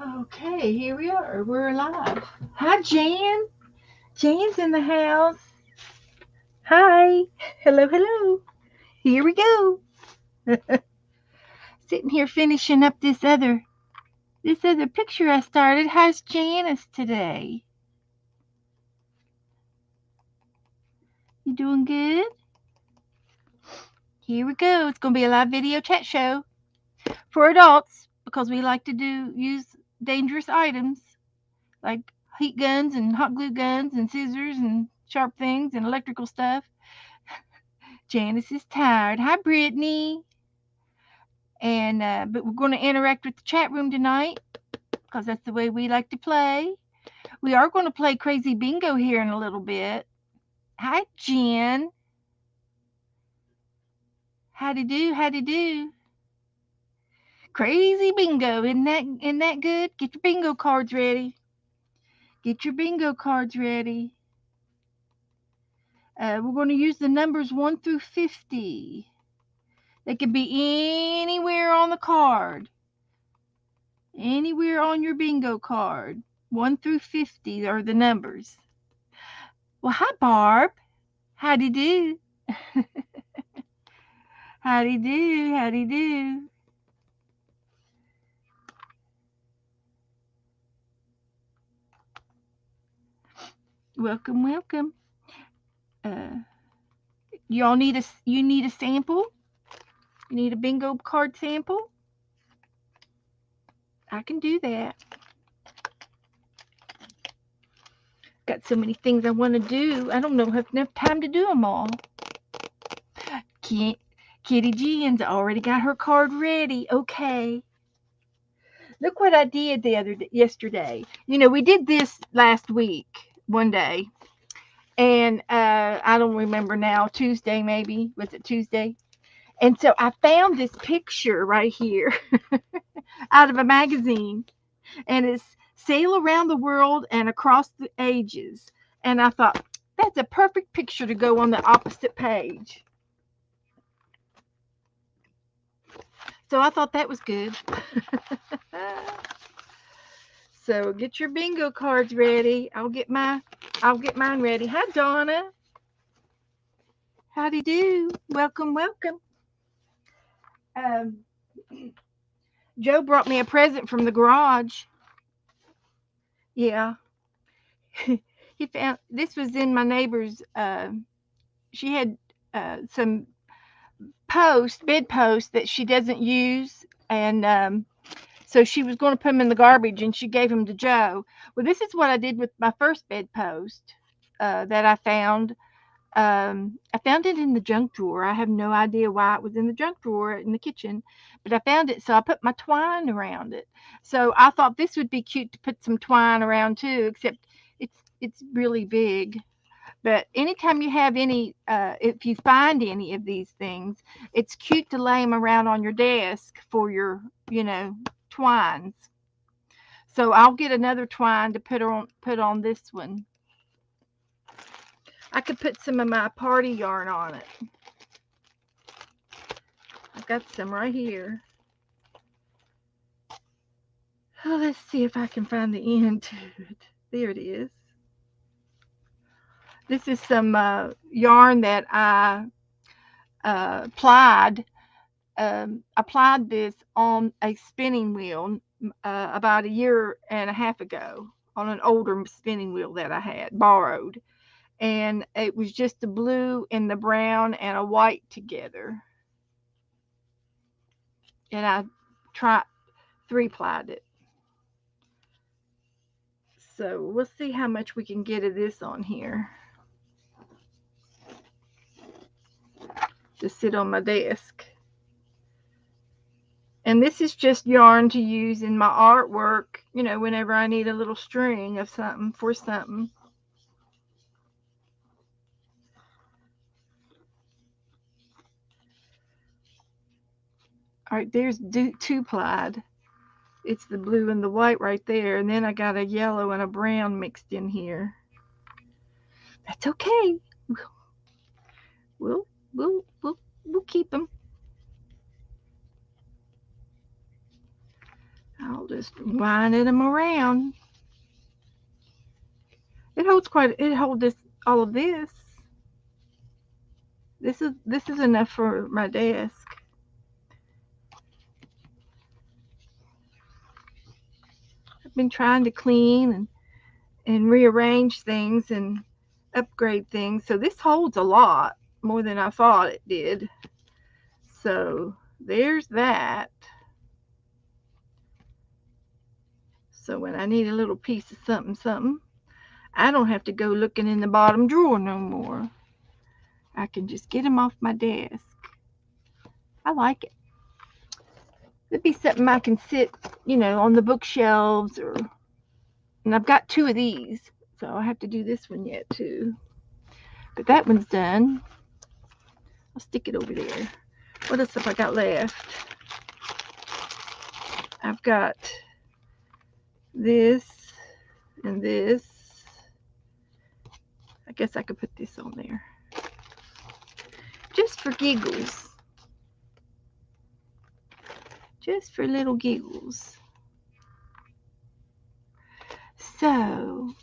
Okay, here we are. We're live. Hi, Jan. Jan's in the house. Hi. Hello, hello. Here we go. Sitting here finishing up this other picture I started. How's Janice today? You doing good? Here we go. It's gonna be a live video chat show for adults because we like to use dangerous items like heat guns and hot glue guns and scissors and sharp things and electrical stuff. Janice is tired. Hi, Brittany. And but we're going to interact with the chat room tonight because that's the way we like to play. We are going to play Crazy Bingo here in a little bit. Hi, Jen. Howdy do, howdy do. Crazy Bingo, isn't that good? Get your bingo cards ready. Get your bingo cards ready. We're going to use the numbers 1 through 50. They can be anywhere on the card, anywhere on your bingo card. 1 through 50 are the numbers. Well, hi, Barb. Howdy do. Howdy do. Howdy do. Welcome, welcome. Uh, you need a sample? You need a bingo card sample? I can do that. Got so many things I want to do. I don't know have enough time to do them all. Kitty Jean's already got her card ready. Okay. Look what I did yesterday. We did this last week, one day, and I don't remember now. Tuesday maybe, was it Tuesday? And so I found this picture right here out of a magazine, and it's Sail Around the World and Across the Ages. And I thought that's a perfect picture to go on the opposite page. So I thought that was good. So get your bingo cards ready. I'll get mine ready. Hi, Donna. Howdy do. Welcome, welcome. Um, Joe brought me a present from the garage. Yeah, he found this was in my neighbor's. She had some bed posts that she doesn't use, and so she was going to put them in the garbage, and she gave them to Joe. Well, this is what I did with my first bed post that I found. I found it in the junk drawer. I have no idea why it was in the junk drawer in the kitchen, but I found it, so I put my twine around it. So I thought this would be cute to put some twine around too, except it's really big. But anytime you have if you find any of these things, it's cute to lay them around on your desk for your, twines. So I'll get another twine to put on this one. I could put some of my party yarn on it. I've got some right here. Oh, let's see if I can find the end to it. There it is. This is some yarn that I plied. I plied this on a spinning wheel about a year and a half ago on an older spinning wheel that I had borrowed. And it was just the blue and the brown and a white together. And I tried 3-plied it. So we'll see how much we can get of this on here to sit on my desk. And this is just yarn to use in my artwork, whenever I need a little string of something for something. All right, there's 2-plied. It's the blue and the white right there. And then I got a yellow and a brown mixed in here. That's okay. We'll we'll we'll, we'll keep them. I'll just winding them around. It holds this all of this. This is enough for my desk. I've been trying to clean and rearrange things and upgrade things. So this holds a lot more than I thought it did. So there's that. So when I need a little piece of something, I don't have to go looking in the bottom drawer no more. I can just get them off my desk. I like it. It'd be something I can sit, on the bookshelves and I've got 2 of these, so I have to do this one yet too. But that one's done. I'll stick it over there. What else have I got left? I've got this and this. I guess I could put this on there. Just for giggles. Just for little giggles. So,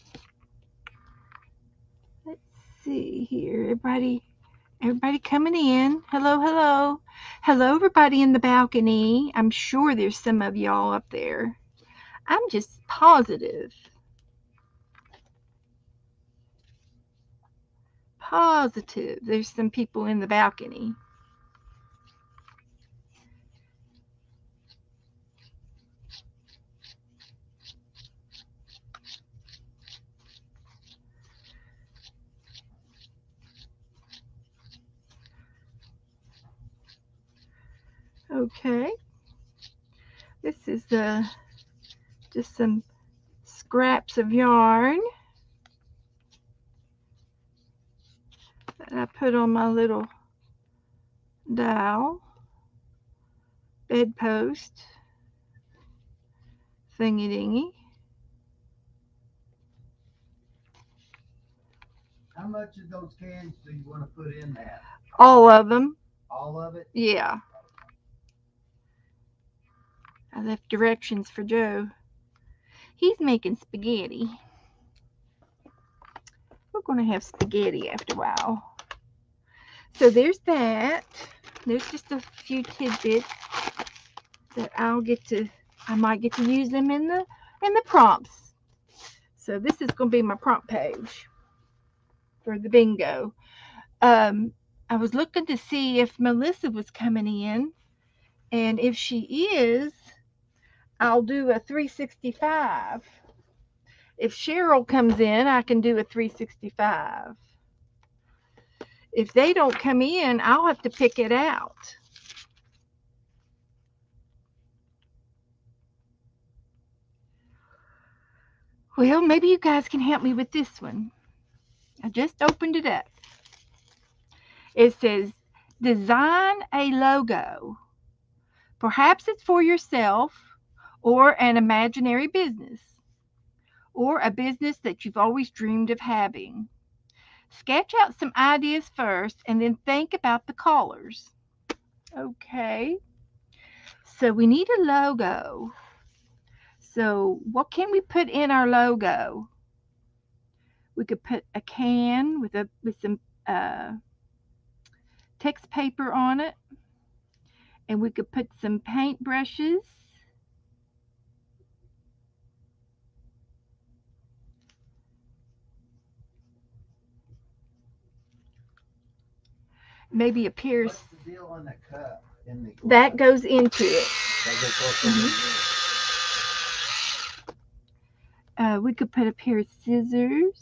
let's see here. Everybody coming in. Hello, hello. Hello, everybody in the balcony. I'm sure there's some of y'all up there. I'm just positive. There's some people in the balcony. Okay. This is just some scraps of yarn that I put on my little dowel, bedpost, thingy dingy. How much of those cans do you want to put in that? All of them. All of it? Yeah. I left directions for Joe. He's making spaghetti. We're going to have spaghetti after a while. So there's that. There's just a few tidbits that I might get to use them in the prompts. So this is going to be my prompt page for the bingo. I was looking to see if Melissa was coming in, and if she is, I'll do a 365. If Cheryl comes in, I can do a 365. If they don't come in, I'll have to pick it out. Well, maybe you guys can help me with this one. I just opened it up. It says, design a logo. Perhaps it's for yourself or an imaginary business, or a business that you've always dreamed of having. Sketch out some ideas first and then think about the colors. Okay, so we need a logo. So what can we put in our logo? We could put a can with some text paper on it, and we could put some paint brushes. Maybe a pair. What's the deal on the cup? That goes into it. We could put a pair of scissors.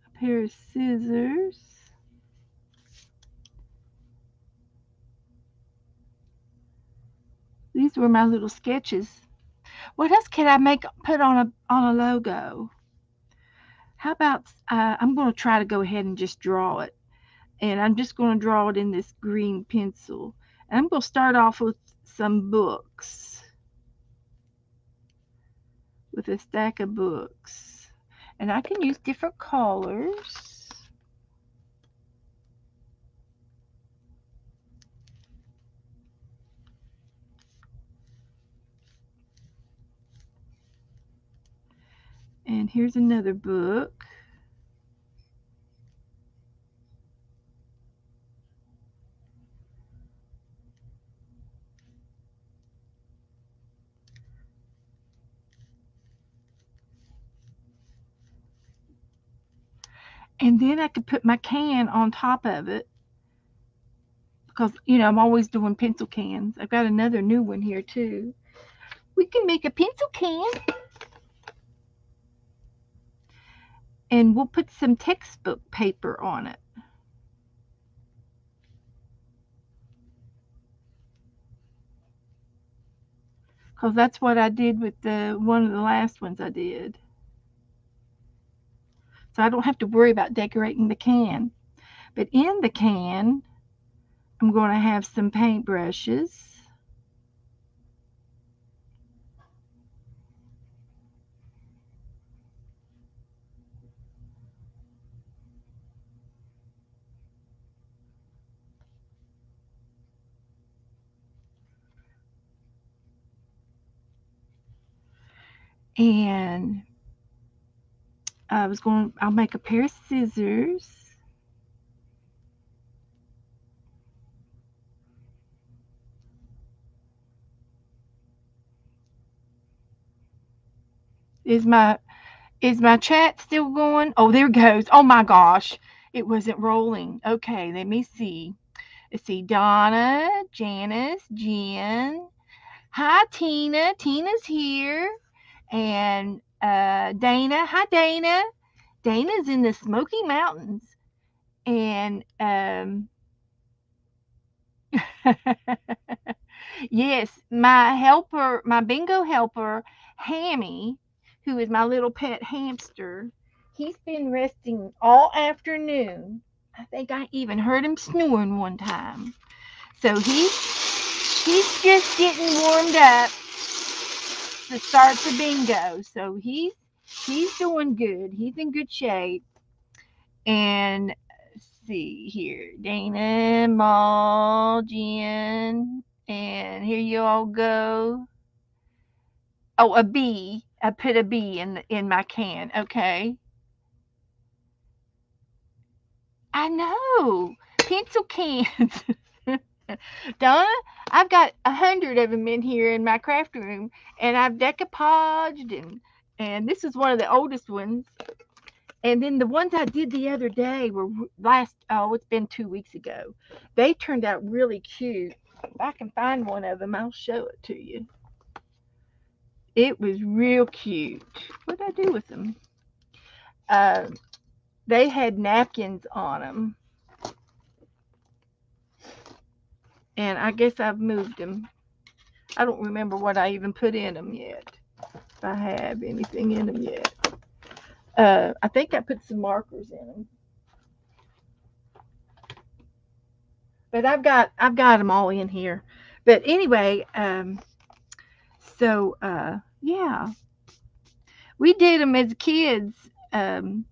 A pair of scissors. These were my little sketches. What else can I put on a logo? How about I'm going to try to go ahead and just draw it. And I'm just going to draw it in this green pencil. And I'm going to start off with some books. with a stack of books. And I can use different colors. And here's another book. And then I could put my can on top of it because, I'm always doing pencil cans. I've got another new one here too. We can make a pencil can. And we'll put some textbook paper on it. Because that's what I did with one of the last ones I did. So I don't have to worry about decorating the can. But in the can, I'm going to have some paintbrushes. And I'll make a pair of scissors. Is my chat still going? Oh, there it goes. Oh my gosh. It wasn't rolling. Okay, let me see. Let's see. Donna, Janice, Jen. Hi, Tina. Tina's here. And Dana. Hi, Dana. Dana's in the Smoky Mountains. And yes, my bingo helper, Hammy, who is my little pet hamster, he's been resting all afternoon. I think I even heard him snoring one time. So he's just getting warmed up to start the bingo. So he's doing good. He's in good shape. And let's see here, Dana, Maul, Jen, and here you all go. Oh, a B. I put a B in my can. Okay. I know. Pencil cans. Donna, I've got 100 of them in here in my craft room, and I've decoupaged, and this is one of the oldest ones. And then the ones I did the other day were it's been 2 weeks ago. They turned out really cute. If I can find one of them, I'll show it to you. It was real cute. What did I do with them? They had napkins on them. And I guess I've moved them. I don't remember what I even put in them yet. If I have anything in them yet. I think I put some markers in them. But I've got them all in here. But anyway, so yeah, we did them as kids, and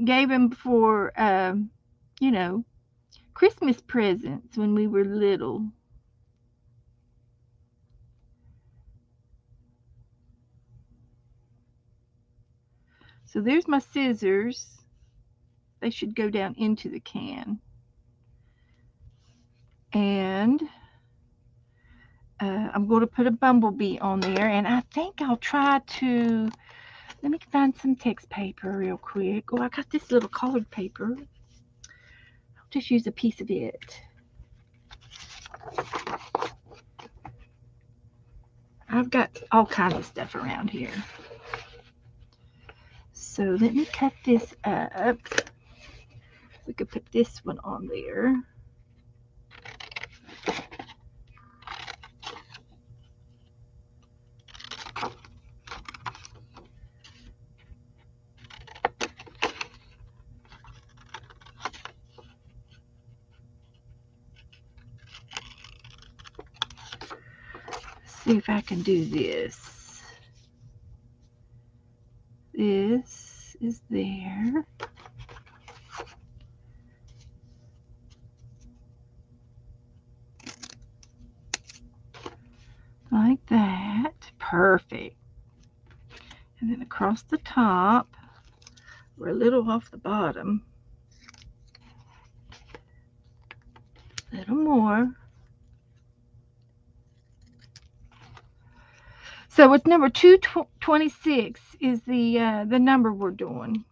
gave them for Christmas presents when we were little. So there's my scissors. They should go down into the can. And I'm going to put a bumblebee on there. And I think I'll try to, let me find some text paper real quick. Oh, I got this little colored paper. I'll just use a piece of it. I've got all kinds of stuff around here. So let me cut this up. We could put this one on there. See if I can do this. This is there. Like that. Perfect. And then across the top, we're a little off the bottom. A little more. So it's number 226 is the number we're doing.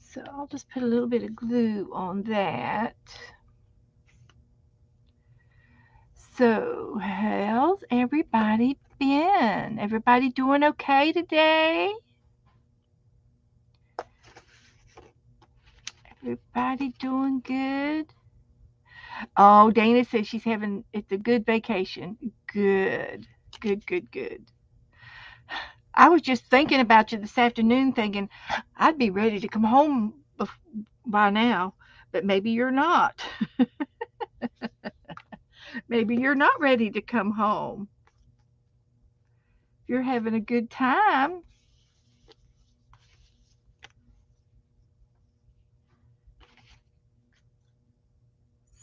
So I'll just put a little bit of glue on that. So how's everybody been? Everybody doing okay today? Everybody doing good? Oh, Dana says it's a good vacation. Good. Good. I was just thinking about you this afternoon, thinking I'd be ready to come home by now, but maybe you're not. Maybe you're not ready to come home. You're having a good time.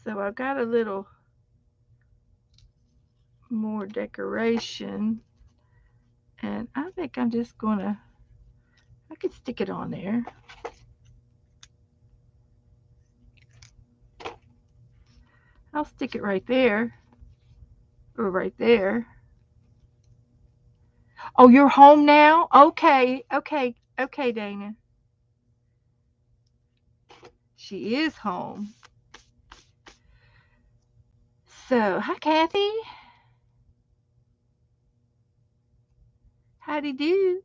So I got a little more decoration, and I think I'm just gonna, I could stick it on there. I'll stick it right there, or right there. Oh, you're home now? Okay, Dana. She is home. So, hi, Kathy. Howdy do.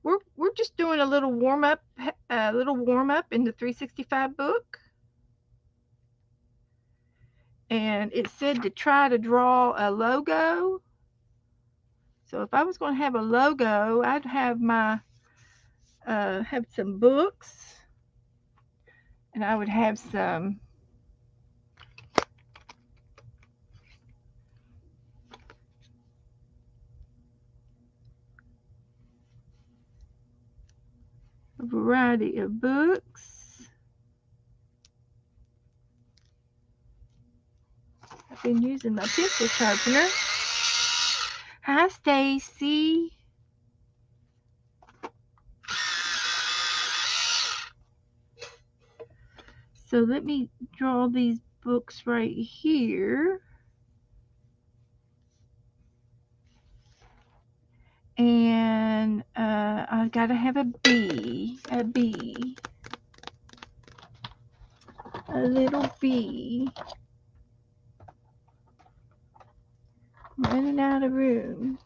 We're just doing a little warm up, in the 365 book, and it said to try to draw a logo. So if I was going to have a logo, I'd have have some books, and I would have some a variety of books. I've been using my pencil sharpener. Hi, Stacy. So let me draw these books right here. And I gotta have a bee, a little bee. Running out of room.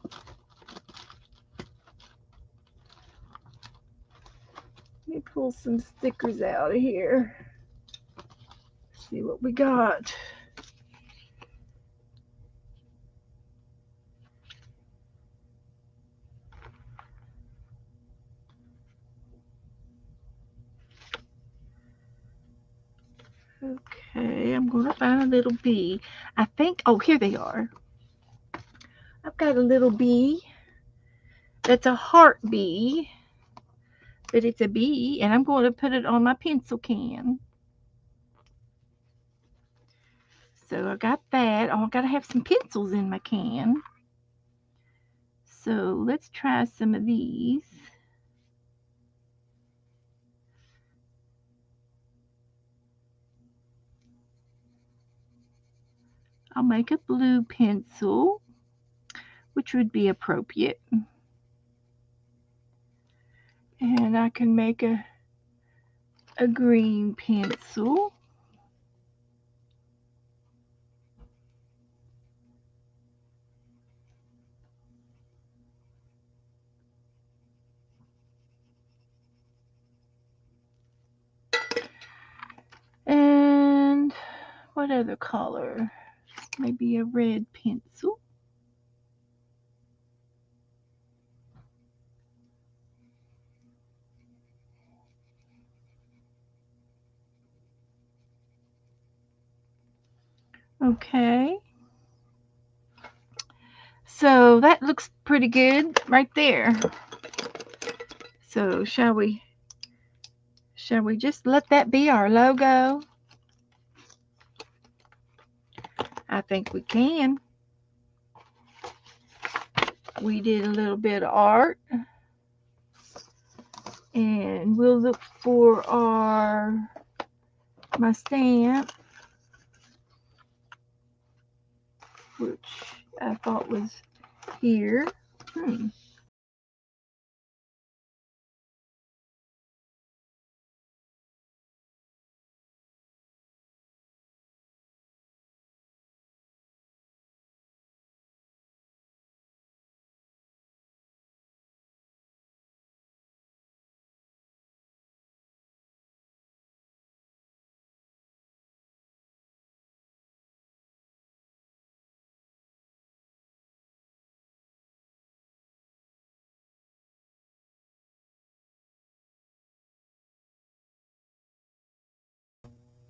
Let me pull some stickers out of here. See what we got. Okay, I'm going to find a little bee. I think, oh, here they are. I've got a little bee. That's a heart bee, but it's a bee, and I'm going to put it on my pencil can. So I got that. Oh, I got to have some pencils in my can. So let's try some of these. I'll make a blue pencil, which would be appropriate. And I can make a green pencil. And what other color? Maybe a red pencil. Okay. So that looks pretty good right there. So shall we just let that be our logo? I think we can. We did a little bit of art. And we'll look for my stamp, which I thought was here.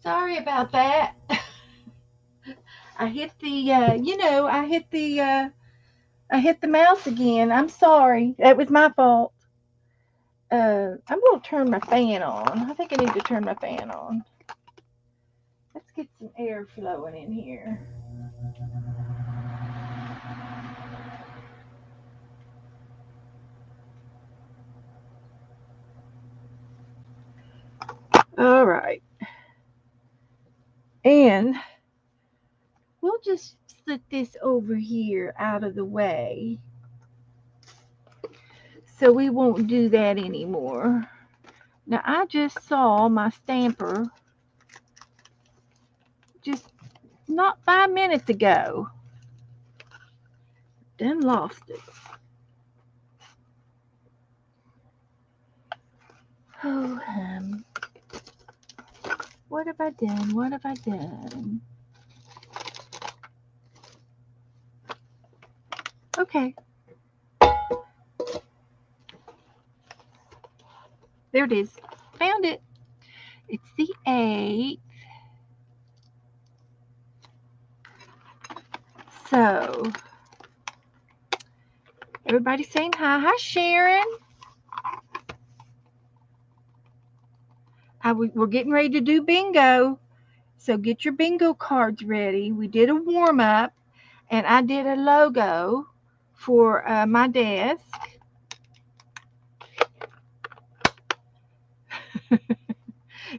Sorry about that. I hit the, I hit the mouse again. I'm sorry. That was my fault. I'm going to turn my fan on. I think I need to turn my fan on. Let's get some air flowing in here. All right. And we'll just slip this over here out of the way. So we won't do that anymore. Now I just saw my stamper just not 5 minutes ago. Then lost it. Oh, what have I done? What have I done? Okay. There it is. Found it. It's the 8th. So, everybody saying hi. Hi, Sharon. We're getting ready to do bingo. So, get your bingo cards ready. We did a warm up, and I did a logo for my desk.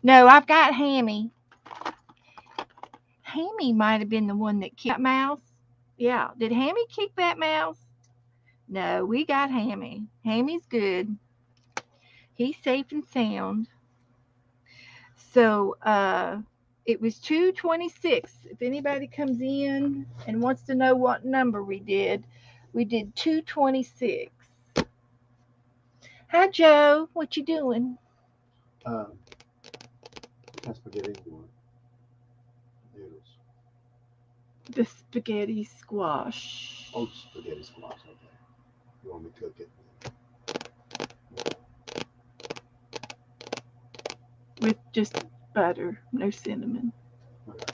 No, I've got Hammy. Hammy might have been the one that kicked that mouse. Yeah, did Hammy kick that mouse? No, we got Hammy. Hammy's good. He's safe and sound. So it was 226. If anybody comes in and wants to know what number we did 226. Hi, Joe. What you doing? That's spaghetti noodles. The spaghetti squash. Oh, spaghetti squash. Okay. You want me to cook it? With just butter, no cinnamon. Okay.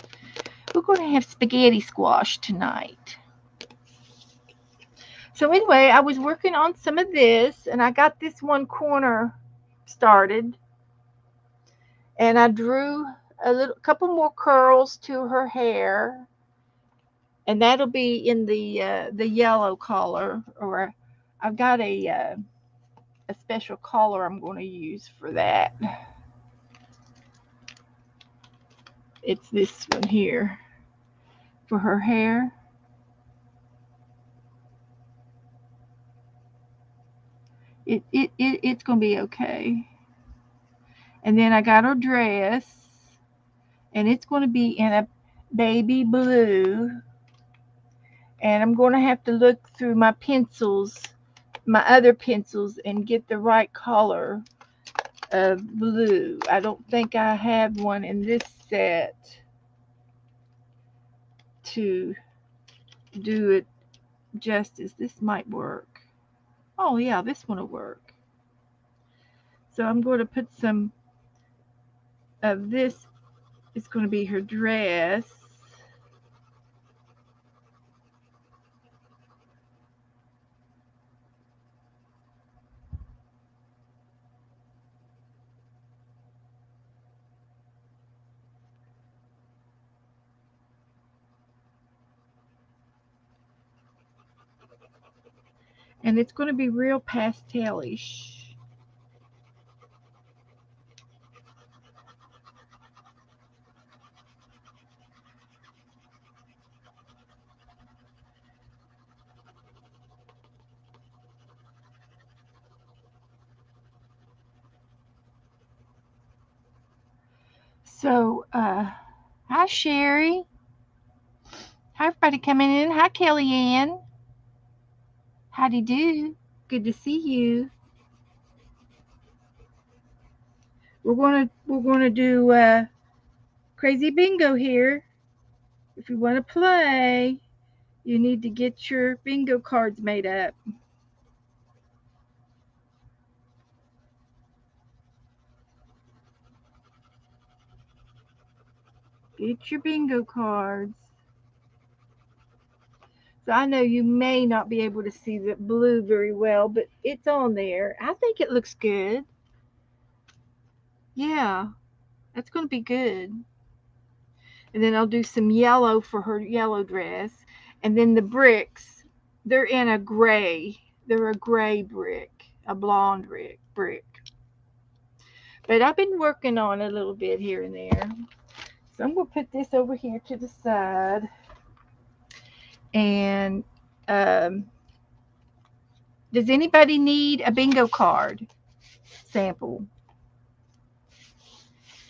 We're going to have spaghetti squash tonight. So anyway, I was working on some of this, and I got this one corner started, and I drew a couple more curls to her hair, and that'll be in the yellow color, or I've got a special color I'm going to use for that. It's this one here for her hair. It's going to be okay. And then I got her dress, and it's going to be in a baby blue. And I'm going to have to look through my pencils, my other pencils, and get the right color of blue. I don't think I have one in this set to do it justice. This might work. Oh yeah, this one will work. So I'm going to put some of this. It's going to be her dress. And it's going to be real pastelish. So, hi Sherry. Hi everybody coming in. Hi Kellyanne. Howdy do. Good to see you. We're gonna do crazy bingo here. If you want to play, you need to get your bingo cards made up. Get your bingo cards. So I know you may not be able to see the blue very well, but it's on there. I think it looks good. Yeah, that's going to be good. And then I'll do some yellow for her yellow dress. And then the bricks, they're in a gray. They're a gray brick, a blonde brick. But I've been working on a little bit here and there. So I'm going to put this over here to the side. And does anybody need a bingo card sample?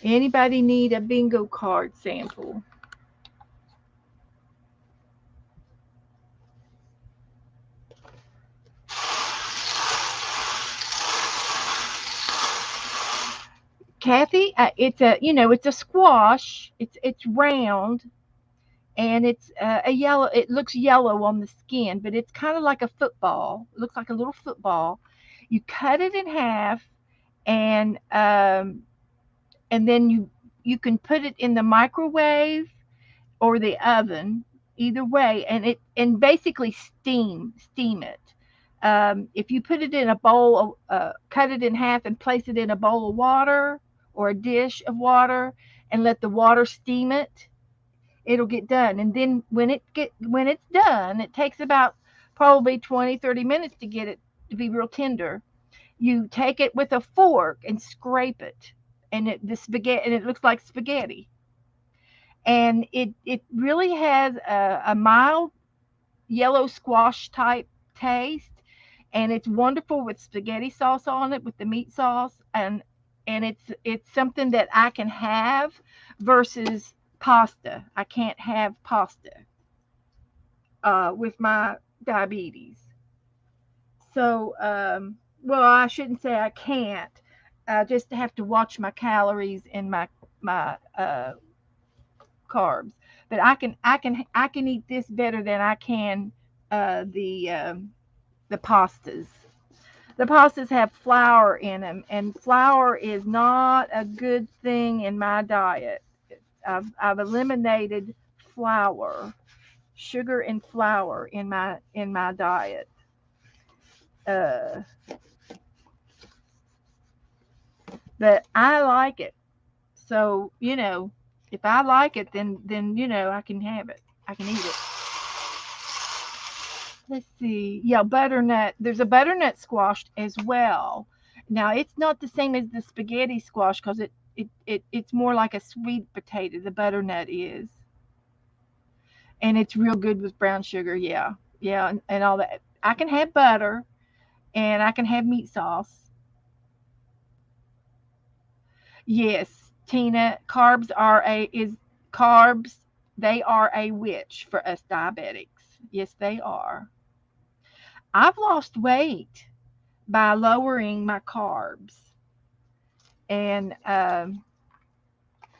Anybody need a bingo card sample? Kathy, it's a squash. It's round and it's a yellow. It looks yellow on the skin, but it's kind of like a football. It looks like a little football. You cut it in half, and then you can put it in the microwave or the oven, either way, and basically steam it. If you put it in a bowl, cut it in half and place it in a bowl of water or a dish of water, and let the water steam it, it'll get done. And then when it's done, it takes about probably 20-30 minutes to get it to be real tender. You take it with a fork and scrape it, and it looks like spaghetti. And it really has a mild yellow squash type taste, and it's wonderful with spaghetti sauce on it with the meat sauce, and it's something that I can have versus pasta. I can't have pasta with my diabetes. So, well, I shouldn't say I can't. I just have to watch my calories and my carbs. But I can eat this better than I can uh, the um, the pastas. The pastas have flour in them, and flour is not a good thing in my diet. I've eliminated flour, sugar and flour in my diet. Uh, but I like it. So, if I like it, then I can have it. I can eat it. Let's see. Yeah, butternut. There's a butternut squash as well. Now, it's not the same as the spaghetti squash because it's more like a sweet potato. The butternut is, and it's real good with brown sugar. Yeah, yeah, and all that. I can have butter, and I can have meat sauce. Yes, Tina, carbs. They are a witch for us diabetics. Yes, they are. I've lost weight by lowering my carbs, and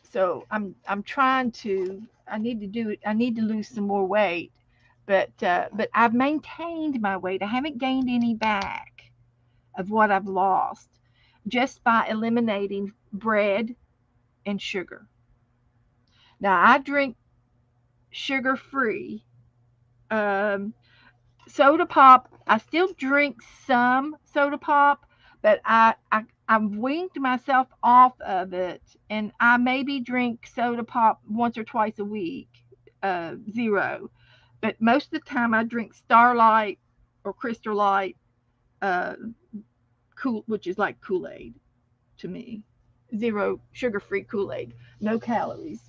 so I'm trying to. I need to do it. I need to lose some more weight, but I've maintained my weight. I haven't gained any back of what I've lost just by eliminating bread and sugar. Now I drink sugar free. Um, Soda pop, I still drink some soda pop, but I've weaned myself off of it, and I maybe drink soda pop once or twice a week, zero. But most of the time, I drink Starlight or Crystal Light uh, which is like Kool-Aid to me. Zero sugar-free Kool-Aid, no calories,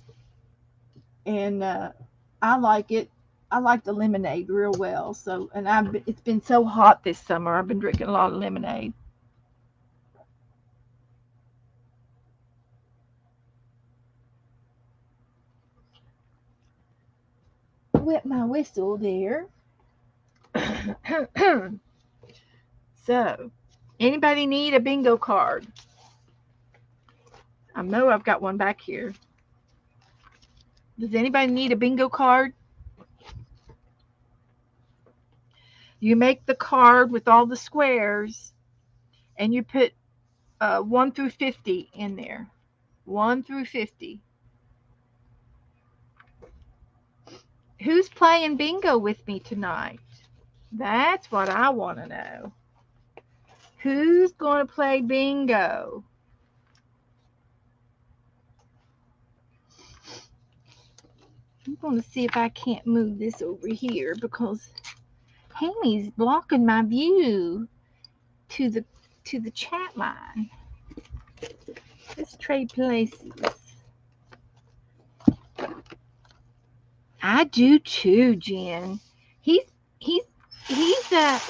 and I like it. I like the lemonade real well. So, and it's been so hot this summer. I've been drinking a lot of lemonade. Wet my whistle there. So, anybody need a bingo card? I know I've got one back here. Does anybody need a bingo card? You make the card with all the squares and you put 1 through 50 in there. 1 through 50. Who's playing bingo with me tonight? That's what I want to know. Who's going to play bingo? I'm going to see if I can't move this over here because Hamy's blocking my view to the chat line. Let's trade places. I do too, Jen. He says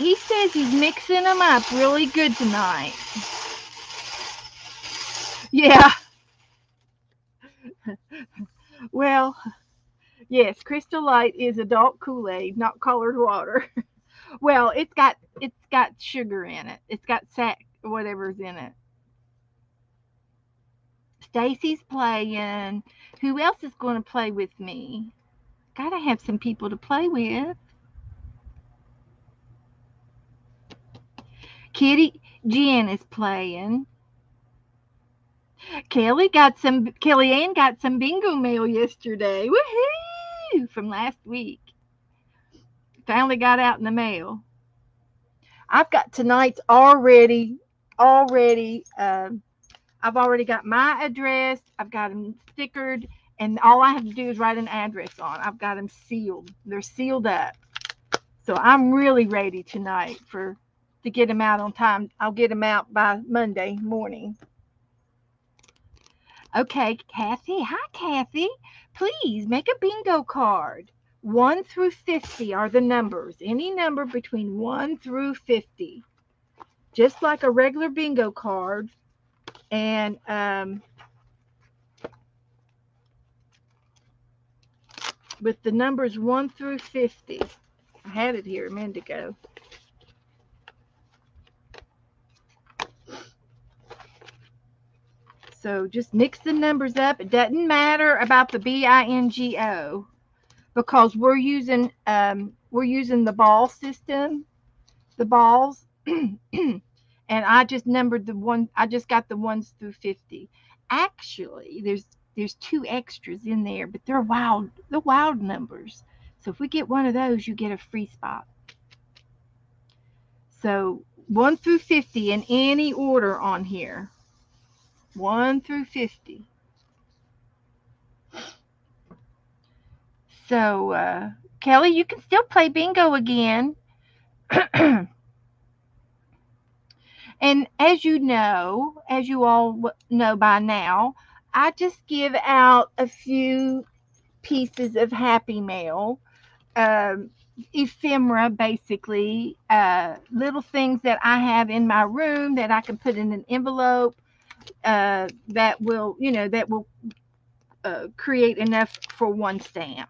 he's mixing them up really good tonight. Yeah. Well, yes, Crystal Light is adult Kool-Aid, not colored water. Well, it's got sugar in it. It's got whatever's in it. Stacy's playing. Who else is going to play with me? Gotta have some people to play with. Jen is playing. Kellyanne got some bingo mail yesterday. Woohoo! From last week. Finally got out in the mail. I've got tonight's already. I've already got my address. I've got them stickered, and all I have to do is write an address on. I've got them sealed. They're sealed up. So I'm really ready tonight to get them out on time. I'll get them out by Monday morning. Okay, Kathy. Hi, Kathy. Please make a bingo card. 1 through 50 are the numbers. Any number between 1 through 50. Just like a regular bingo card. And with the numbers 1 through 50. I had it here a minute ago. So just mix the numbers up. It doesn't matter about the bingo because we're using the ball system, the balls, and I just numbered the one. I just got the 1s through 50. Actually, there's 2 extras in there, but they're wild numbers. So if we get one of those, you get a free spot. So 1 through 50 in any order on here. 1 through 50. So, Kelly, you can still play bingo again. And as you all know by now, I just give out a few pieces of Happy Mail, ephemera, basically, little things that I have in my room that I can put in an envelope that will create enough for one stamp.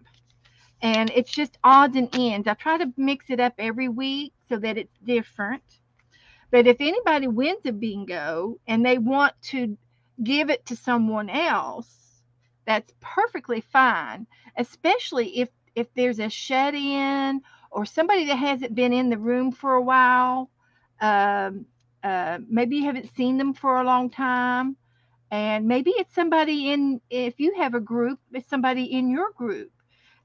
And it's just odds and ends. I try to mix it up every week so that it's different. But if anybody wins a bingo and they want to give it to someone else, that's perfectly fine, especially if there's a shut-in or somebody that hasn't been in the room for a while. Maybe you haven't seen them for a long time. And maybe it's if you have a group, it's somebody in your group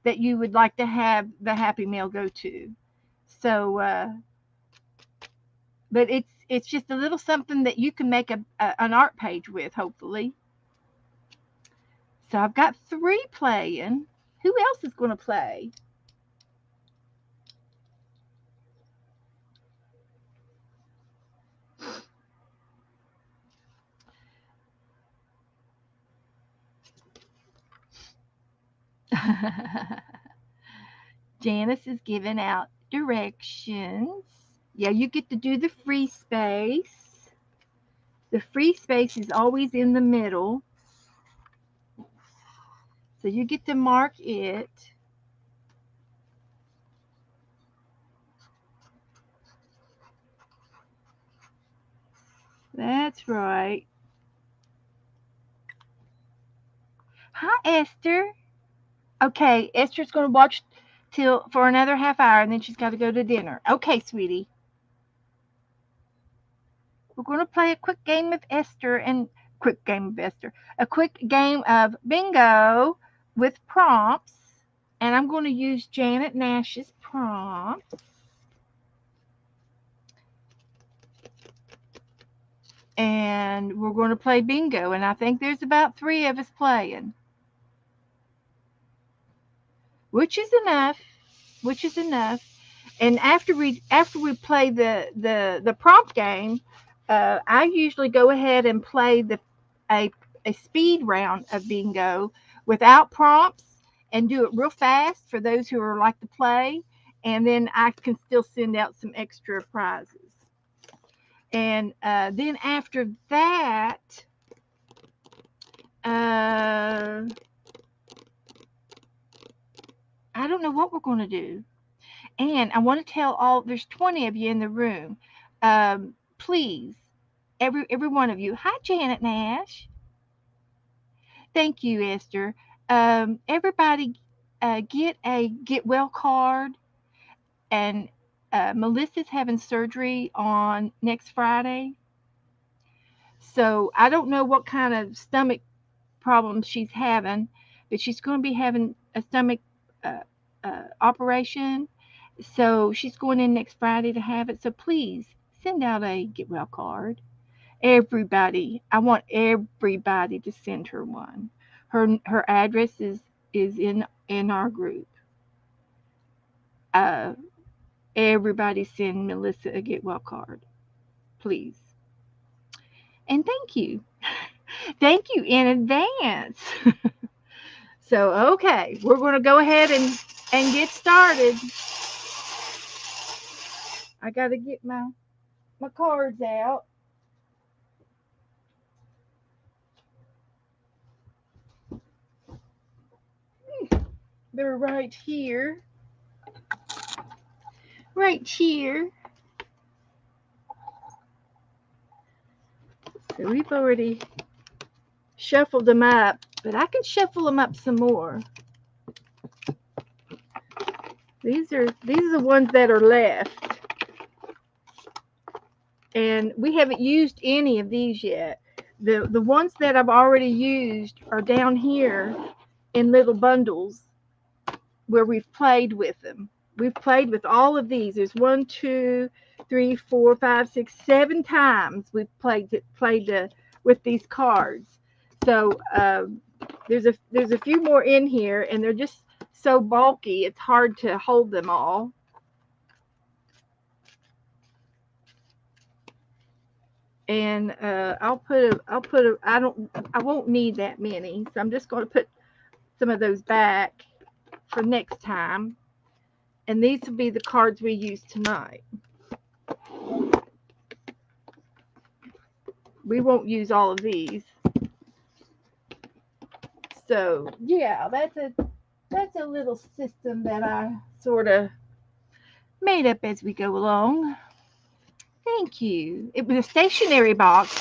that you would like to have the Happy Mail go to. So, but it's just a little something that you can make an art page with, hopefully. So I've got 3 playing. Who else is going to play? Janice is giving out directions. Yeah, you get to do the free space. The free space is always in the middle. So you get to mark it. That's right. Hi, Esther. Okay, Esther's going to watch till for another half hour, and then she's got to go to dinner. Okay, sweetie. We're going to play a quick game of Esther and a quick game of bingo with prompts, and I'm going to use Janet Nash's prompt. And we're going to play bingo, and I think there's about 3 of us playing, which is enough. And after we play the prompt game, I usually go ahead and play a speed round of bingo without prompts and do it real fast for those who are like to play, and then I can still send out some extra prizes. And then after that, I don't know what we're going to do. And I want to tell there's 20 of you in the room. Please, every one of you. Hi, Janet Nash. Thank you, Esther. Everybody get a get well card. And Melissa's having surgery on next Friday. So I don't know what kind of stomach problems she's having, but she's going to be having a stomach operation. So she's going in next Friday to have it. So please send out a get well card. Everybody, I want everybody to send her one. Her address is in our group. Everybody send Melissa a get well card, please. And thank you. Thank you in advance. So, okay, we're going to go ahead and get started. I got to get my cards out. They're right here. Right here. So we've already shuffled them up, but I can shuffle them up some more. These are the ones that are left. And we haven't used any of these yet. The ones that I've already used are down here in little bundles where we've played with them. We've played with all of these. There's 1, 2, 3, 4, 5, 6, 7 times we've played with these cards. So there's a few more in here, and they're just so bulky it's hard to hold them all. And I won't need that many, so I'm just going to put some of those back for next time. And these will be the cards we use tonight. We won't use all of these. So yeah, that's a little system that I sort of made up as we go along. Thank you. It was a stationery box.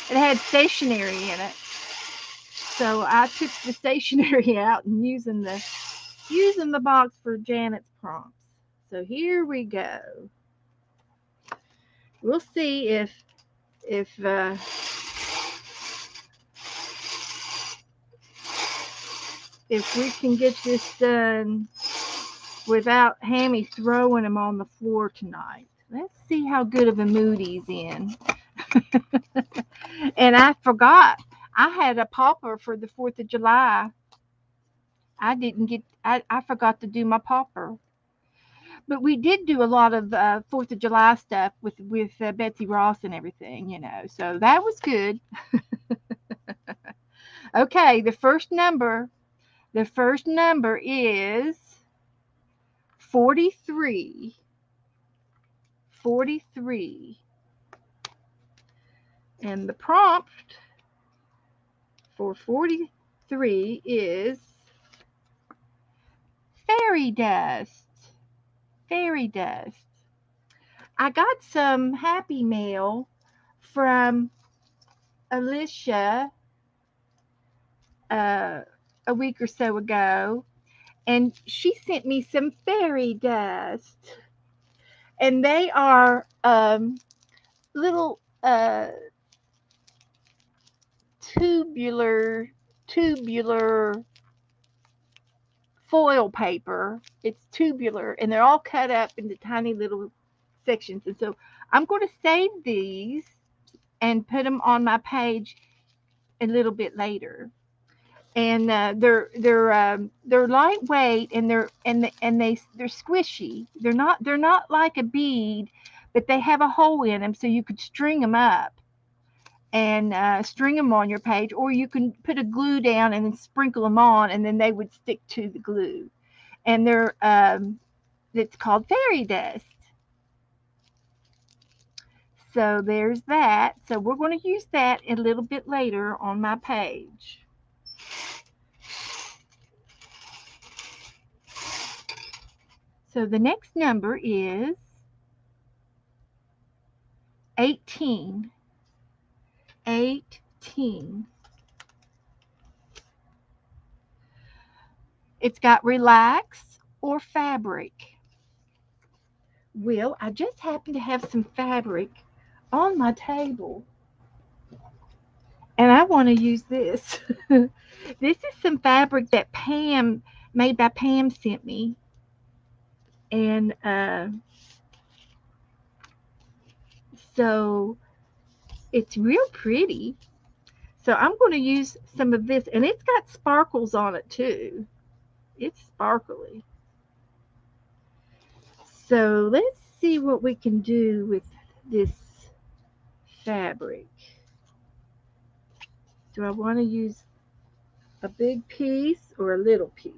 It had stationery in it. So I took the stationery out and using the box for Janet's prompts. So here we go. We'll see if we can get this done without Hammy throwing them on the floor tonight. Let's see how good of a mood he's in. And I forgot, I had a popper for the 4th of July. I forgot to do my popper. But we did do a lot of 4th of July stuff with Betsy Ross and everything, so that was good. Okay, the first number The first number is 43. 43. And the prompt for 43 is fairy dust. Fairy dust. I got some happy mail from Alicia a week or so ago, and she sent me some fairy dust. And they are little tubular foil paper. It's tubular, and they're all cut up into tiny little sections. And so I'm going to save these and put them on my page a little bit later. And they're lightweight, and they're squishy. They're not like a bead, but they have a hole in them, so you could string them up and string them on your page, or you can put a glue down and then sprinkle them on, and then they would stick to the glue. And they're it's called fairy dust. So there's that. So we're going to use that a little bit later on my page. So the next number is 18. 18. It's got relax or fabric. Well, I just happen to have some fabric on my table, and I want to use this. This is some fabric that made by Pam, sent me. And so it's real pretty. So I'm going to use some of this, and it's got sparkles on it too. It's sparkly. So let's see what we can do with this fabric. Do I want to use a big piece or a little piece?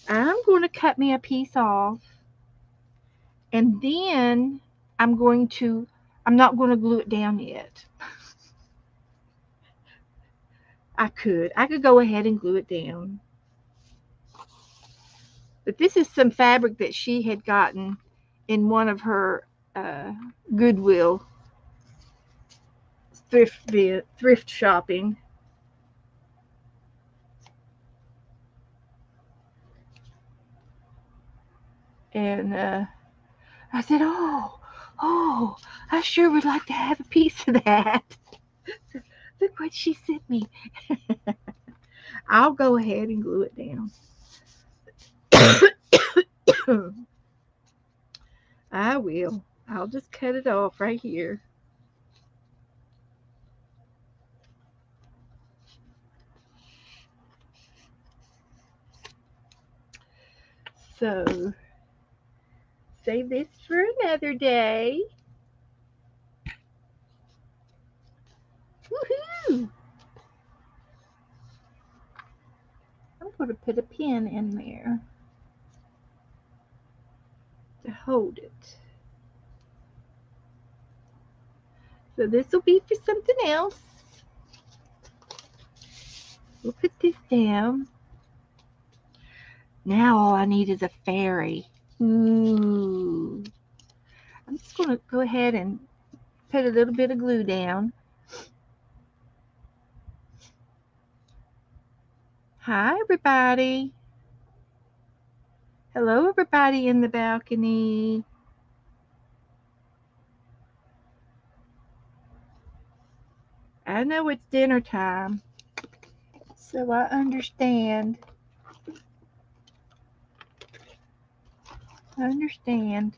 I'm going to cut me a piece off, and then I'm not going to glue it down yet. I could go ahead and glue it down. But this is some fabric that she had gotten in one of her Goodwill thrift shopping. And I said, oh, I sure would like to have a piece of that. Look what she sent me. I'll go ahead and glue it down. I will. I'll just cut it off right here. So, save this for another day. Woohoo! I'm going to put a pin in there to hold it. So this will be for something else. We'll put this down. Now all I need is a fairy. Ooh. I'm just going to go ahead and put a little bit of glue down. Hi, everybody. Hello, everybody in the balcony. I know it's dinner time, so I understand. I understand.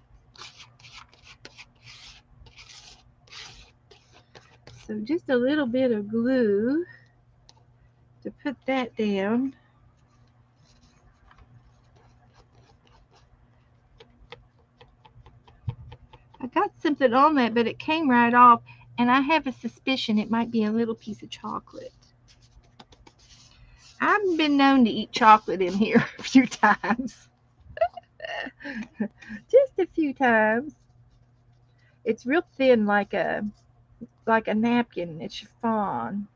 So just a little bit of glue to put that down. I got something on that, but it came right off, And I have a suspicion it might be a little piece of chocolate. I've been known to eat chocolate in here a few times. Just a few times. It's real thin like a napkin. It's chiffon.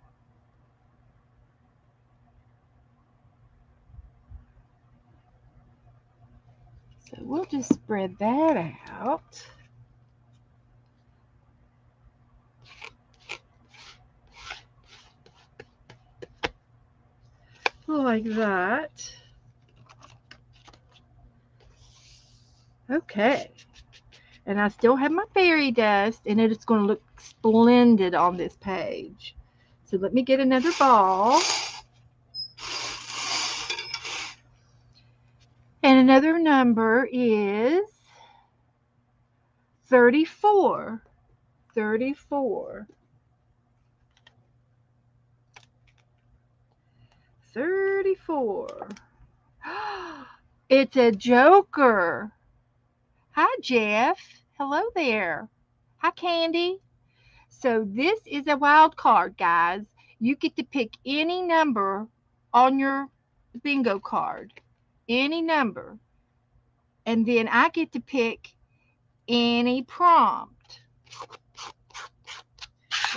So we'll just spread that out. Like that. Okay. And I still have my fairy dust, and it's going to look splendid on this page. So let me get another ball. And another number is 34. 34. 34. It's a joker. Hi, Jeff. Hello there. Hi, Candy. So this is a wild card, guys. You get to pick any number on your bingo card. Any number. And then I get to pick any prompt.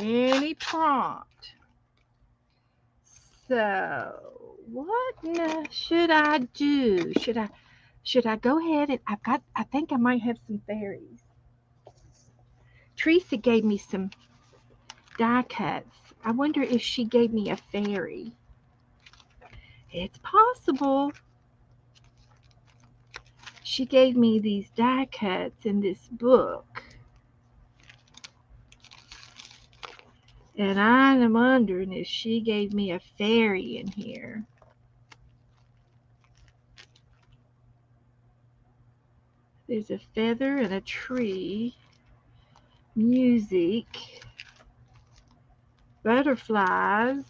Any prompt. So what should I do? Should I go ahead and I think I might have some fairies. Teresa gave me some die cuts. I wonder if she gave me a fairy. It's possible. She gave me these die cuts in this book. And I'm wondering if she gave me a fairy in here. There's a feather and a tree. Music. Butterflies.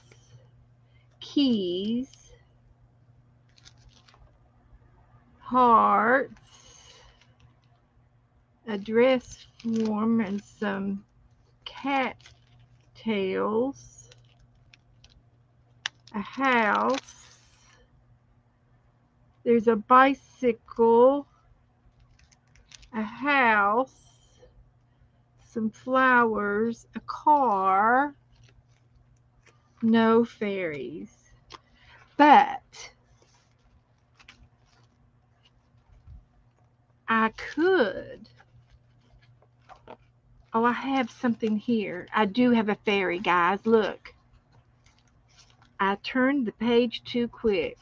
Keys. Hearts. A dress form and some cat tails. A house. There's a bicycle. A house. Some flowers. A car. No fairies. But I could. Oh, I have something here. I do have a fairy, guys. Look. I turned the page too quick.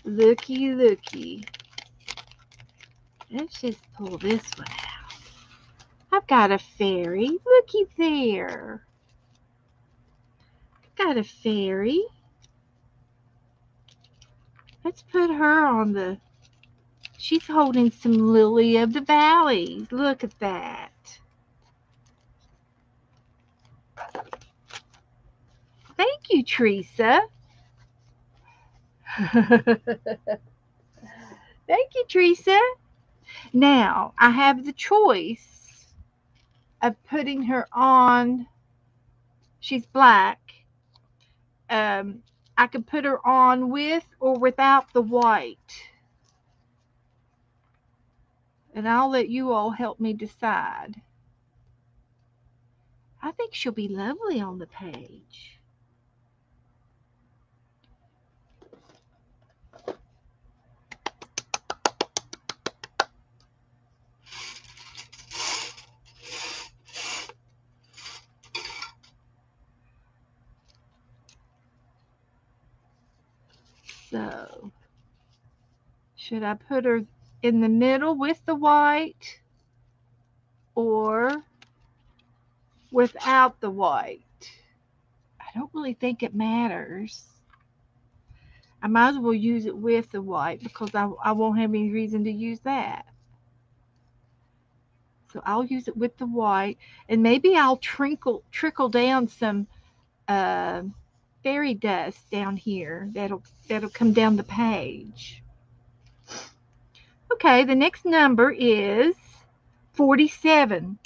Looky, looky. Let's just pull this one out. I've got a fairy. Looky there. I've got a fairy. Let's put her on the... She's holding some lily of the valleys. Look at that. Thank you, Teresa. Thank you, Teresa. Now, I have the choice of putting her on. She's black. I could put her on with or without the white. And I'll let you all help me decide. I think she'll be lovely on the page. So, should I put her in the middle with the white or without the white? I don't really think it matters. I might as well use it with the white because I won't have any reason to use that. So I'll use it with the white, and maybe I'll trickle down some fairy dust down here. That'll come down the page. Okay, the next number is 47.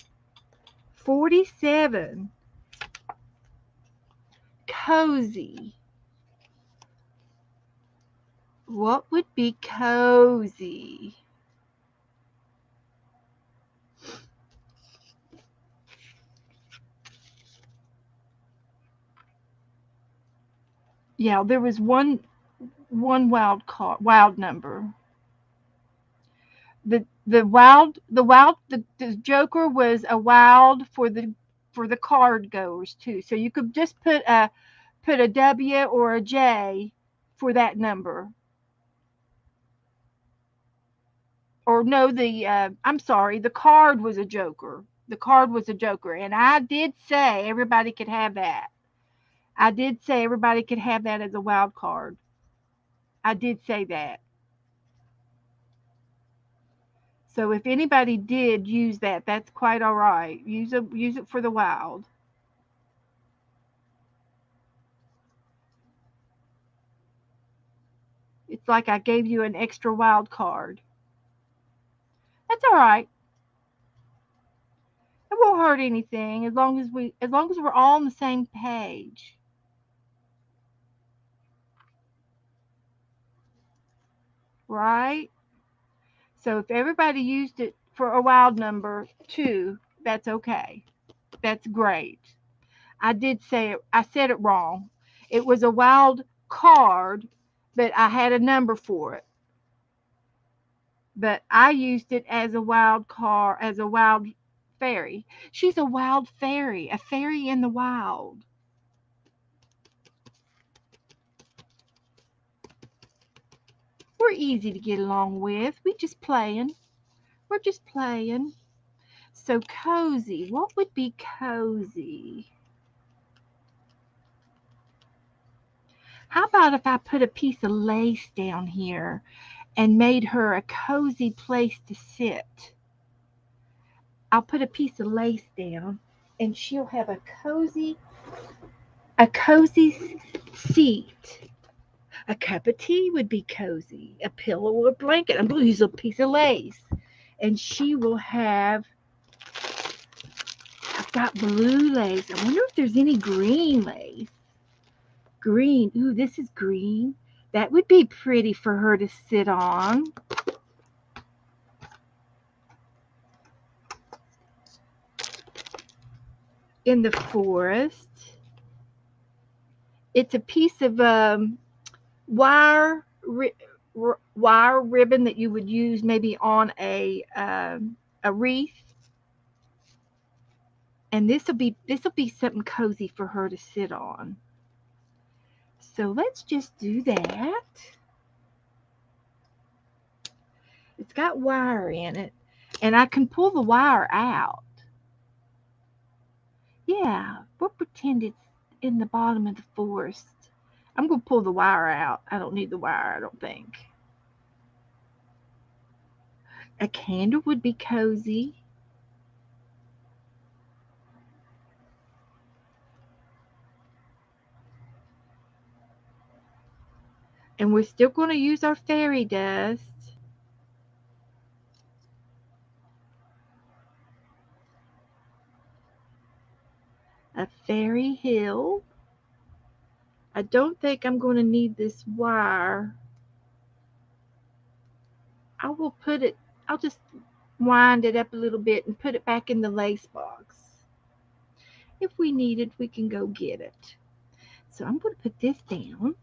47. Cozy. What would be cozy? Yeah, there was one wild number. The Joker was a wild for the card goers too. So you could just put a W or a J for that number. Or no, the I'm sorry, the card was a joker. The card was a joker, and I did say everybody could have that. I did say everybody could have that as a wild card. I did say that. So if anybody did use that, that's quite all right. Use it for the wild. It's like I gave you an extra wild card. That's all right. It won't hurt anything as long as we're all on the same page, right? So if everybody used it for a wild number too, that's okay. That's great. I said it wrong. It was a wild card, but I had a number for it. But I used it as a wild card, as a wild fairy. She's a wild fairy, a fairy in the wild. We're easy to get along with. We just playing. We're just playing. So cozy. What would be cozy? How about if I put a piece of lace down here and made her a cozy place to sit? I'll put a piece of lace down and she'll have a cozy seat. A cup of tea would be cozy. A pillow or a blanket. I'm going to use a piece of lace. And she will have, I've got blue lace. I wonder if there's any green lace. Green. Ooh, this is green. That would be pretty for her to sit on. In the forest. It's a piece of wire wire ribbon that you would use maybe on a wreath. And this will be something cozy for her to sit on. So let's just do that. It's got wire in it, and I can pull the wire out. Yeah, we'll pretend it's in the bottom of the forest. I'm going to pull the wire out. I don't need the wire, I don't think. A candle would be cozy. And we're still going to use our fairy dust. A fairy hill. I don't think I'm going to need this wire. I'll just wind it up a little bit and put it back in the lace box. If we need it, we can go get it. So I'm going to put this down.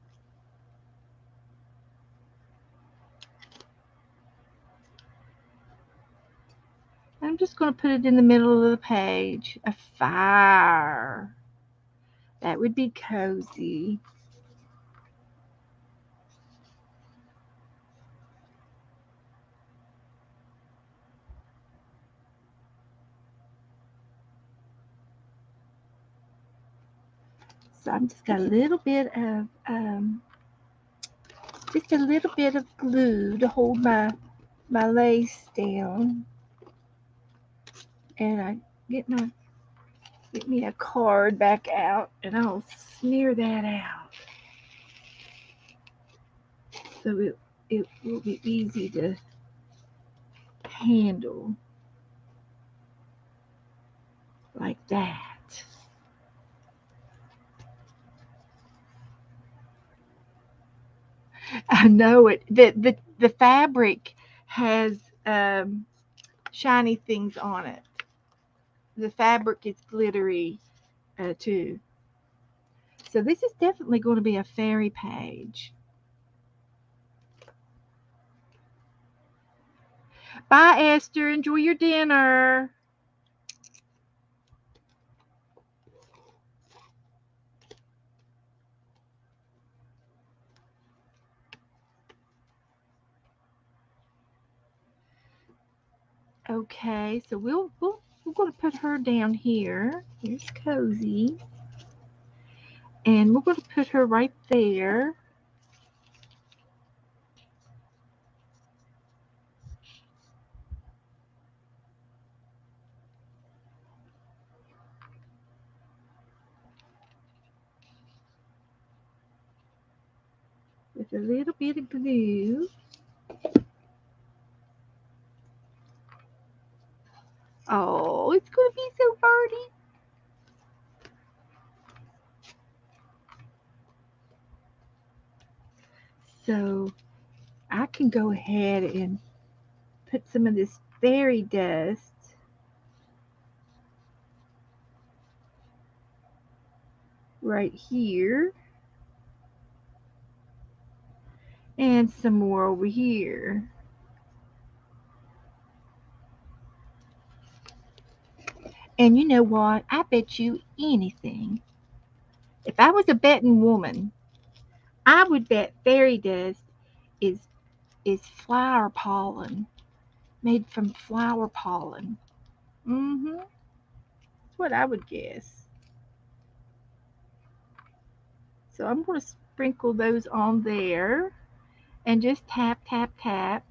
I'm just going to put it in the middle of the page. A fire. That would be cozy. So I'm just got a little bit of glue to hold my lace down, and I get my get me a card back out, and I'll smear that out so it will be easy to handle. like that. I know it. The fabric has shiny things on it. The fabric is glittery too. So this is definitely going to be a fairy page. Bye, Esther. Enjoy your dinner. Okay, so we're going to put her down here. Here's Cozy, and we're going to put her right there. With a little bit of glue. Oh, it's going to be so pretty. So I can go ahead and put some of this fairy dust right here and some more over here. And you know what? I bet you anything. If I was a betting woman, I would bet fairy dust is flower pollen, made from flower pollen. That's what I would guess. So I'm going to sprinkle those on there and just tap, tap, tap.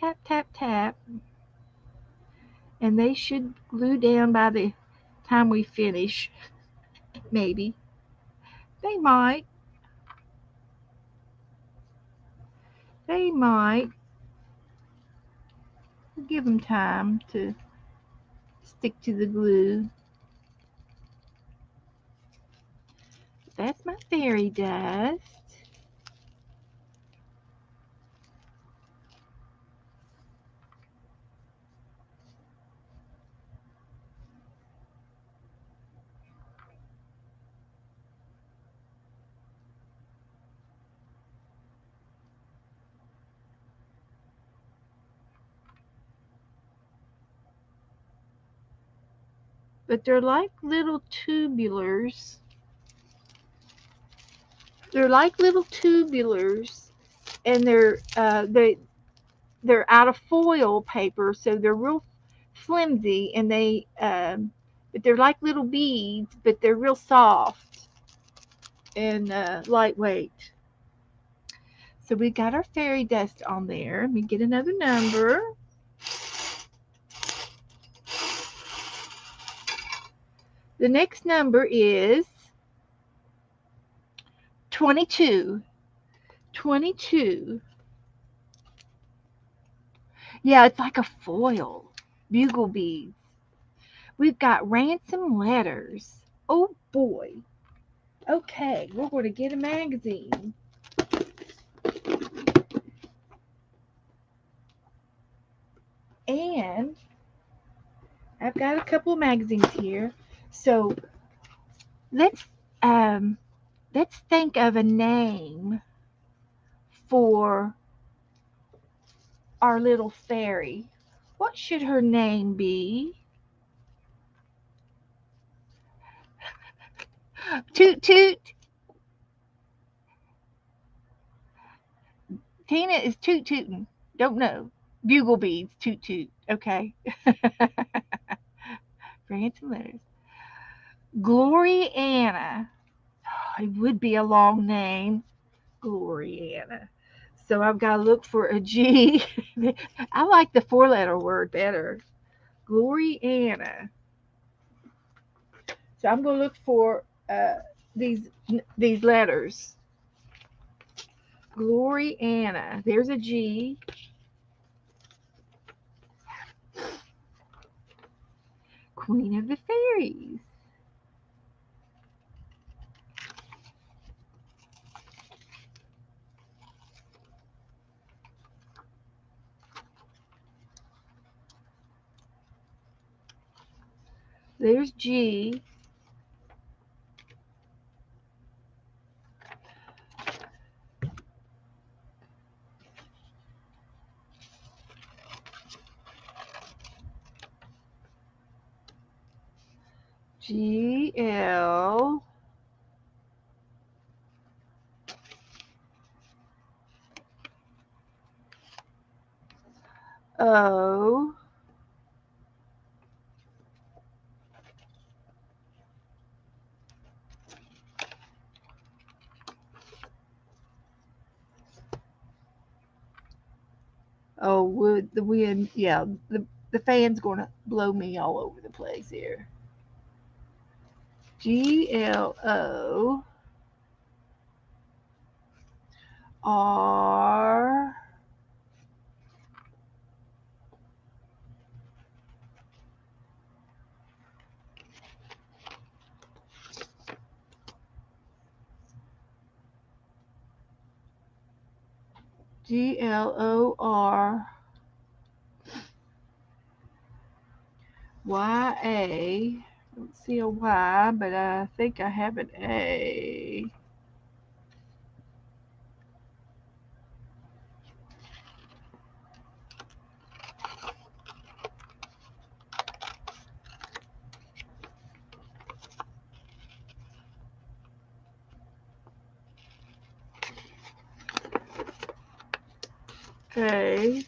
Tap, tap, tap. And they should glue down by the time we finish. Maybe. They might. They might. Give them time to stick to the glue. That's my fairy dust. But they're like little tubulars. They're like little tubulars, and they're out of foil paper, so they're real flimsy, and but they're like little beads, but they're real soft and lightweight. So we got our fairy dust on there. Let me get another number. The next number is 22. 22. Yeah, it's like a foil. Bugle beads. We've got ransom letters. Oh boy. Okay, we're going to get a magazine. And I've got a couple of magazines here. So let's um let's think of a name for our little fairy. What should her name be? Toot toot. Tina is toot tootin'. Don't know. Bugle beads, toot toot. Okay. Ransom letters. Glory Anna. Oh, it would be a long name. Glory Anna. So I've got to look for a G. I like the 4-letter word better. Glory Anna. So I'm going to look for these letters. Glory Anna. There's a G. Queen of the Fairies. There's G. G L O Oh, would the wind? Yeah, the fan's gonna blow me all over the place here. GLO R GLOR YA. Don't see a Y, but I think I have an A. Okay.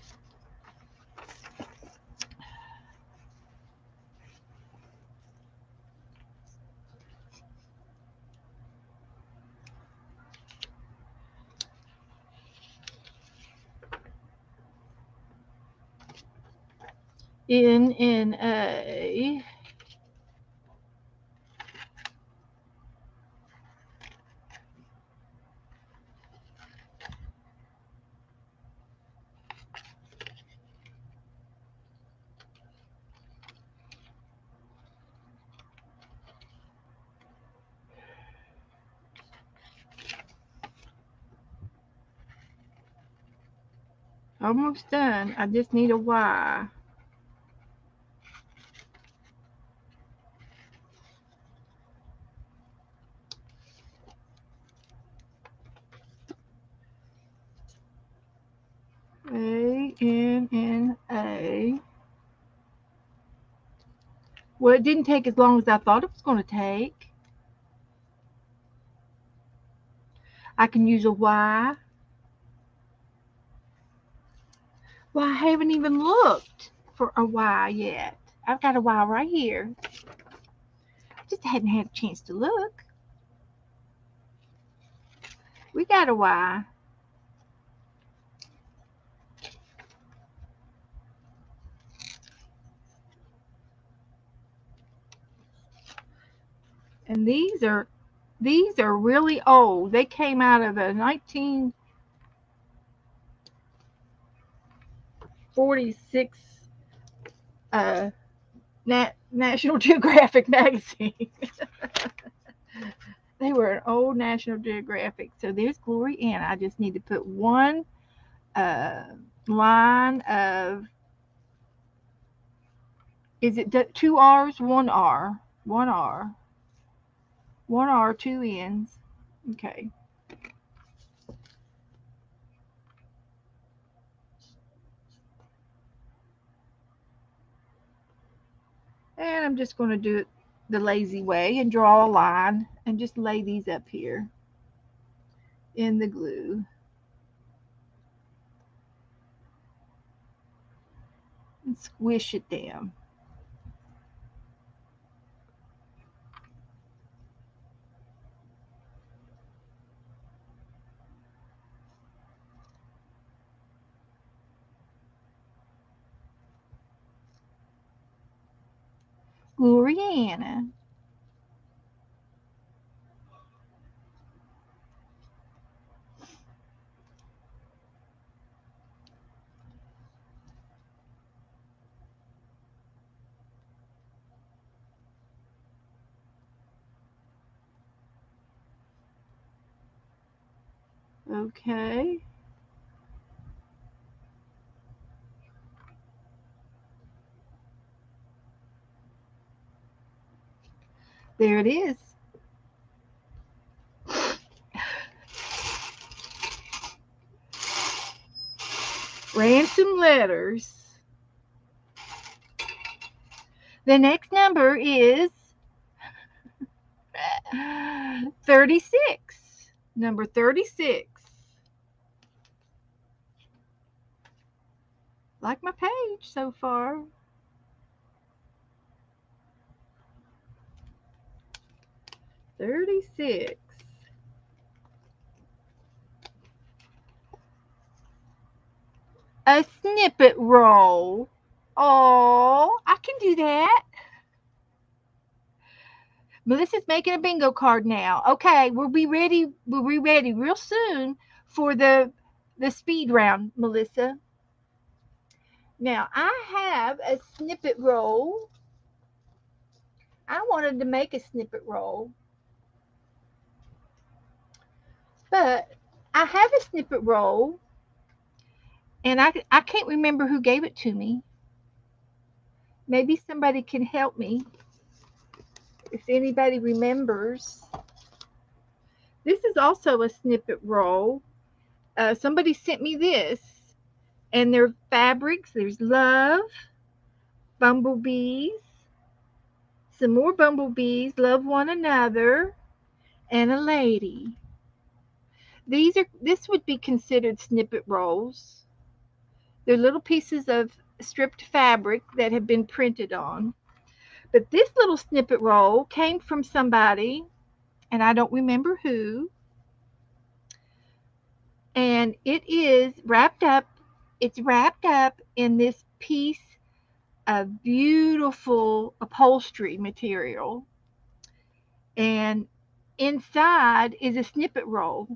NNA. Almost done. I just need a Y. ANNA. Well, it didn't take as long as I thought it was going to take. I can use a Y. Well, I haven't even looked for a Y yet. I've got a Y right here. Just hadn't had a chance to look. We got a Y. And these are really old. They came out of a 1946 uh, National Geographic magazine. They were an old National Geographic. So there's Glory Ann. I just need to put one uh, line of, is it two R's, one R, one R, one R, two N's. Okay. And I'm just going to do it the lazy way and draw a line and just lay these up here in the glue. And squish it down. Gloriana. Okay. There it is. Ransom letters. The next number is 36. Number 36. Like my page so far. $36. A snippet roll. Oh, I can do that. Melissa's making a bingo card now. Okay, we'll be ready. We'll be ready real soon for the speed round, Melissa. Now I have a snippet roll. I wanted to make a snippet roll, but I have a snippet roll, and I can't remember who gave it to me. Maybe somebody can help me if anybody remembers. This is also a snippet roll. Somebody sent me this, and there are fabrics. There's love, bumblebees, some more bumblebees, love one another, and a lady. This would be considered snippet rolls. They're little pieces of stripped fabric that have been printed on. But this little snippet roll came from somebody, and I don't remember who. And it's wrapped up in this piece of beautiful upholstery material. And inside is a snippet roll.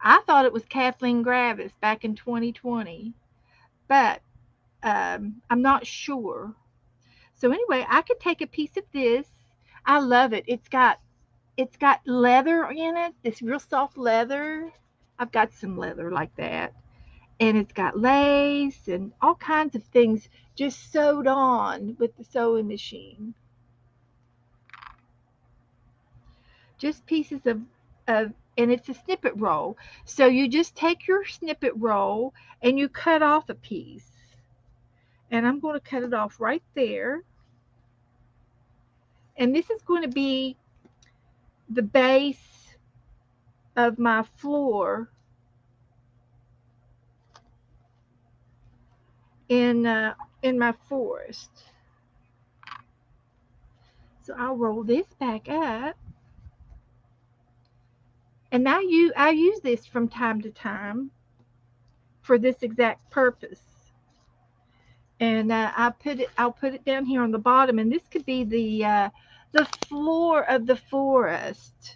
I thought it was Kathleen Gravis back in 2020, but I'm not sure. So anyway, I could take a piece of this. I love it. It's got leather in it, this real soft leather. I've got some leather like that. And it's got lace and all kinds of things just sewed on with the sewing machine. Just pieces of and it's a snippet roll. So you just take your snippet roll and you cut off a piece. And I'm going to cut it off right there. And this is going to be the base of my floor in my forest. So I'll roll this back up. And I use this from time to time for this exact purpose. And I'll put it down here on the bottom, and this could be the floor of the forest.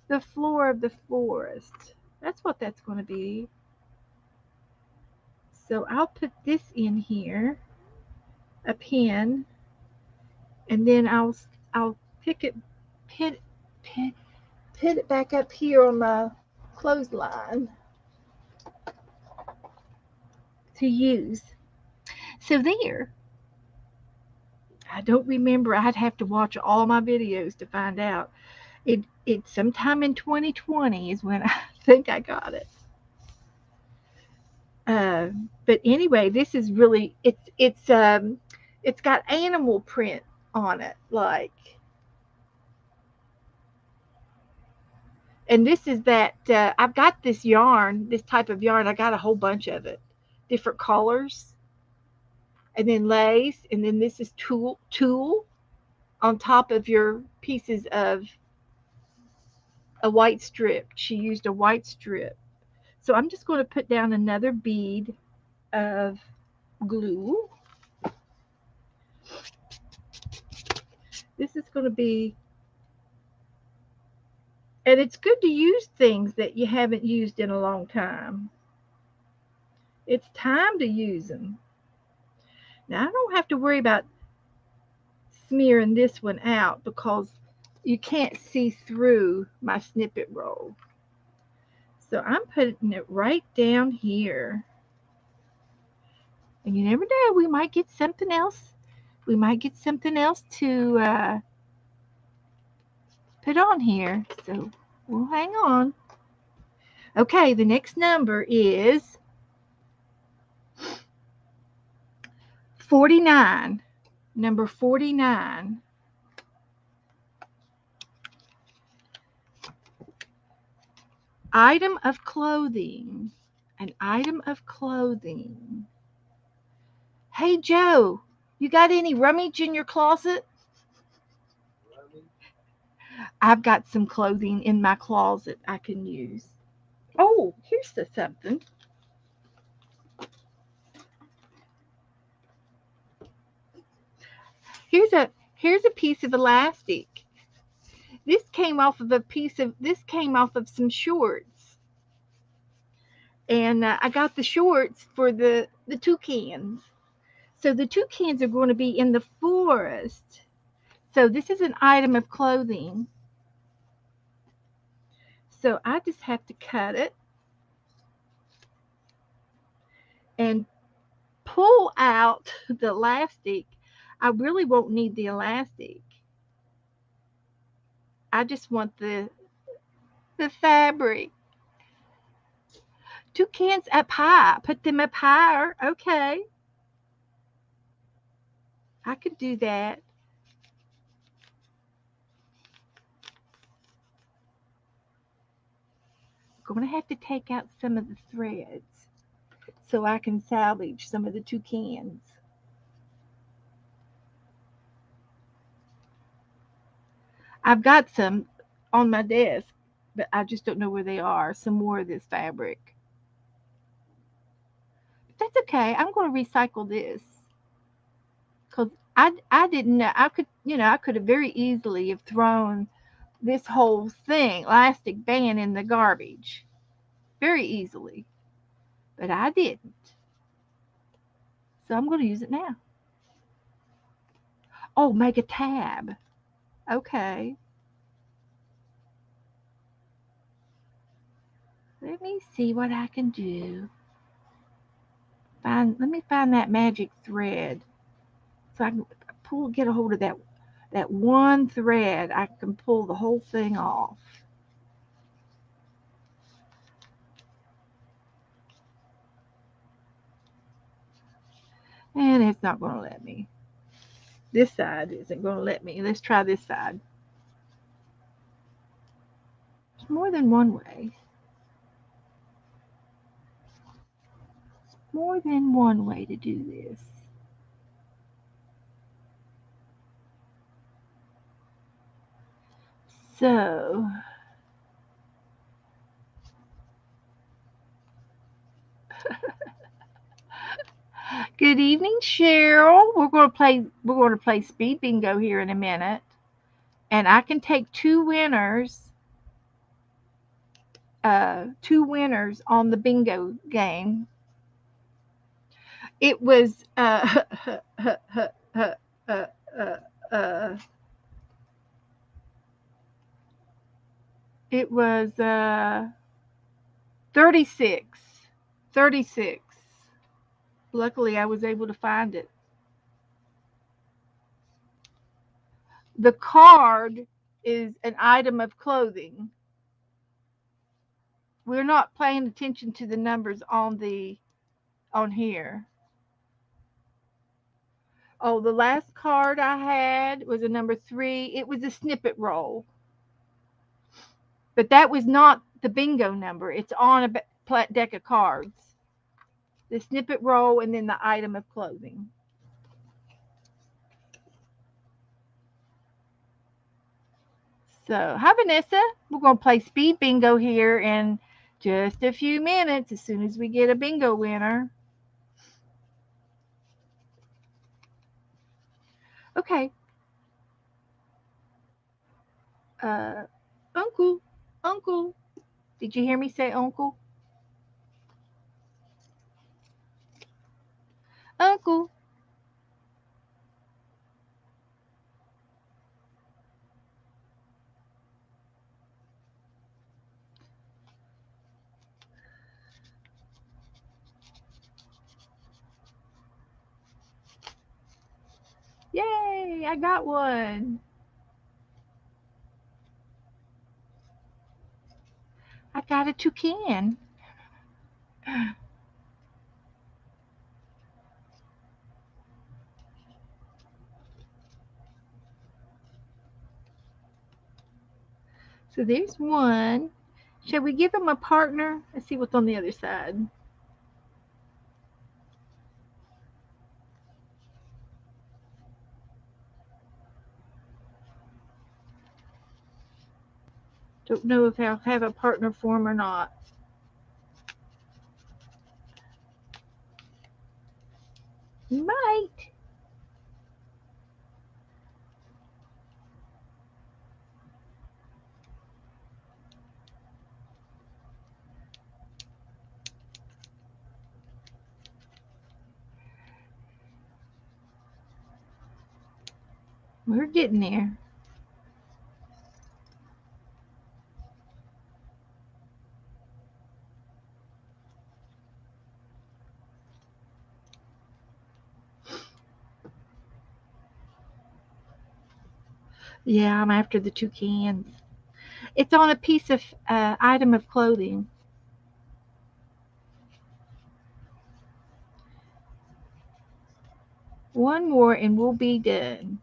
The floor of the forest. That's what that's going to be. So I'll put this in here, a pin, and then I'll pick it, pin it back up here on my clothesline to use. So there. I don't remember. I'd have to watch all my videos to find out. It's sometime in 2020 is when I think I got it. But anyway, this is really it's got animal print on it, like. And this is that I've got this yarn, this type of yarn. I got a whole bunch of it, different colors, and then lace, and then this is tulle on top of your pieces of a white strip. She used a white strip. So I'm just going to put down another bead of glue. This is going to be, and it's good to use things that you haven't used in a long time. It's time to use them. Now I don't have to worry about smearing this one out because you can't see through my snippet roll. So I'm putting it right down here. And you never know, we might get something else. We might get something else to put on here. So we'll hang on. Okay, the next number is 49. Number 49. Item of clothing. An item of clothing. Hey, Joe, you got any rummage in your closet? I've got some clothing in my closet I can use. Oh, here's something. Here's a piece of elastic. This came off of some shorts. And I got the shorts for the toucans. So the toucans are going to be in the forest. So this is an item of clothing. So I just have to cut it and pull out the elastic. I really won't need the elastic. I just want the fabric. Toucans up high. Put them up higher. Okay. I could do that. I'm going to have to take out some of the threads so I can salvage some of the toucans. I've got some on my desk, but I just don't know where they are. Some more of this fabric. But that's okay. I'm going to recycle this because I didn't know I could have very easily have thrown this whole thing, elastic band, in the garbage, very easily, but I didn't. So I'm going to use it now. Oh, make a tab. Okay. Let me see what I can do. Let me find that magic thread so I can get a hold of that one thread. I can pull the whole thing off. And it's not going to let me. This side isn't going to let me. Let's try this side. There's more than one way. More than one way to do this. So, good evening, Cheryl. We're going to play speed bingo here in a minute. And I can take two winners on the bingo game. It was it was 36. 36. Luckily I was able to find it. The card is an item of clothing. We're not paying attention to the numbers on here. Oh, the last card I had was a number 3. It was a snippet roll. But that was not the bingo number. It's on a deck of cards. The snippet roll and then the item of clothing. So, hi Vanessa. We're going to play speed bingo here in just a few minutes as soon as we get a bingo winner. Okay. Uncle. Did you hear me say uncle? Uncle. Yay, I got one. I got a toucan. So there's one. Shall we give him a partner? Let's see what's on the other side. Don't know if I'll have a partner for him or not. He might. We're getting there. Yeah, I'm after the toucans. It's on a piece of item of clothing. One more and we'll be done.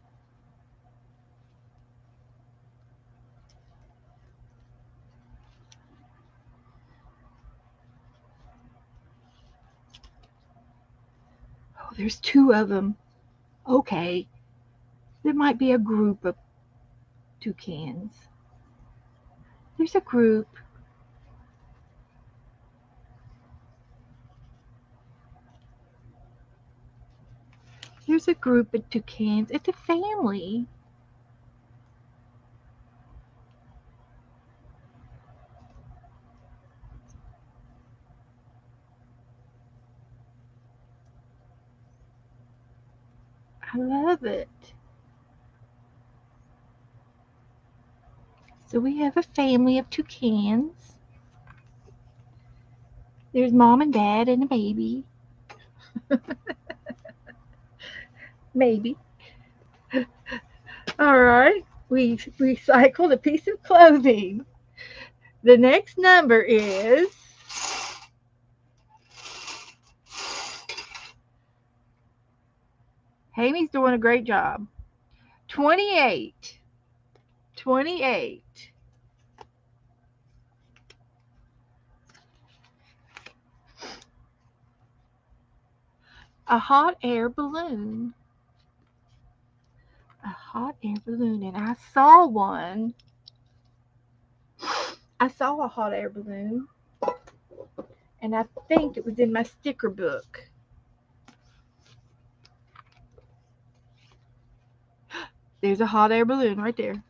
Oh, there's two of them. Okay. There might be a group of toucans. There's a group. There's a group of toucans. It's a family. I love it. So we have a family of toucans. There's mom and dad and a baby. Maybe. All right. We recycled a piece of clothing. The next number is Amy's doing a great job. 28. 28. A hot air balloon. A hot air balloon. And I saw one. I saw a hot air balloon. And I think it was in my sticker book. There's a hot air balloon right there.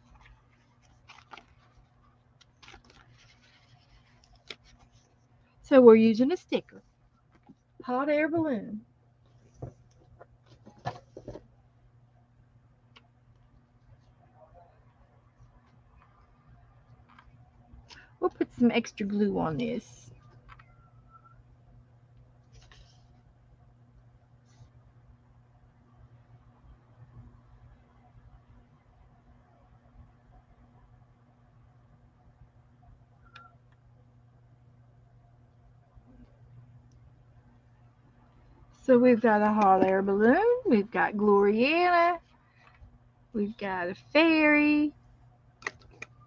So we're using a sticker. Hot air balloon. We'll put some extra glue on this. So we've got a hot air balloon. We've got Gloriana. We've got a fairy.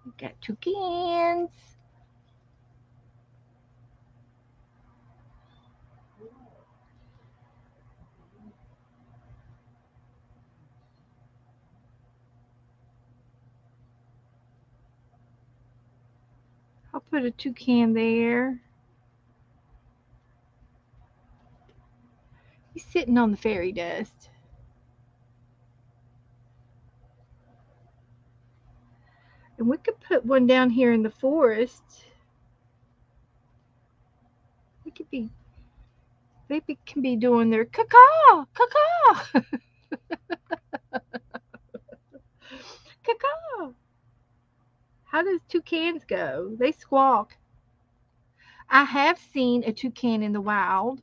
We've got toucans. I'll put a toucan there. He's sitting on the fairy dust. And we could put one down here in the forest. We could be, they can be doing their caw-caw, caw-caw, caw-caw. How does toucans go? They squawk. I have seen a toucan in the wild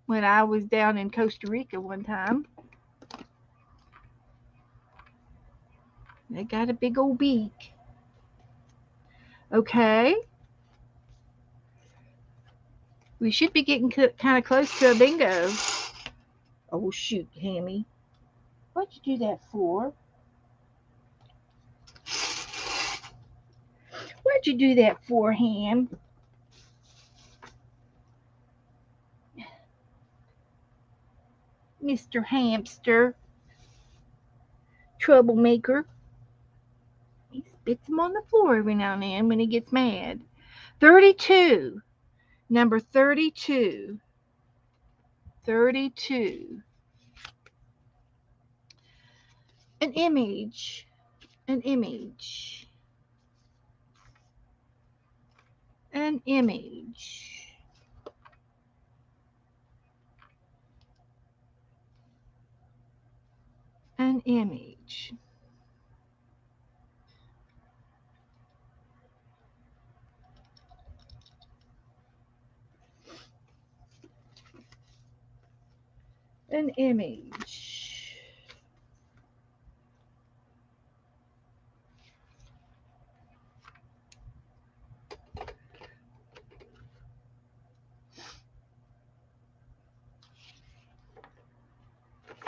when I was down in Costa Rica one time. They got a big old beak. Okay. We should be getting kind of close to a bingo. Oh, shoot, Hammy. What'd you do that for? What'd you do that for, Ham? Mr. Hamster. Troublemaker. He spits them on the floor every now and then when he gets mad. 32. Number 32. 32. An image. An image. An image. An image. An image.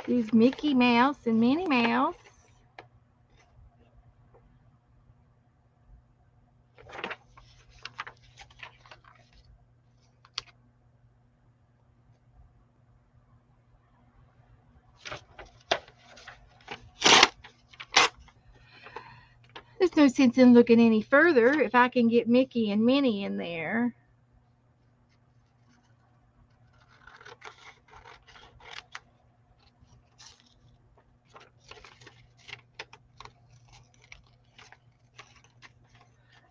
These Mickey Mouse and Minnie Mouse. There's no sense in looking any further if I can get Mickey and Minnie in there.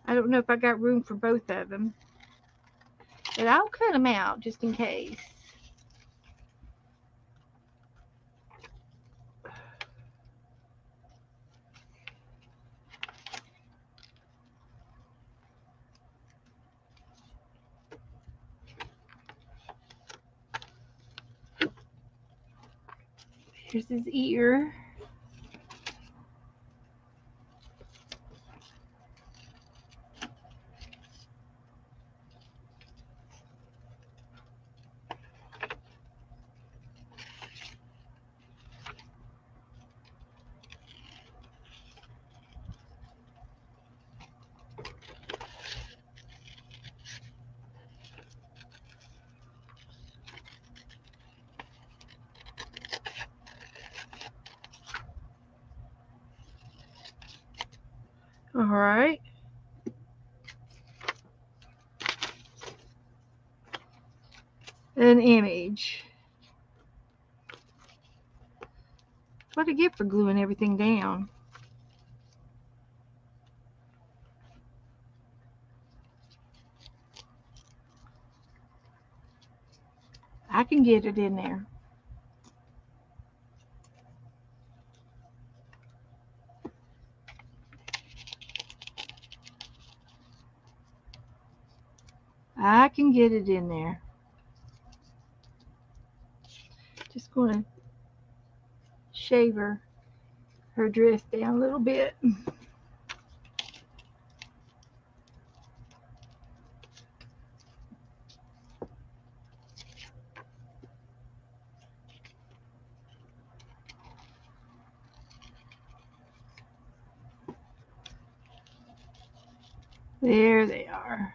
I don't know if I got room for both of them, but I'll cut them out just in case. Here's his ear. All right. An image. What a gift for gluing everything down. I can get it in there. I can get it in there. Just going to shave her dress down a little bit. There they are.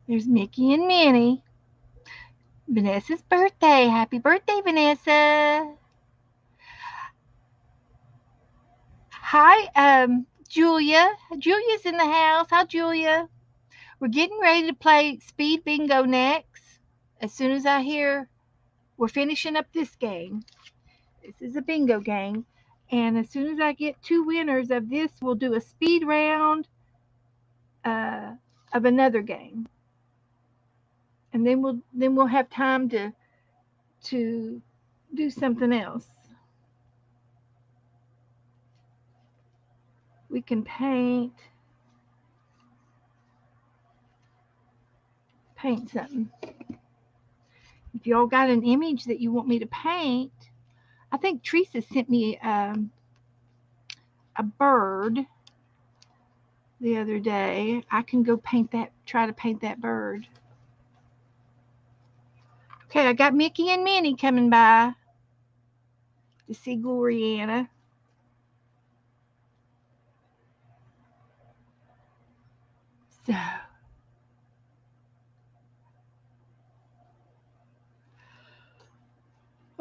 There's Mickey and Minnie. Vanessa's birthday. Happy birthday, Vanessa. Hi, Julia. Julia's in the house. Hi, Julia. We're getting ready to play Speed Bingo next. As soon as I hear we're finishing up this game. This is a bingo game. And as soon as I get 2 winners of this, we'll do a speed round of another game. And then we'll have time to do something else. We can paint something. If y'all got an image that you want me to paint, I think Teresa sent me a bird the other day. I can go paint that, try to paint that bird. Okay, I got Mickey and Minnie coming by to see Gloriana. So,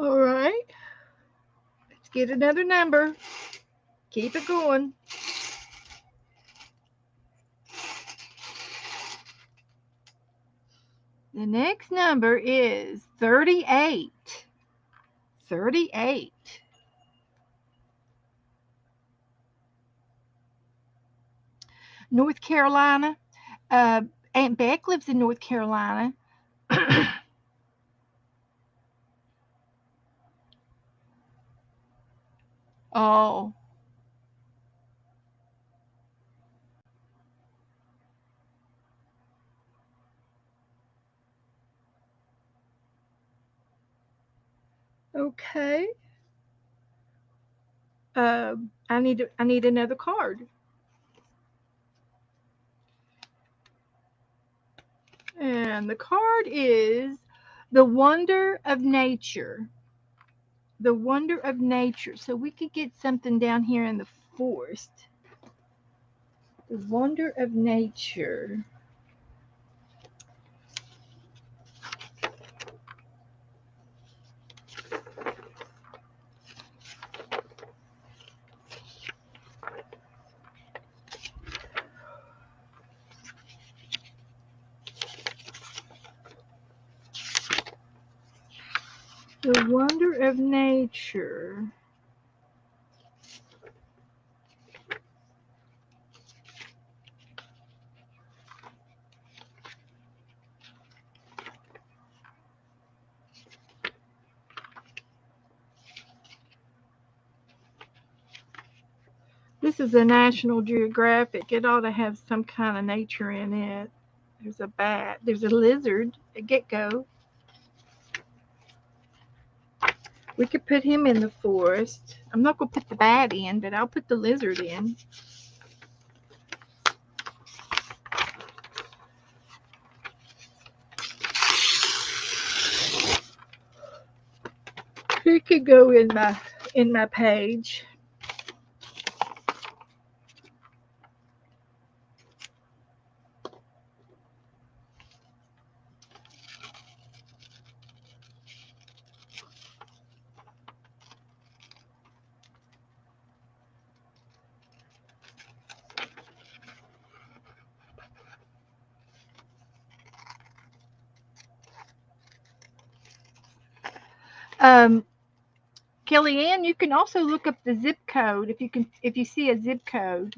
all right, let's get another number. Keep it going. The next number is 38. 38. North Carolina. Aunt Beck lives in North Carolina. Oh, okay. I need another card. And the card is the wonder of nature. The wonder of nature. So we could get something down here in the forest. The wonder of nature. The wonder of nature. This is a National Geographic. It ought to have some kind of nature in it. There's a bat. There's a lizard, a gecko. We could put him in the forest. I'm not going to put the bat in, but I'll put the lizard in. He could go in my page. Um, Kellyanne, you can also look up the zip code if you see a zip code.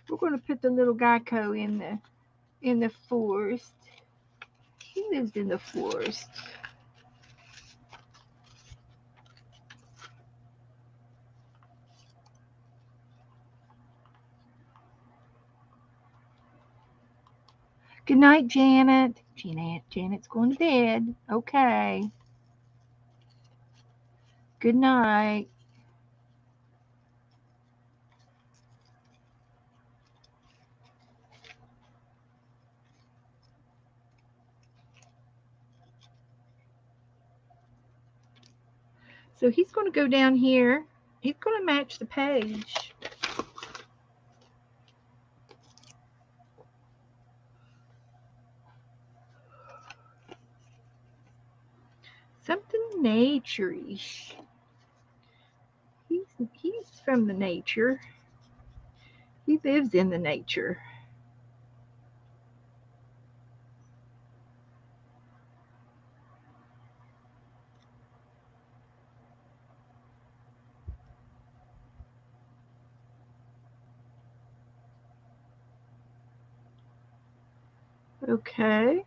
We're going to put the little gecko in the forest. He lives in the forest. Good night, Janet. Janet's going to bed. Okay. Good night. So he's going to go down here. He's going to match the page. Something nature-ish. He's from the nature. He lives in the nature. Okay.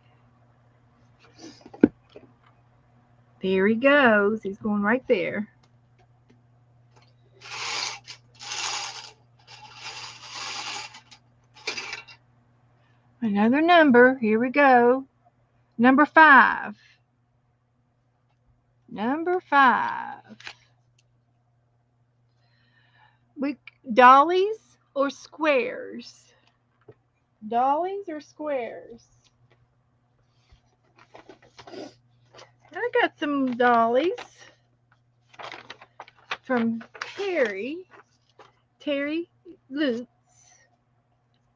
There he goes. He's going right there. Another number. Here we go. Number 5. Number 5. We dollies or squares? Dollies or squares? I got some dollies from Terry Lutz.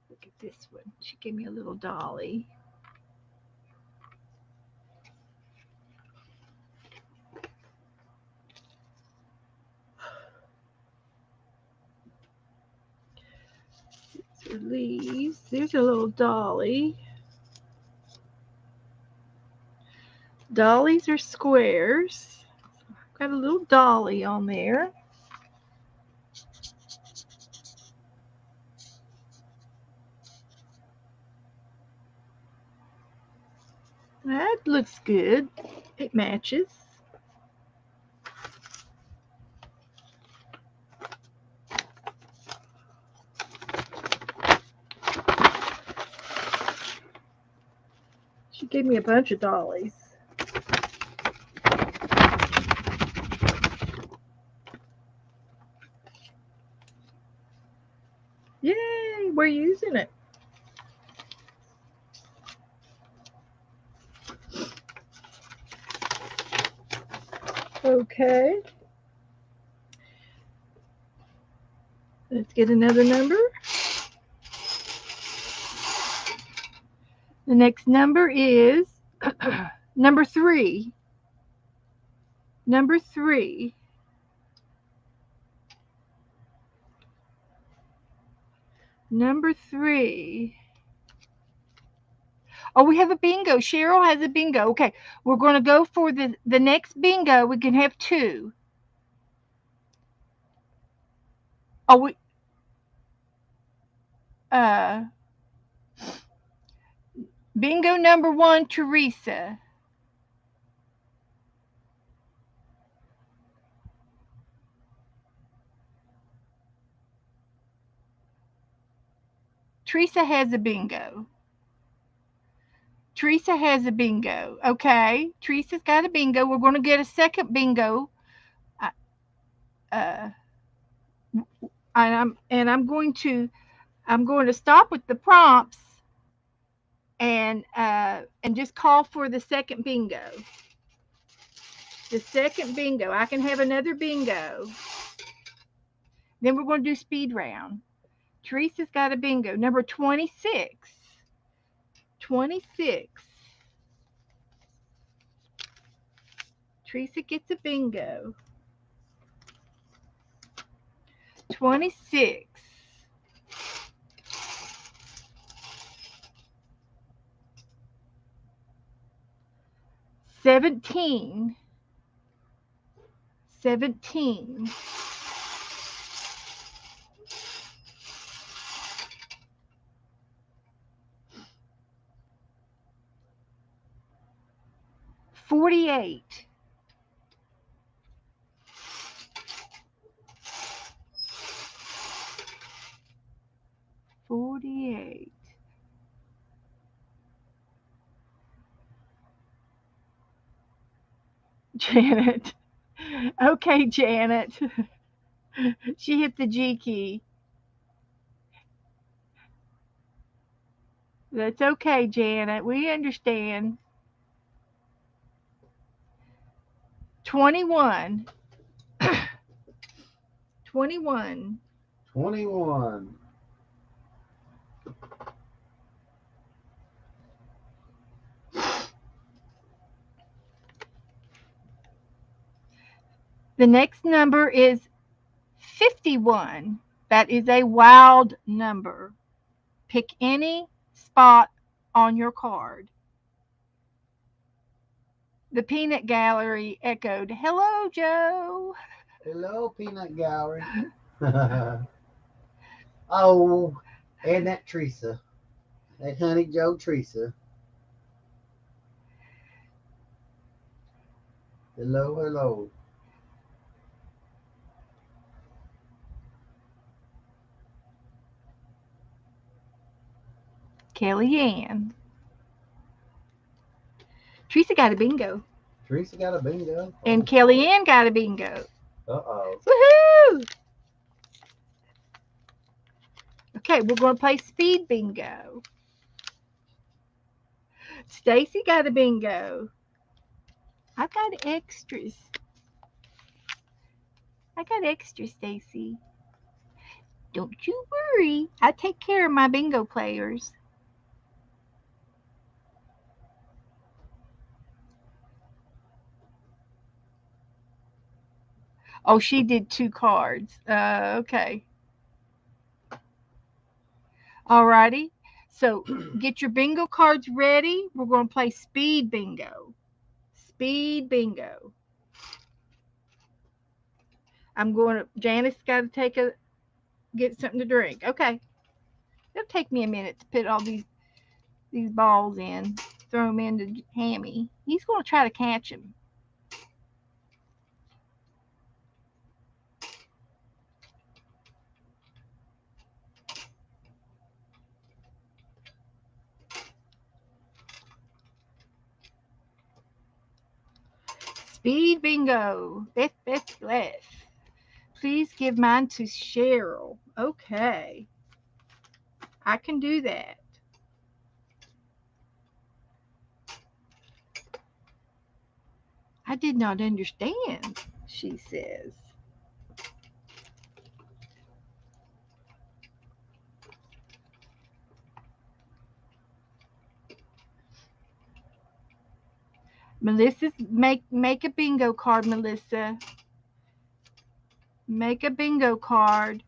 Look at this one. She gave me a little dolly. Leaves. There's a little dolly. Dollies are squares. Got a little dolly on there. That looks good. It matches. She gave me a bunch of dollies. Yay, we're using it. Okay. Let's get another number. The next number is number 3. Number 3. Number 3. Oh, we have a bingo. Cheryl has a bingo. Okay, we're going to go for the next bingo. We can have 2. Oh, we bingo number 1, Teresa. Teresa has a bingo. Teresa has a bingo. Okay, Teresa's got a bingo. We're going to get a second bingo. And I'm going to stop with the prompts and just call for the second bingo. The second bingo. I can have another bingo. Then we're going to do speed round. Teresa's got a bingo. Number 26. 26. Teresa gets a bingo. 26. 17. 17. 48. 48. Janet. Okay, Janet. She hit the G key. That's okay, Janet. We understand. 21. 21. 21. The next number is 51. That is a wild number. Pick any spot on your card. The Peanut Gallery echoed, "Hello, Joe." Hello, Peanut Gallery. Oh, and that Teresa. That Honey Joe Teresa. Hello, hello. Kellyanne. Teresa got a bingo. Teresa got a bingo. And Kellyanne got a bingo. Uh-oh. Woohoo! Okay, we're going to play speed bingo. Stacy got a bingo. I've got extras. I got extras, Stacy. Don't you worry. I take care of my bingo players. Oh, she did 2 cards. Okay. Alrighty. So get your bingo cards ready. We're going to play speed bingo. Speed bingo. Janice got to get something to drink. Okay. It'll take me a minute to put all these balls in. Throw them into Hammy. He's going to try to catch them. Speed bingo. Beth. Please give mine to Cheryl. Okay. I can do that. I did not understand, she says. Melissa, make a bingo card, Melissa. Make a bingo card.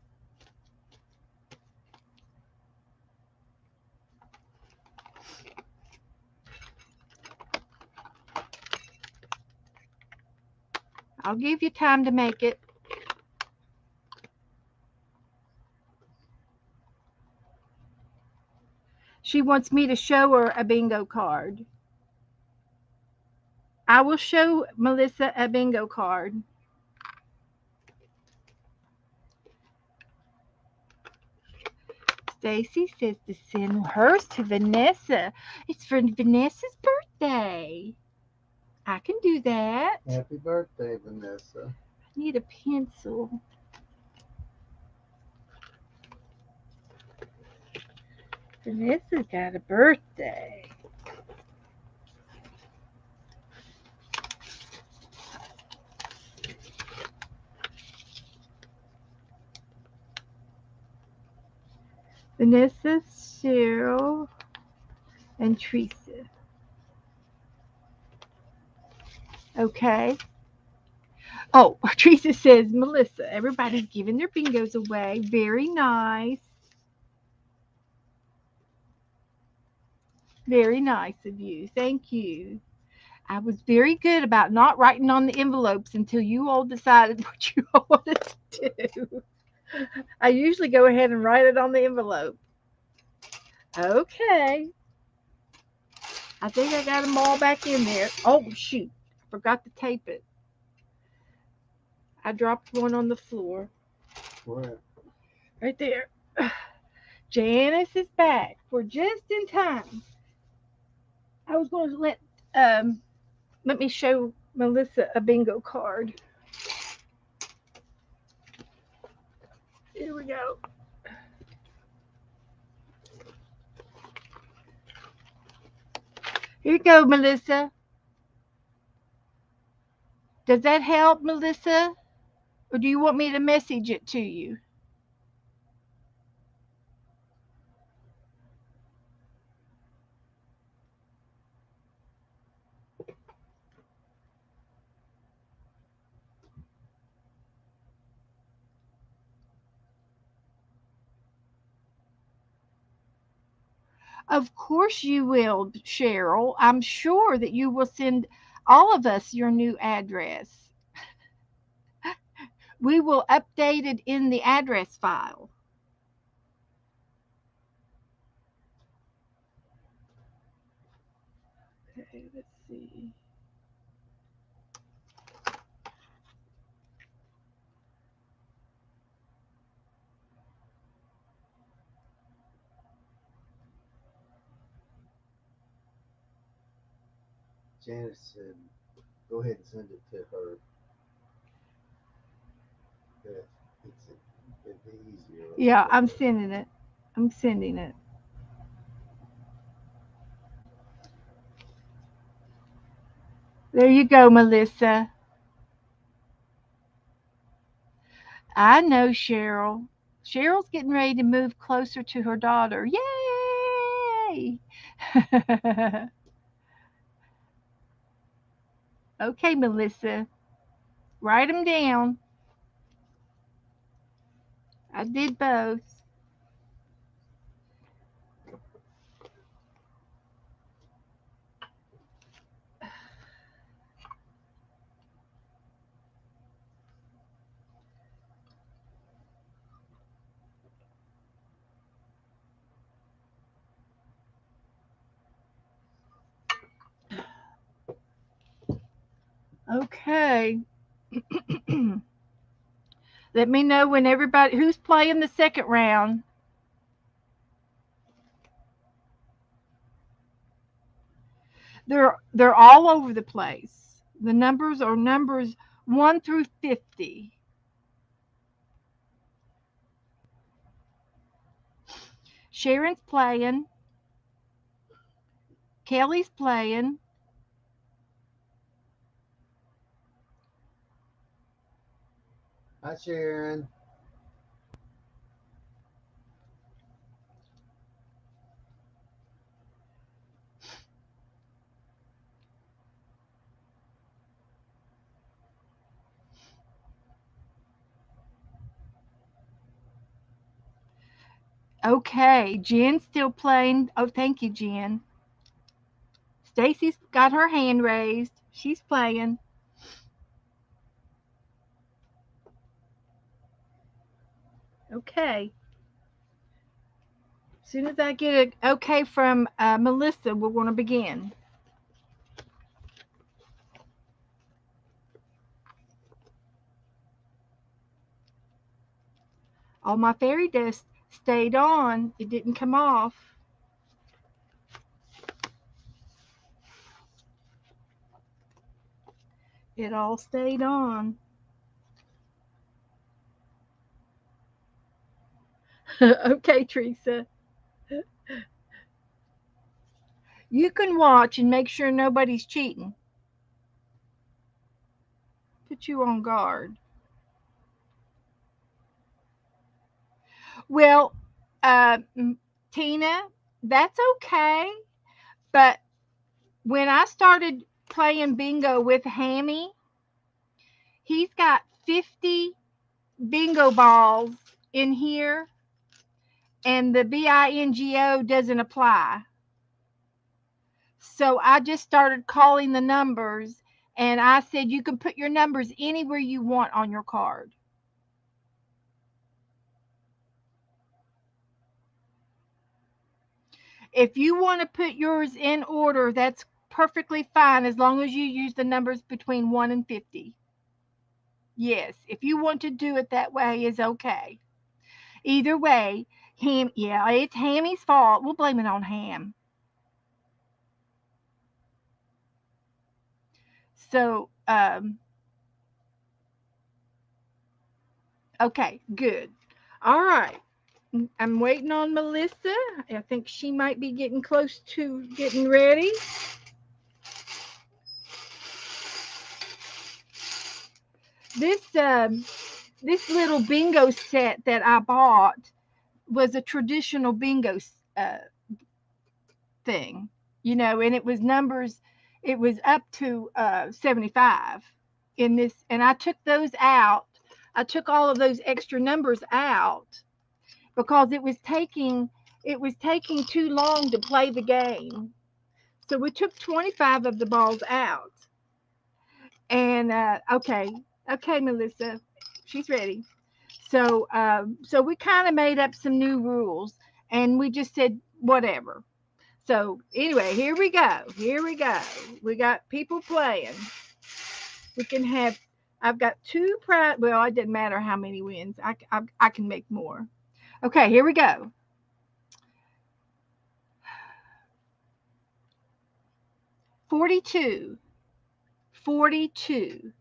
I'll give you time to make it. She wants me to show her a bingo card. I will show Melissa a bingo card. Stacy says to send hers to Vanessa. It's for Vanessa's birthday. I can do that. Happy birthday, Vanessa. I need a pencil. Vanessa's got a birthday. Vanessa, Cheryl, and Teresa. Okay. Oh, Teresa says, Melissa, everybody's giving their bingos away. Very nice. Very nice of you. Thank you. I was very good about not writing on the envelopes until you all decided what you all wanted to do. I usually go ahead and write it on the envelope. Okay. I think I got them all back in there. Oh, shoot. I forgot to tape it. I dropped one on the floor. Where? Right there. Janice is back. We're just in time. I was going to let me show Melissa a bingo card. Here we go. Here you go, Melissa. Does that help, Melissa? Or do you want me to message it to you? Of course you will, Cheryl. I'm sure that you will send all of us your new address. We will update it in the address file. Okay, let's see. Janice said, go ahead and send it to her. That it'd be easier. Yeah, I'm sending it. I'm sending it. There you go, Melissa. I know Cheryl. Cheryl's getting ready to move closer to her daughter. Yay! Okay, Melissa. Write them down. I did both. Okay. Let me know when everybody who's playing the second round. They're all over the place. The numbers are numbers 1 through 50. Sharon's playing. Kelly's playing. Hi, Sharon. Okay, Jen's still playing. Oh, thank you, Jen. Stacy's got her hand raised. She's playing. Okay. As soon as I get an okay from Melissa, we're going to begin. All my fairy dust stayed on. It didn't come off. It all stayed on. Okay, Teresa. You can watch and make sure nobody's cheating. Put you on guard. Well, uh, Tina, that's okay. But when I started playing bingo with Hammy, he's got 50 bingo balls in here, and the bingo doesn't apply. So I just started calling the numbers, and I said you can put your numbers anywhere you want on your card. If you want to put yours in order, that's perfectly fine as long as you use the numbers between 1 and 50. Yes, if you want to do it that way is okay. Either way, yeah, it's Hammy's fault. We'll blame it on Ham. So, okay, good. All right. I'm waiting on Melissa. I think she might be getting close to getting ready. This this little bingo set that I bought was a traditional bingo uh, thing, and it was numbers. It was up to 75 in this, and I took those out. I took all of those extra numbers out because it was taking too long to play the game. So we took 25 of the balls out. And okay, Melissa, she's ready. So we kind of made up some new rules, and we just said whatever. So anyway, here we go. Here we go. We got people playing. We can have. I've got two prize. Well, it doesn't matter how many wins. I can make more. Okay, here we go. 42. 42.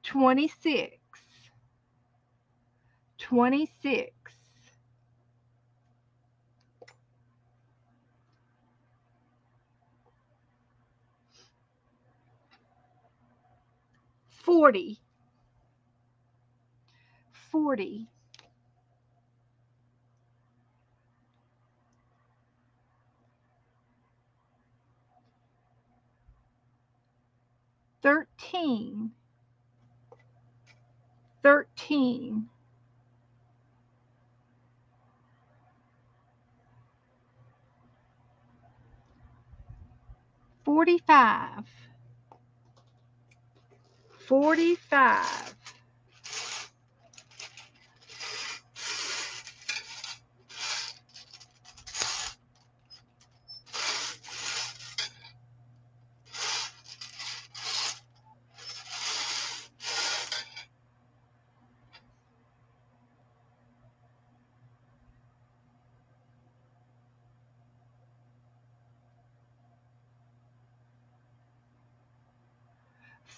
26. 26. 40. 40. 13. 13. 45. 45.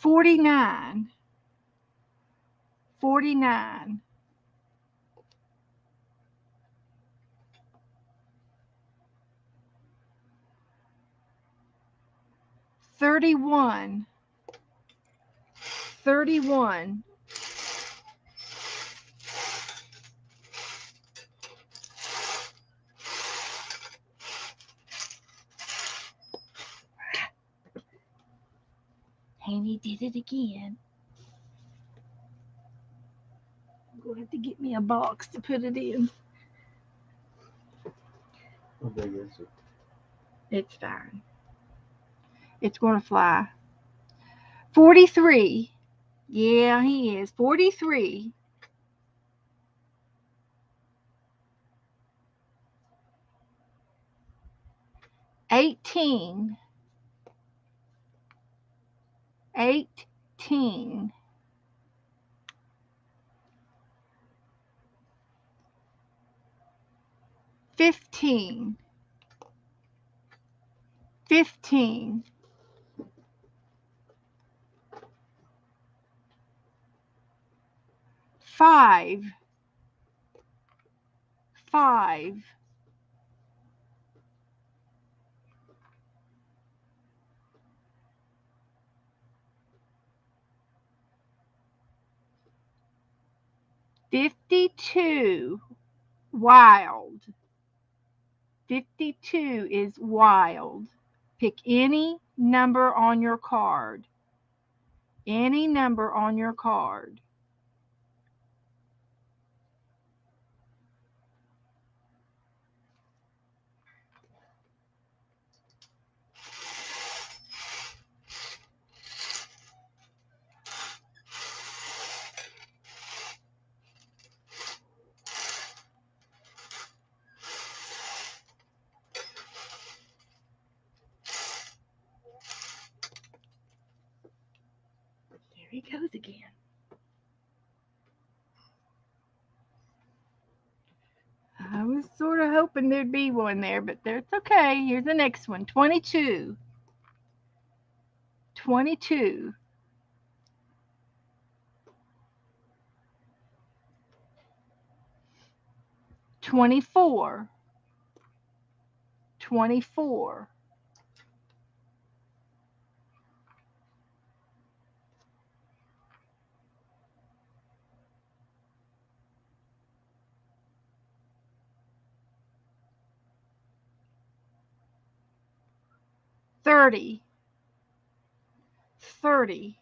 49. 49. 31. 31. 'Handy did it again. I'm going to have to get me a box to put it in. How big is it? It's fine. It's going to fly. 43. Yeah, he is. 43. 18. 18. 15. 15. 5. 5. 52. Wild. 52 is wild. Pick any number on your card. Any number on your card. There he goes again. I was sort of hoping there'd be one there, but that's okay. Here's the next one. 22. 22. 24. 24. 30. 30.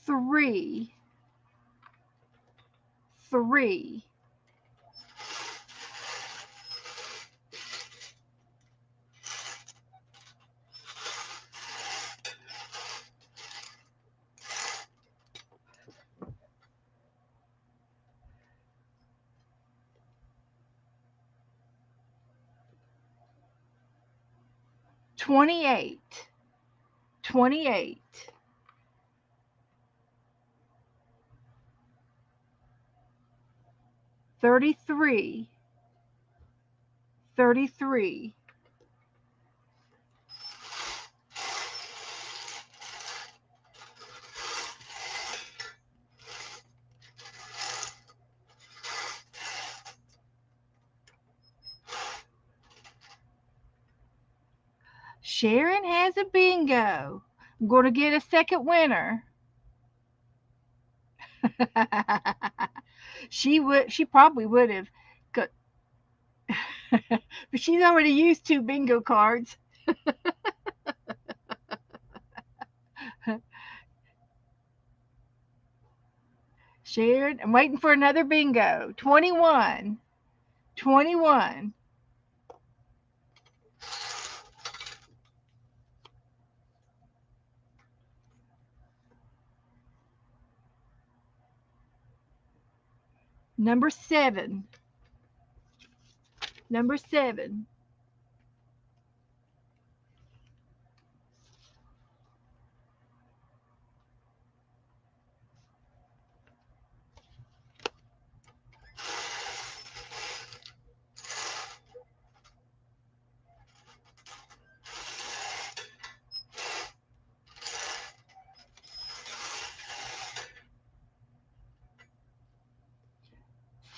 3. 3. 28. 28. 33. 33. 'Sharon has a bingo. I'm going to get a second winner.' She probably would have, but she's already used 2 bingo cards. Sharon, I'm waiting for another bingo. 21. 21. Number 7. Number 7.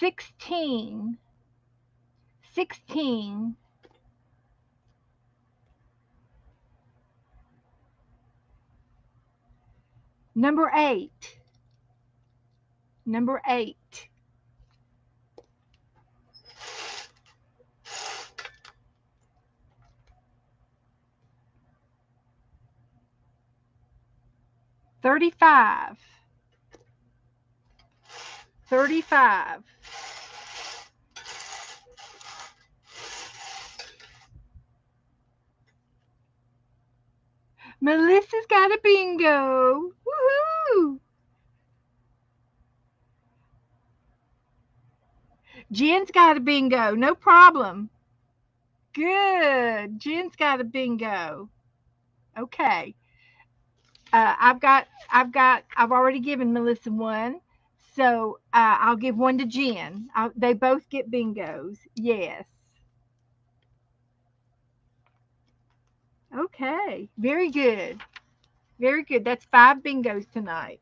16. 16. Number 8. Number 8. 35. 35. Melissa's got a bingo. Woohoo! Jen's got a bingo. No problem. Good. Jen's got a bingo. Okay. I've already given Melissa one, so I'll give one to Jen. They both get bingos. Yes. Okay. Very good. Very good. That's 5 bingos tonight.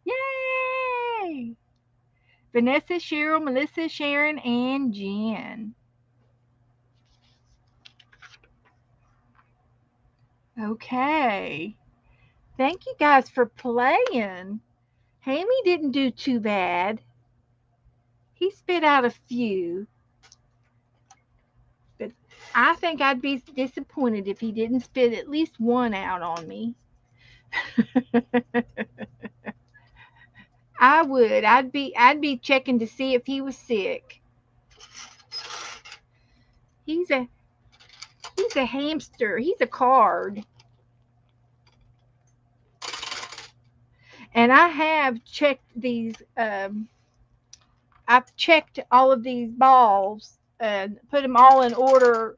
Yay! Vanessa, Cheryl, Melissa, Sharon, and Jen. Okay. Thank you guys for playing. Hammy didn't do too bad. He spit out a few. But I think I'd be disappointed if he didn't spit at least one out on me. I would. I'd be checking to see if he was sick. He's a hamster. He's a card. And I have checked these. I've checked all of these balls and put them all in order.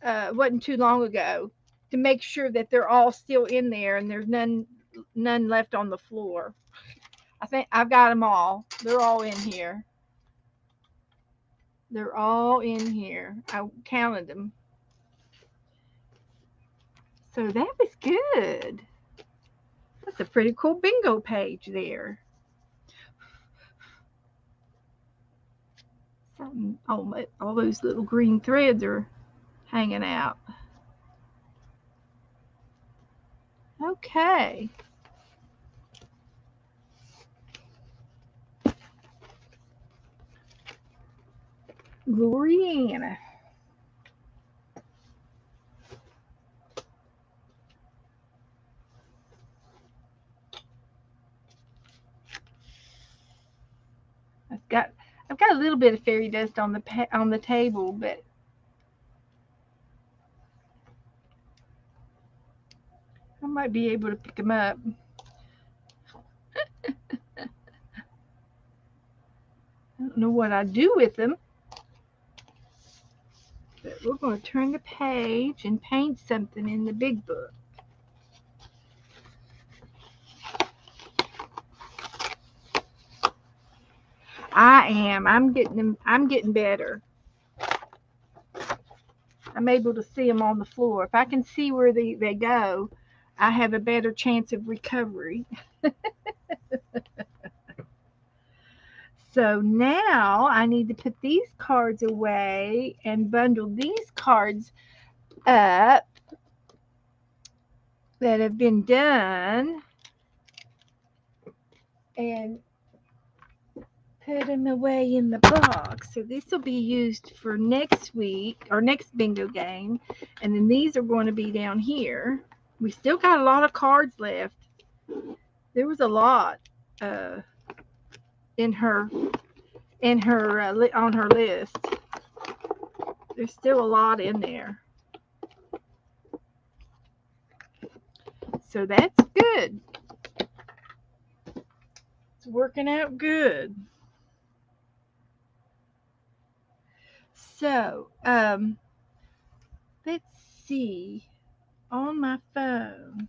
Wasn't too long ago to make sure that they're all still in there and there's none left on the floor. I think I've got them all. They're all in here. They're all in here. I counted them. So that was good. That's a pretty cool bingo page there. Something, all those little green threads are hanging out. Okay. Gloriana. I've got a little bit of fairy dust on the table, but I might be able to pick them up. I don't know what I'd do with them. But we're going to turn the page and paint something in the big book. I am. I'm getting them. I'm getting better. I'm able to see them on the floor. If I can see where they go, I have a better chance of recovery. So now I need to put these cards away and bundle these cards up that have been done and put them away in the box. So this will be used for next week or next bingo game. And then these are going to be down here. We still got a lot of cards left. There was a lot in her on her list. There's still a lot in there. So that's good. It's working out good. So, let's see on my phone.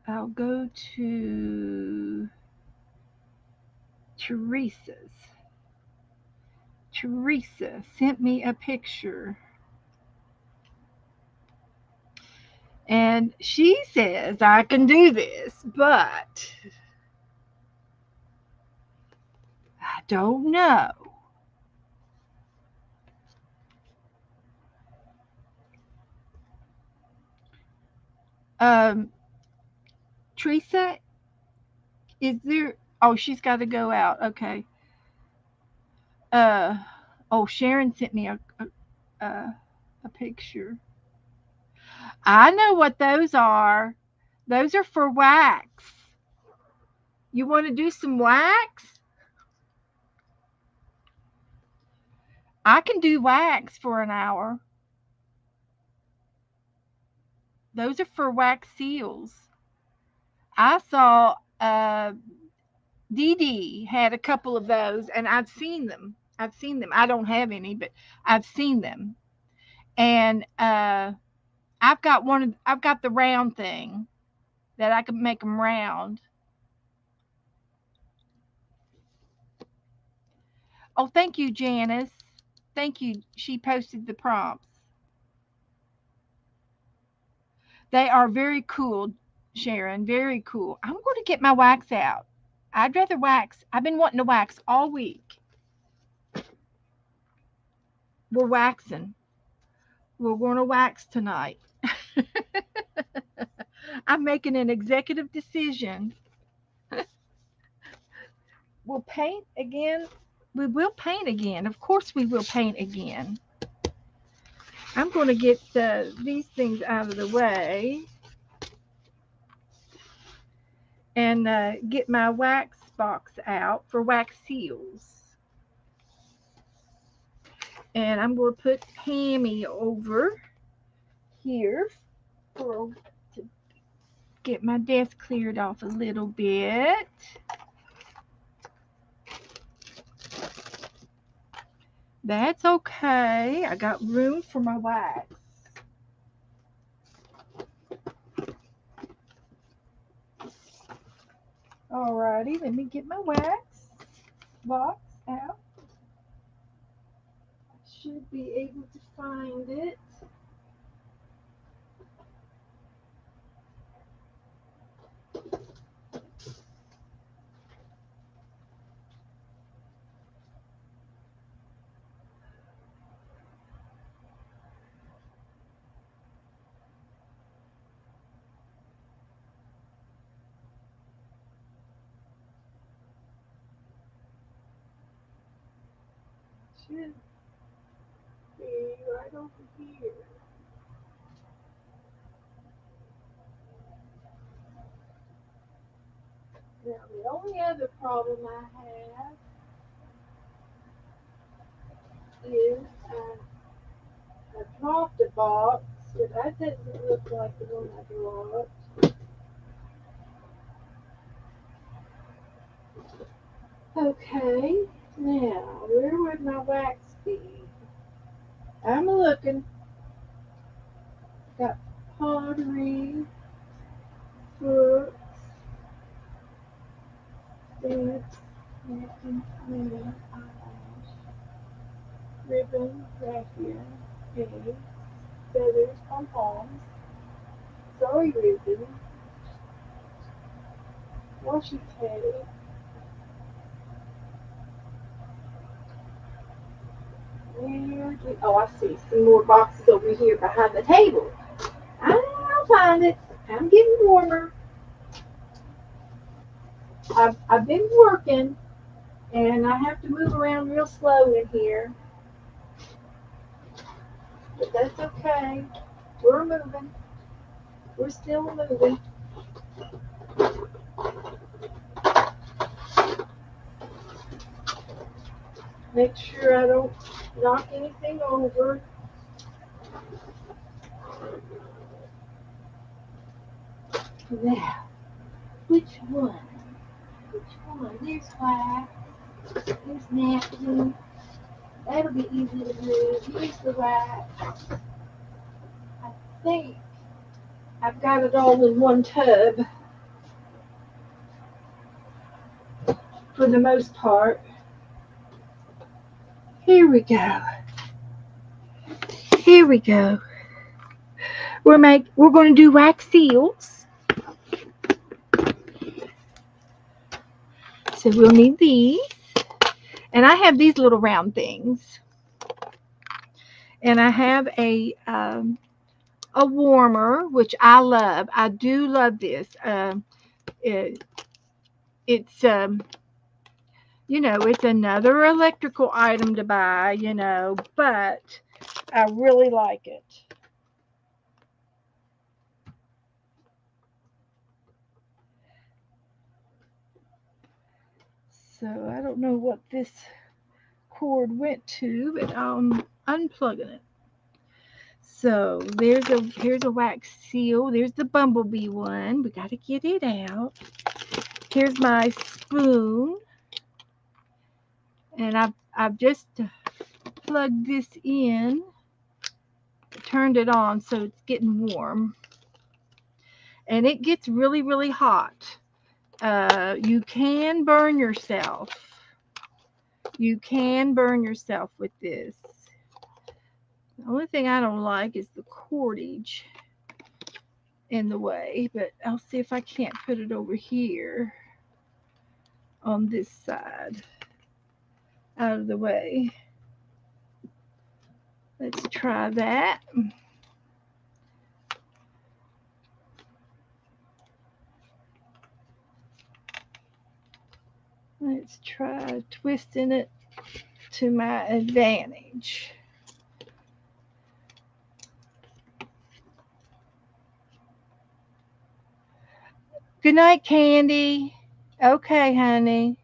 I'll go to Teresa's. Teresa sent me a picture. And she says I can do this, but I don't know. Um, Teresa, is there? Oh, she's got to go out. Okay. Uh, oh, Sharon sent me a picture. I know what those are. Those are for wax. You want to do some wax? I can do wax for an hour. Those are for wax seals. I saw Dee Dee had a couple of those, and I've seen them. I've seen them. I don't have any, but I've seen them. And I've got one. I've got the round thing that I can make them round. Oh, thank you, Janice. Thank you. She posted the prompts. They are very cool, Sharon. Very cool. I'm going to get my wax out. I'd rather wax. I've been wanting to wax all week. We're waxing. We're going to wax tonight. I'm making an executive decision. We'll paint again. We will paint again. Of course, we will paint again. I'm going to get these things out of the way and get my wax box out for wax seals. And I'm going to put Pammy over here to get my desk cleared off a little bit. That's okay. I got room for my wax. Alrighty, let me get my wax box out. I should be able to find it. Should be right over here. Now, the only other problem I have is I dropped a box, but that doesn't look like the one I dropped. Okay, now, where would my wax be? I'm looking. Got pottery, books, stamps, napkins, nails, eyelash, ribbon, raffia, eggs, feathers, pom-poms, sorry ribbon, washi tape, oh, I see some more boxes over here behind the table. I'll find it. I'm getting warmer. I've been working, and I have to move around real slow in here, but that's okay. We're moving. We're still moving. Make sure I don't knock anything over. Now, which one? Which one? There's wax. There's napkins. That'll be easy to move. Here's the wax. I think I've got it all in one tub for the most part. Here we go. Here we go. We're going to do wax seals. So we'll need these. And I have these little round things. And I have a warmer, which I love. I do love this. It's it's another electrical item to buy, but I really like it. So I don't know what this cord went to, but I'm unplugging it. So here's a wax seal. There's the bumblebee one. We got to get it out. Here's my spoon, and I've just plugged this in, turned it on so it's getting warm, and it gets really, really hot. You can burn yourself. You can burn yourself with this. The only thing I don't like is the cordage in the way, but I'll see if I can't put it over here on this side out of the way. Let's try that. Let's try twisting it to my advantage. Good night, Candy. Okay, honey.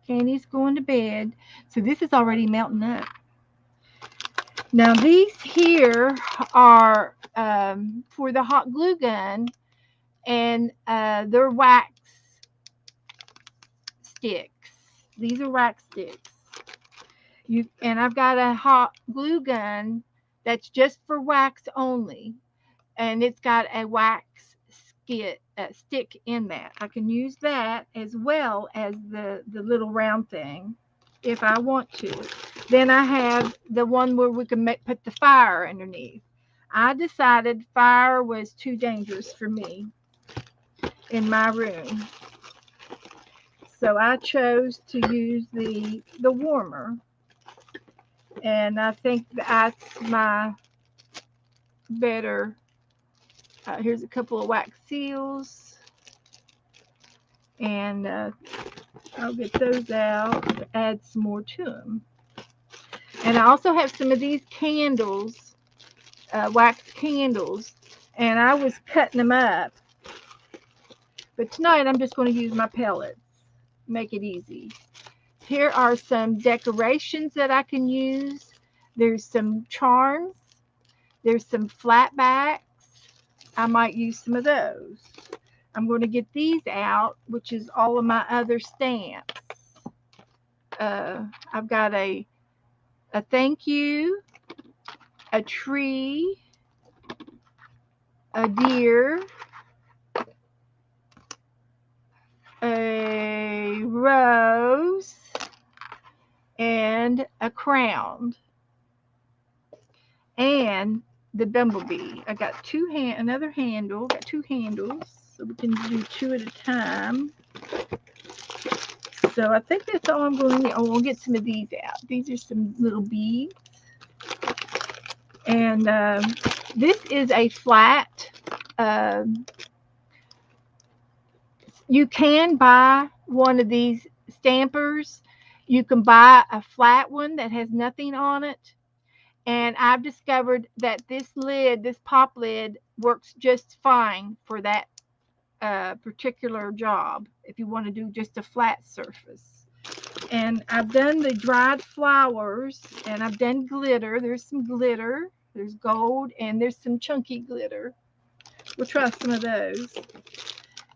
Candy's going to bed. So this is already melting up. Now these here are for the hot glue gun, and they're wax sticks. These are wax sticks. And I've got a hot glue gun that's just for wax only, and it's got a wax stick in that. I can use that as well as the little round thing if I want to. Then I have the one where we can put the fire underneath. I decided fire was too dangerous for me in my room, so I chose to use the warmer, and I think that's my better. Here's a couple of wax seals, and I'll get those out to add some more to them. And I also have some of these candles, wax candles, and I was cutting them up. But tonight I'm just going to use my pellets, make it easy. Here are some decorations that I can use. There's some charms. There's some flat backs. I might use some of those. I'm going to get these out, which is all of my other stamps. I've got a thank you, a tree, a deer, a rose, and a crown, and the bumblebee. I got another handle. Got two handles, so we can do two at a time. So I think that's all I'm going to need. Oh, we'll get some of these out. These are some little beads, and this is a flat. You can buy one of these stampers. You can buy a flat one that has nothing on it. And I've discovered that this lid, this pop lid, works just fine for that particular job if you want to do just a flat surface. And I've done the dried flowers, and I've done glitter. There's some glitter. There's gold, and there's some chunky glitter. We'll try some of those.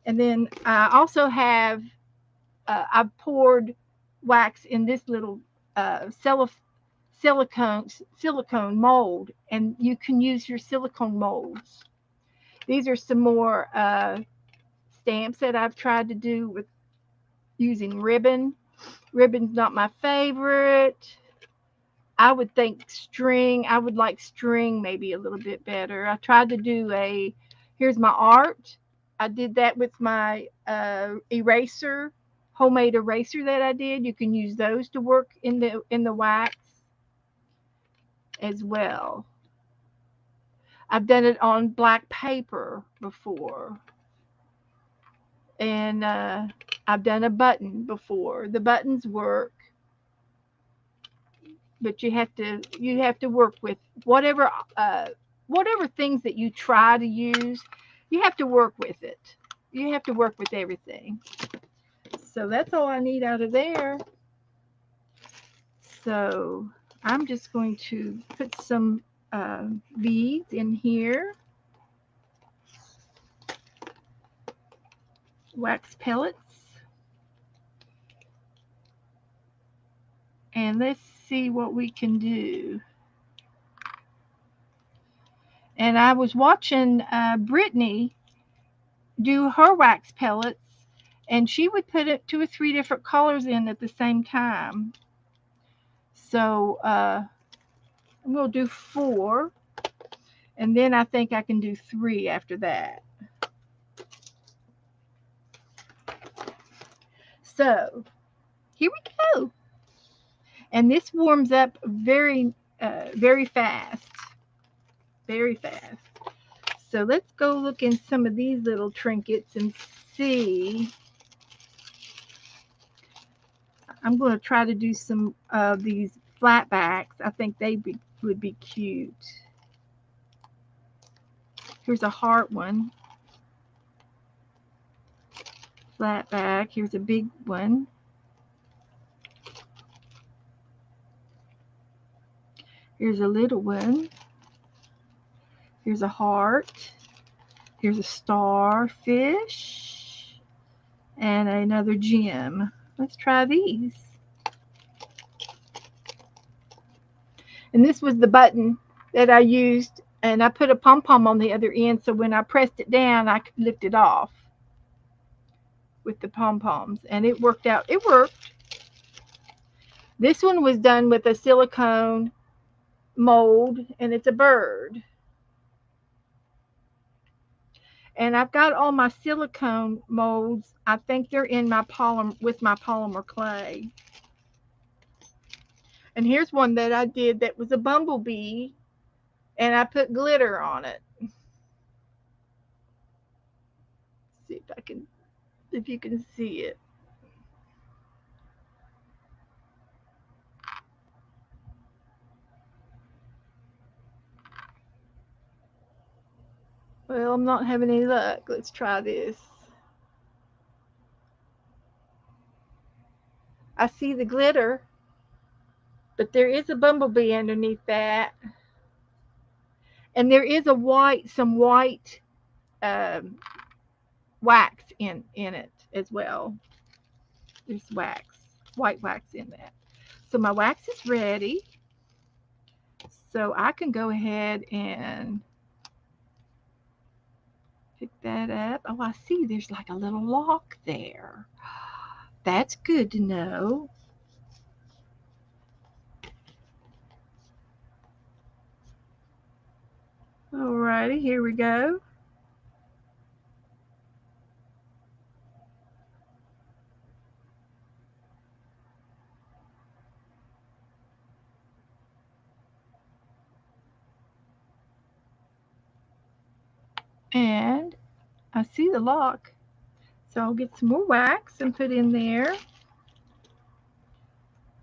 And then I also have, I've poured wax in this little silicone mold, and you can use your silicone molds. These are some more stamps that I've tried to do with using ribbon. Ribbon's not my favorite. I would think string. I would like string maybe a little bit better. I tried to do here's my art. I did that with my eraser, homemade eraser that I did. You can use those to work in the wax as well. I've done it on black paper before. And I've done a button before. The buttons work, but you have to work with whatever things that you try to use. You have to work with it. You have to work with everything. So that's all I need out of there. So I'm just going to put some beads in here. Wax pellets. And let's see what we can do. And I was watching Brittany do her wax pellets, and she would put it 2 or 3 different colors in at the same time. So I'm going to do 4, and then I think I can do 3 after that. So here we go. And this warms up very fast. Very fast. So let's go look in some of these little trinkets and see. I'm going to try to do some of these flat backs. I think they would be cute. Here's a heart one. Flat back. Here's a big one. Here's a little one. Here's a heart. Here's a starfish. And another gem. Let's try these. And this was the button that I used. And I put a pom-pom on the other end, so when I pressed it down, I could lift it off with the pom-poms. And it worked out. It worked. This one was done with a silicone mold, and it's a bird. And I've got all my silicone molds. I think they're in my polymer clay. And here's one that I did that was a bumblebee, and I put glitter on it. See if you can see it. Well, I'm not having any luck. Let's try this. I see the glitter, but there is a bumblebee underneath that. And there is some white wax in it as well. There's white wax in that. So my wax is ready. So I can go ahead and Pick that up. Oh, I see there's like a little lock there. That's good to know. Alrighty, here we go. And I see the lock. So I'll get some more wax and put in there.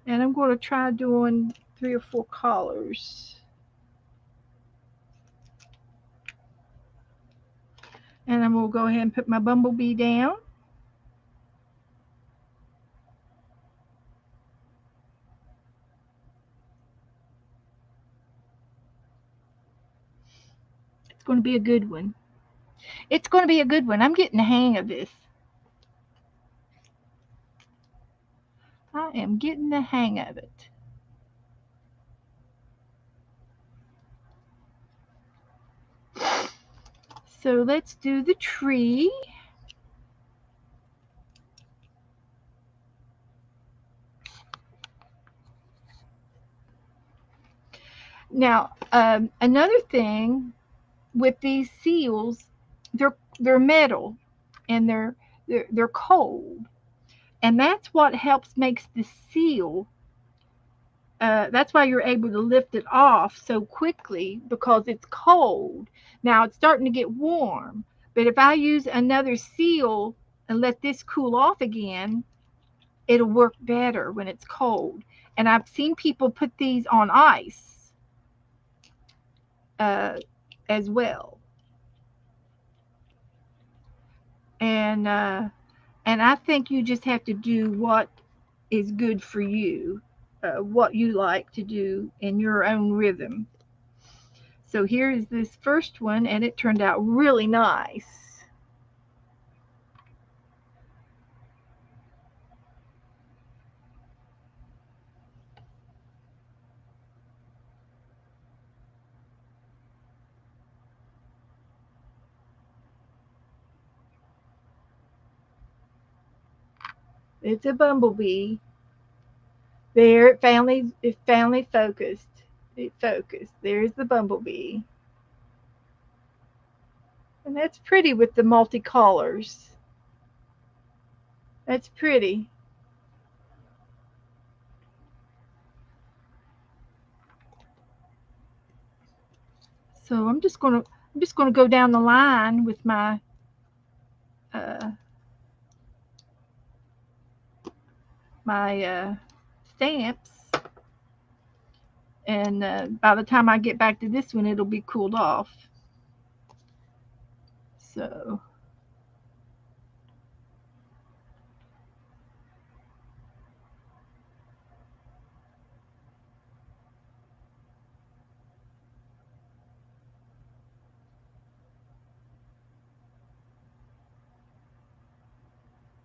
And I'm going to try doing 3 or 4 collars. And I'm going to go ahead and put my bumblebee down. It's going to be a good one. It's going to be a good one. I'm getting the hang of this. I am getting the hang of it. So let's do the tree. Now, another thing with these seals, they're metal and they're cold, and that's what helps makes the seal. That's why you're able to lift it off so quickly because it's cold. Now it's starting to get warm, but if I use another seal and let this cool off again, it'll work better when it's cold. And I've seen people put these on ice uh, as well. And I think you just have to do what is good for you, what you like to do in your own rhythm. So here is this first one, and it turned out really nice. It's a bumblebee. There, it finally focused. It focused. There's the bumblebee. And that's pretty with the multicolors. That's pretty. So I'm just gonna go down the line with uh, my stamps, and by the time I get back to this one, it'll be cooled off. So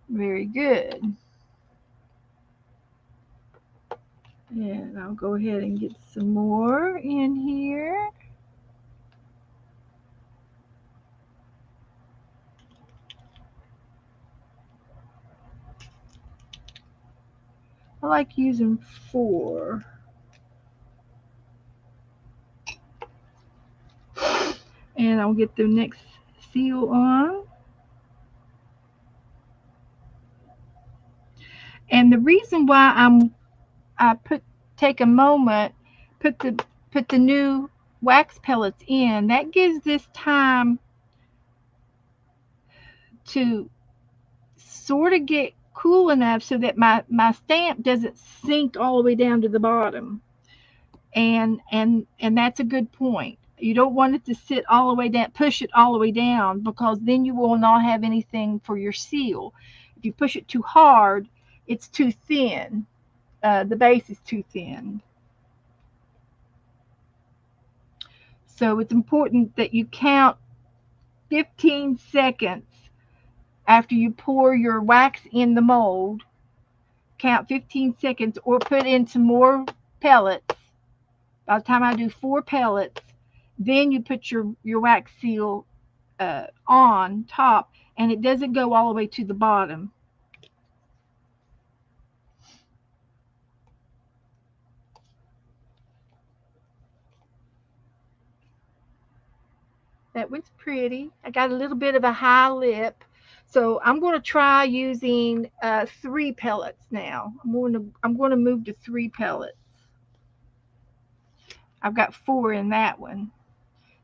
very good. And I'll go ahead and get some more in here. I like using 4. And I'll get the next seal on. And the reason why I take a moment, put the new wax pellets in, that gives this time to sort of get cool enough so that my stamp doesn't sink all the way down to the bottom. And that's a good point. You don't want it to sit all the way down, push it all the way down, because then you will not have anything for your seal. If you push it too hard, it's too thin. The base is too thin. So it's important that you count 15 seconds after you pour your wax in the mold. Count 15 seconds or put in some more pellets. By the time I do 4 pellets, then you put your wax seal on top, and it doesn't go all the way to the bottom. That one's pretty. I got a little bit of a high lip. So I'm going to try using 3 pellets now. I'm going to move to 3 pellets. I've got 4 in that one.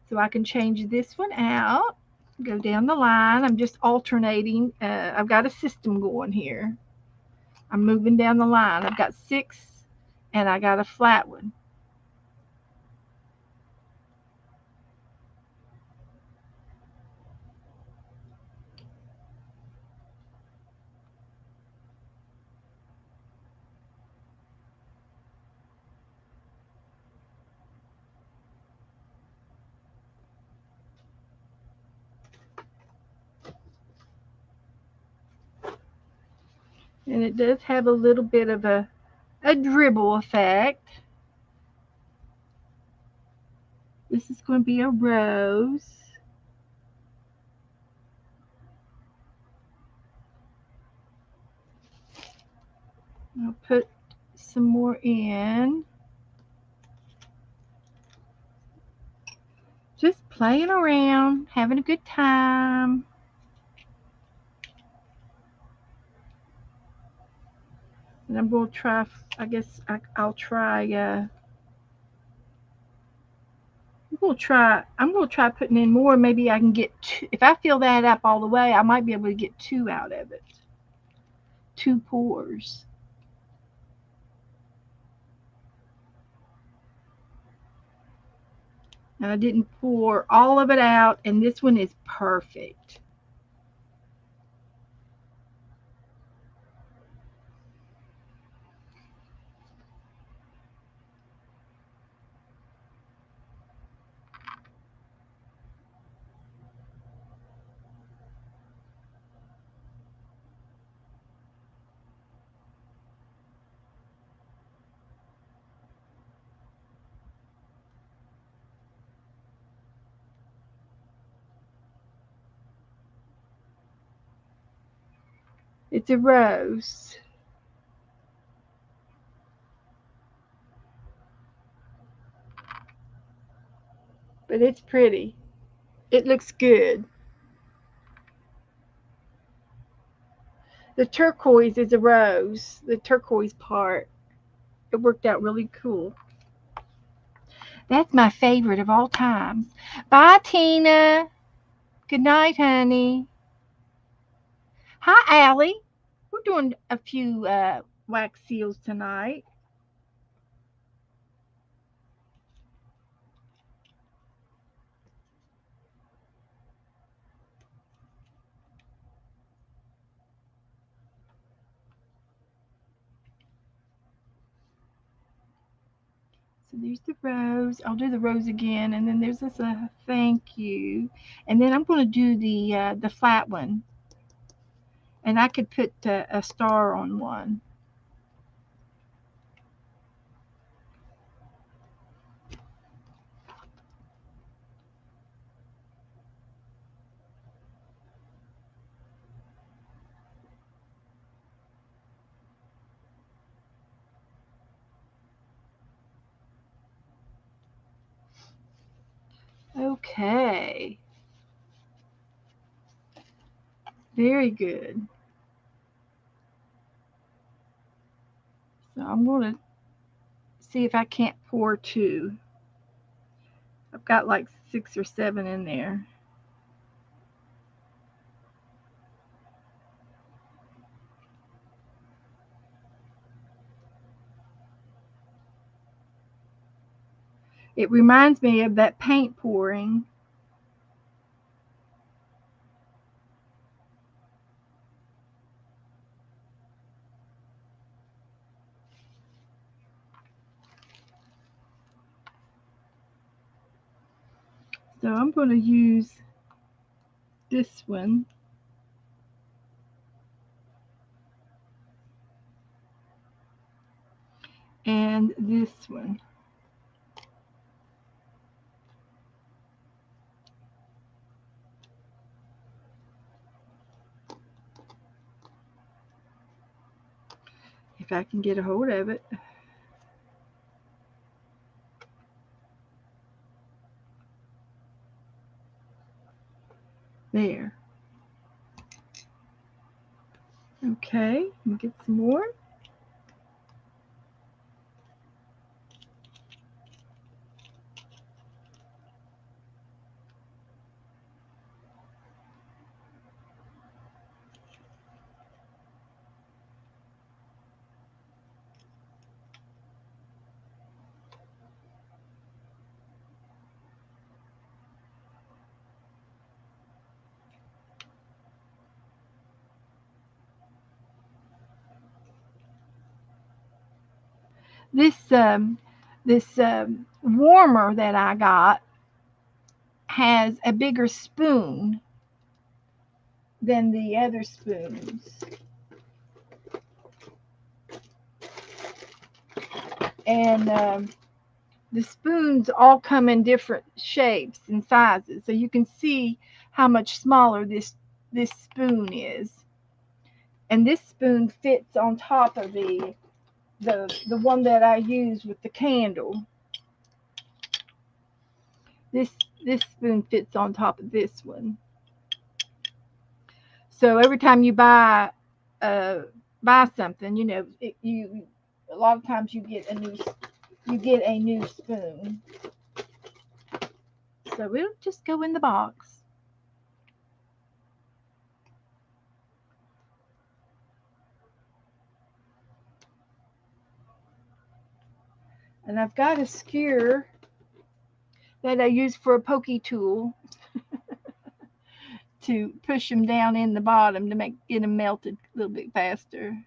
So I can change this one out. Go down the line. I'm just alternating. I've got a system going here. I'm moving down the line. I've got 6 and I got a flat one. And it does have a little bit of a dribble effect. This is going to be a rose. I'll put some more in. Just playing around, having a good time. And I'm going to try, I guess I'll try, I'm going to try putting in more. Maybe I can get 2. If I fill that up all the way, I might be able to get 2 out of it. 2 pours. And I didn't pour all of it out, and this one is perfect. It's a rose. But it's pretty. It looks good. The turquoise is a rose, the turquoise part. It worked out really cool. That's my favorite of all times. Bye, Tina. Good night, honey. Hi, Allie. We're doing a few wax seals tonight. So there's the rose. I'll do the rose again, and then there's this thank you, and then I'm going to do the flat one, and I could put a star on one. Okay, very good. So I'm going to see if I can't pour 2. I've got like 6 or 7 in there. It reminds me of that paint pouring. So I'm going to use this one. And this one. if I can get a hold of it. There. Okay, let me get some more. This warmer that I got has a bigger spoon than the other spoons. And the spoons all come in different shapes and sizes, so you can see how much smaller this spoon is. And this spoon fits on top of the one that I use with the candle. This this spoon fits on top of this one. So every time you uh, buy something, you a lot of times you get a new spoon. So it'll just go in the box. And I've got a skewer that I use for a pokey tool to push them down in the bottom to get them melted a little bit faster.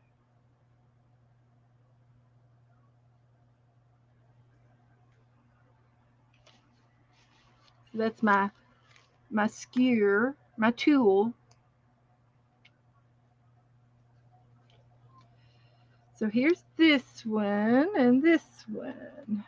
So that's my skewer, my tool. So here's this one and this one.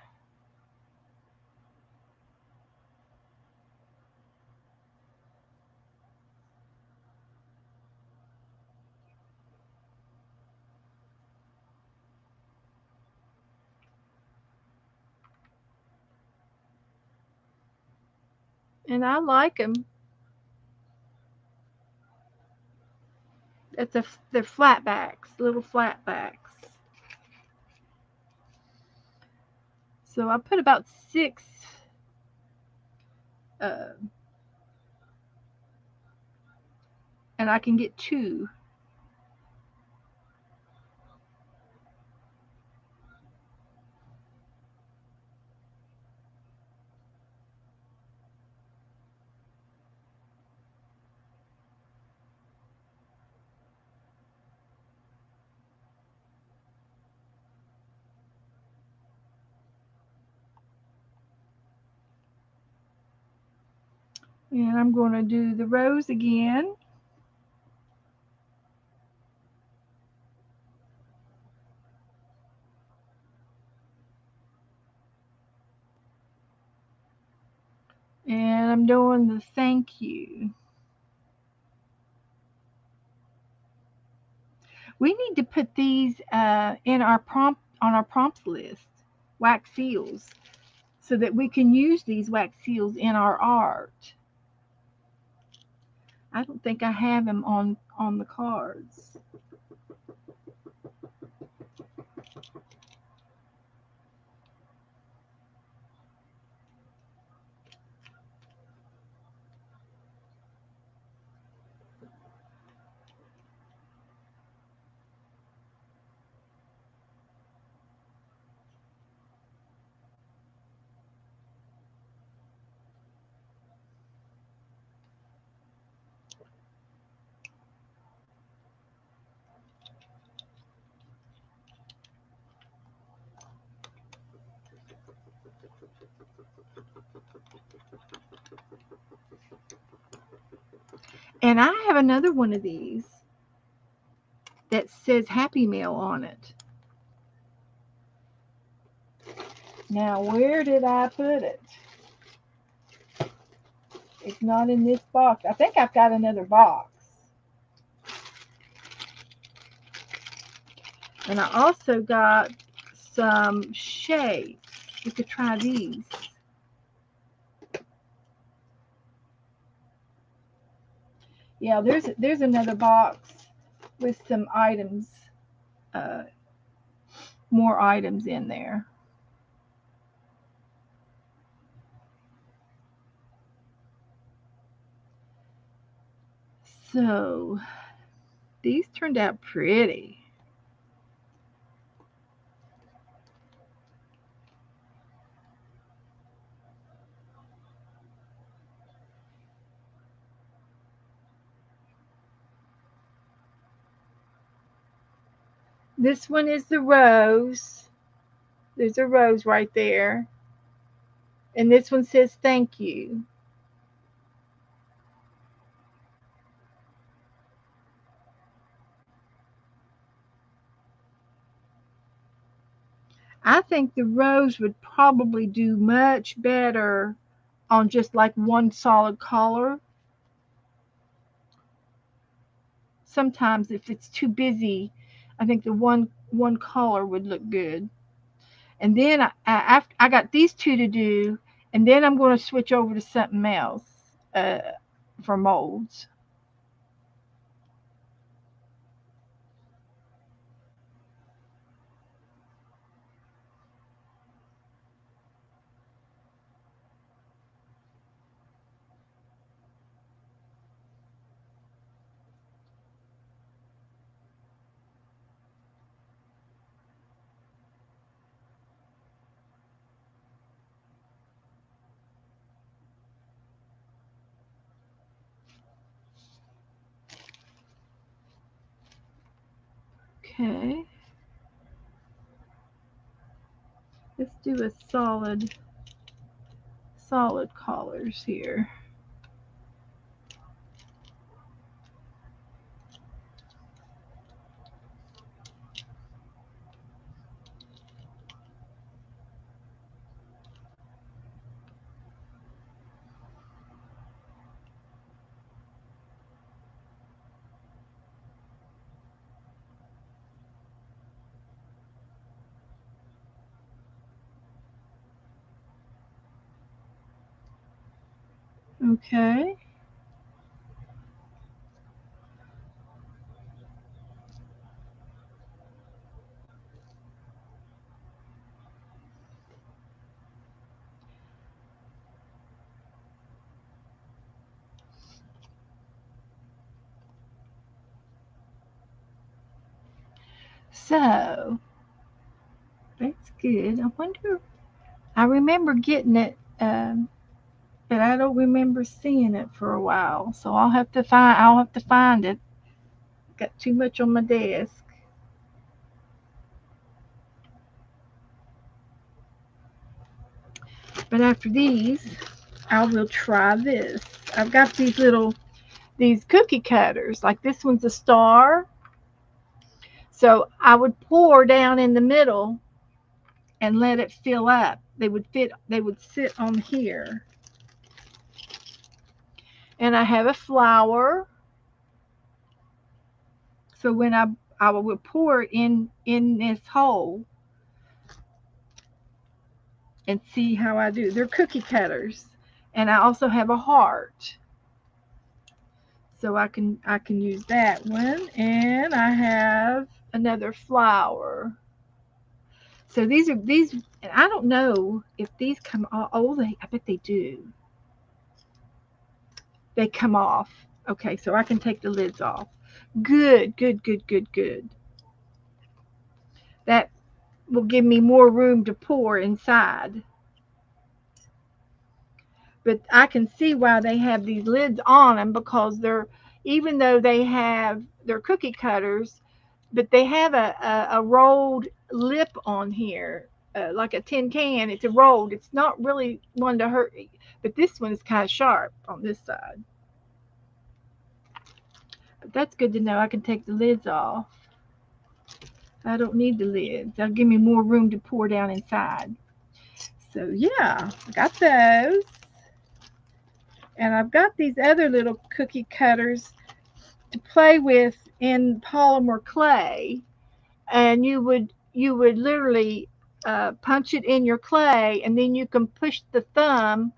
And I like them. They're flatbacks, little flatbacks. So I put about 6 uh, and I can get 2. And I'm going to do the rose again. And I'm doing the thank you. We need to put these in our on our prompts list, wax seals, so that we can use these wax seals in our art. I don't think I have them on the cards. And I have another one of these that says Happy Meal on it. Now, where did I put it? It's not in this box. I think I've got another box. And I also got some shapes. You could try these. Yeah, there's another box with some items, uh, more items in there. So these turned out pretty. This one is the rose. There's a rose right there. And this one says thank you. I think the rose would probably do much better on just like one solid color. Sometimes if it's too busy, I think the one color would look good. And then after I got these two to do, and then I'm going to switch over to something else for molds. Okay, let's do a solid colors here. Okay. So that's good. I wonder. I remember getting it, but I don't remember seeing it for a while. So I'll have to find. I'll have to find it. Got too much on my desk. But after these, I will try this. I've got these cookie cutters. Like this one's a star. So I would pour down in the middle and let it fill up. They would sit on here. And I have a flower. So when I will pour it in this hole and see how I do. They're cookie cutters. And I also have a heart. So I can use that one. And I have another flower. So these and I don't know if these come off. Oh, I bet they do. They come off. Okay, so I can take the lids off. Good, good, good, good, good. That will give me more room to pour inside. But I can see why they have these lids on them because even though they're cookie cutters, but they have a rolled lip on here, like a tin can. It's a rolled. It's not really one to hurt, but this one is kind of sharp on this side. But that's good to know. I can take the lids off. I don't need the lids. That'll give me more room to pour down inside. So yeah, I got those. And I've got these other little cookie cutters to play with in polymer clay. and you would literally punch it in your clay, and then you can push the thumb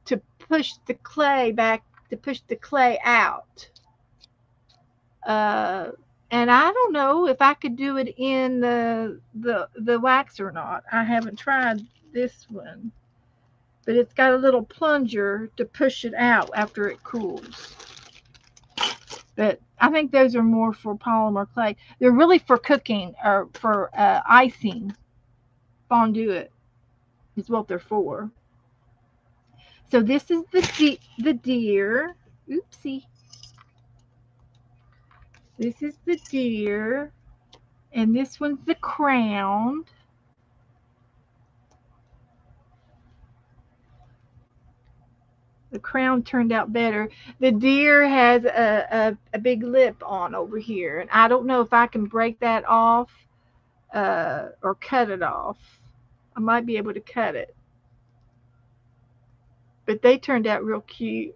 to push the clay back, to push the clay out. Uh, and I don't know if I could do it in the wax or not. I haven't tried this one, but it's got a little plunger to push it out after it cools. But I think those are more for polymer clay. They're really for cooking or for icing. Fondue is what they're for. So this is the deer. Oopsie. This is the deer, and this one's the crown. The crown turned out better. The deer has a big lip on over here, and I don't know if I can break that off or cut it off. I might be able to cut it, but they turned out real cute.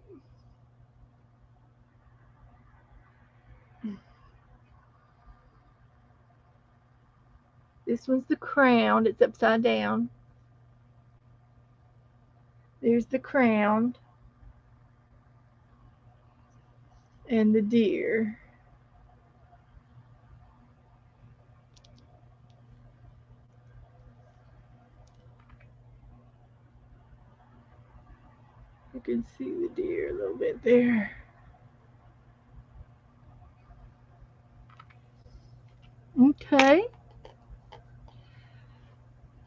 This one's the crown. It's upside down. There's the crown and the deer. You can see the deer a little bit there. Okay.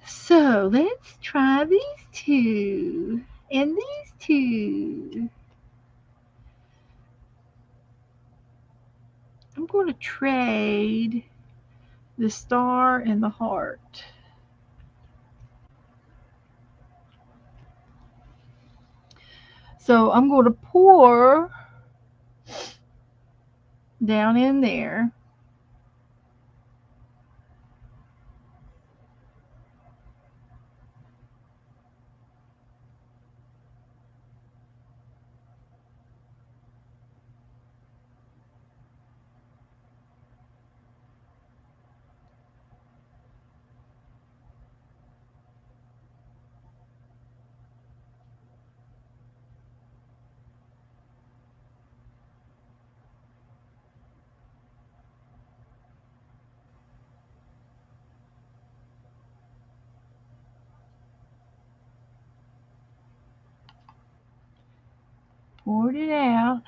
So let's try these two and these two. I'm going to trade the star and the heart. So I'm going to pour down in there. Poured it out.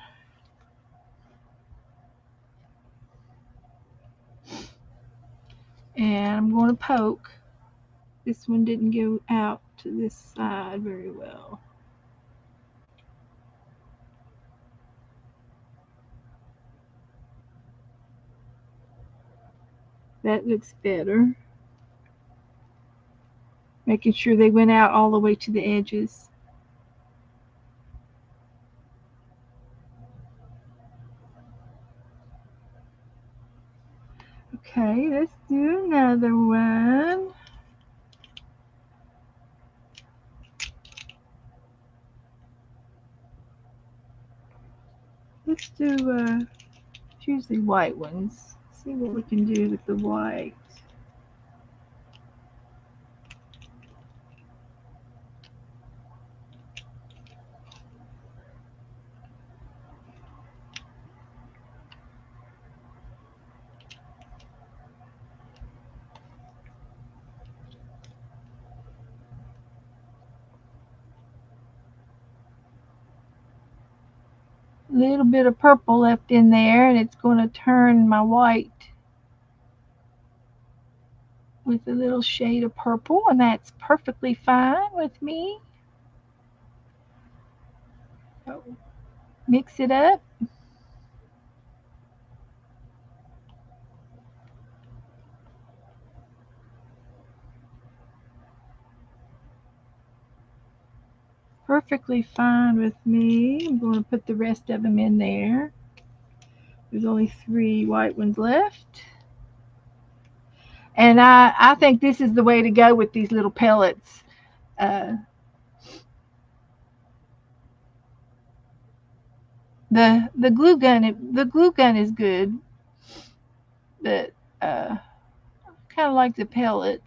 And I'm going to poke. This one didn't go out to this side very well. That looks better. Making sure they went out all the way to the edges. Okay, let's do another one. Let's do choose the white ones. See what we can do with the white. A little bit of purple left in there, and it's going to turn my white with a little shade of purple, and that's perfectly fine with me. So mix it up. Perfectly fine with me. I'm going to put the rest of them in there. There's only 3 white ones left. And I think this is the way to go with these little pellets. The glue gun is good, but kind of like the pellets.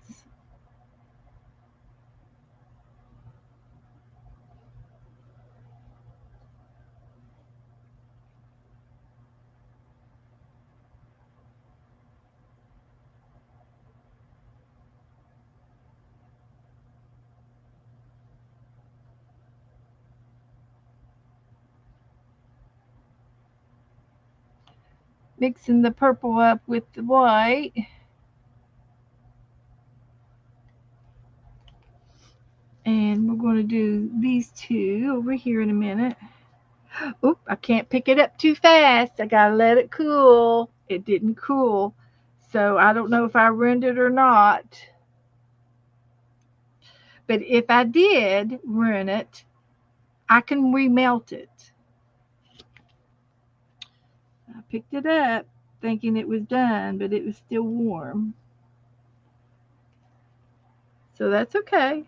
Mixing the purple up with the white. And we're going to do these two over here in a minute. Oop, I can't pick it up too fast. I got to let it cool. It didn't cool. So I don't know if I ruined it or not. But if I did ruin it, I can remelt it. I picked it up thinking it was done, but it was still warm. So that's okay.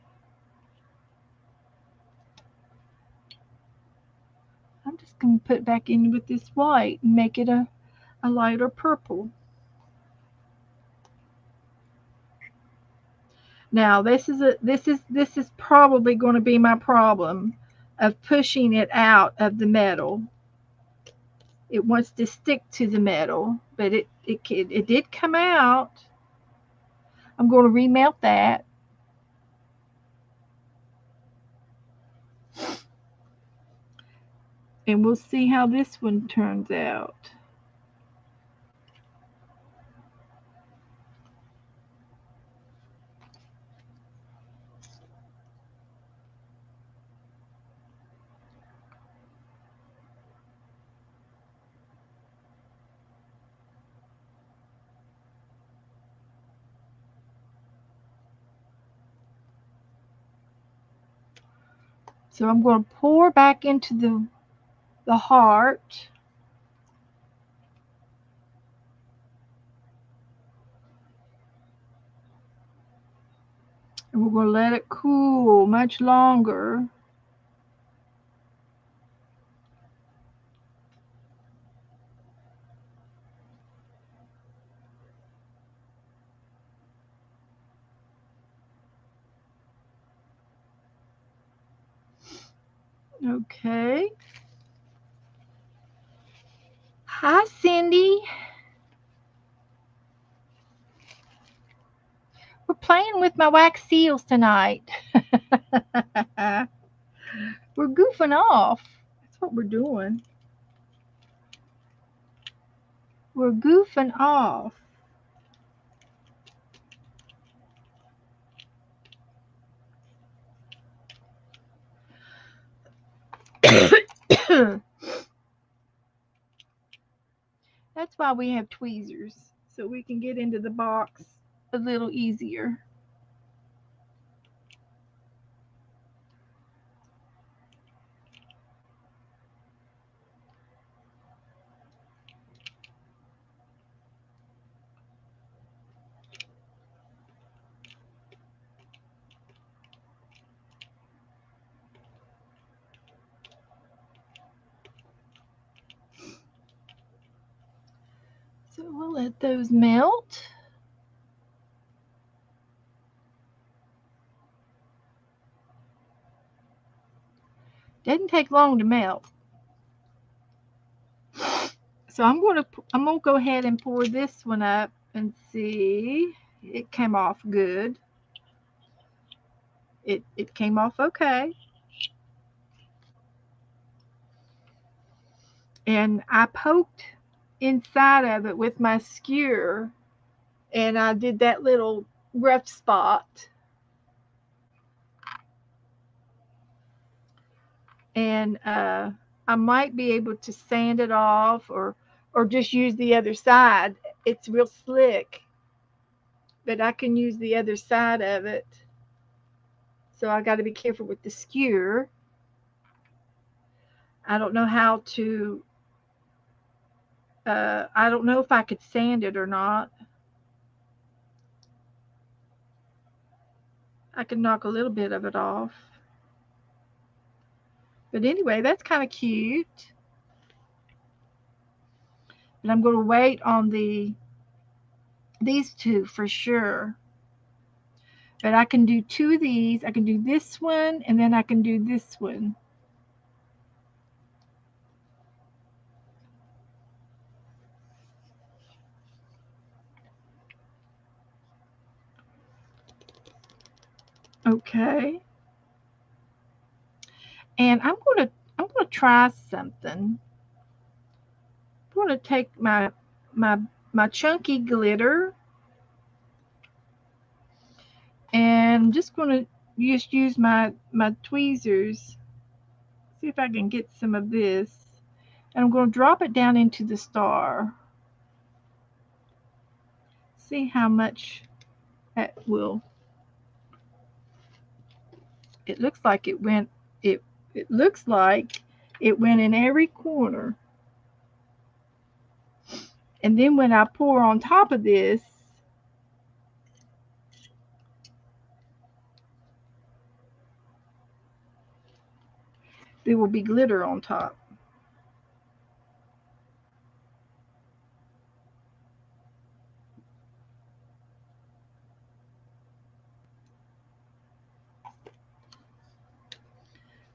I'm just going to put it back in with this white and make it a lighter purple. Now this is probably going to be my problem of pushing it out of the metal. It wants to stick to the metal, but it did come out. I'm going to remelt that. And we'll see how this one turns out. So I'm going to pour back into the heart. And we're going to let it cool much longer. Okay. Hi, Cindy. We're playing with my wax seals tonight. We're goofing off. That's what we're doing. We're goofing off. That's why we have tweezers, so we can get into the box a little easier. So we'll let those melt. Doesn't take long to melt. So I'm gonna go ahead and pour this one up and see. It came off good. It came off okay. And I poked inside of it with my skewer, and I did that little rough spot. And I might be able to sand it off or just use the other side. It's real slick, but I can use the other side of it. So I got to be careful with the skewer. I don't know how to. I don't know if I could sand it or not. I could knock a little bit of it off. But anyway, that's kind of cute. And I'm going to wait on the these two for sure. But I can do two of these. I can do this one, and then I can do this one. Okay. And I'm gonna try something. I'm gonna take my my chunky glitter, and I'm just gonna just use my tweezers. See if I can get some of this. And I'm gonna drop it down into the star. See how much that will. It looks like it went. It looks like it went in every corner. And then when I pour on top of this, there will be glitter on top.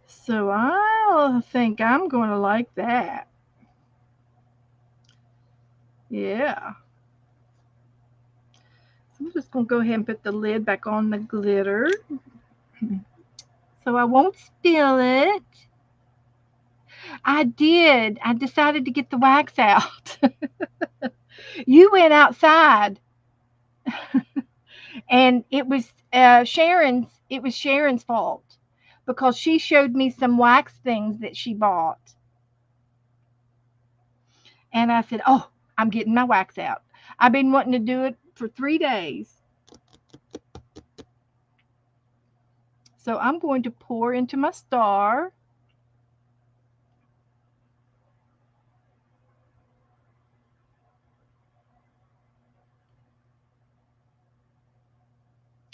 So I think I'm going to like that. Yeah. So I'm just going to go ahead and put the lid back on the glitter so I won't spill it. I did. I decided to get the wax out. You went outside, and it was Sharon's fault because she showed me some wax things that she bought, and I said, "Oh, I'm getting my wax out." I've been wanting to do it for 3 days. So I'm going to pour into my star.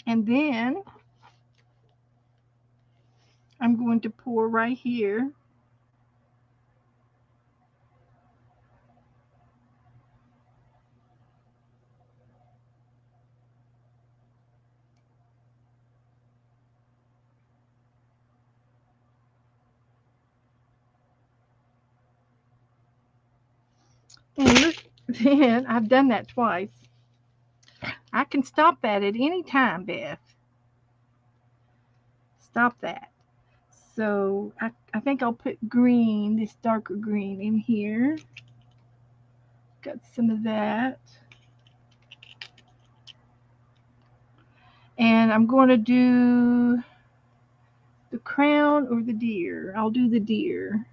And then I'm going to pour right here. And look, then I've done that twice. I can stop that at any time, Beth. Stop that. So I think I'll put green, this darker green in here. Got some of that. And I'm going to do the crown or the deer. I'll do the deer.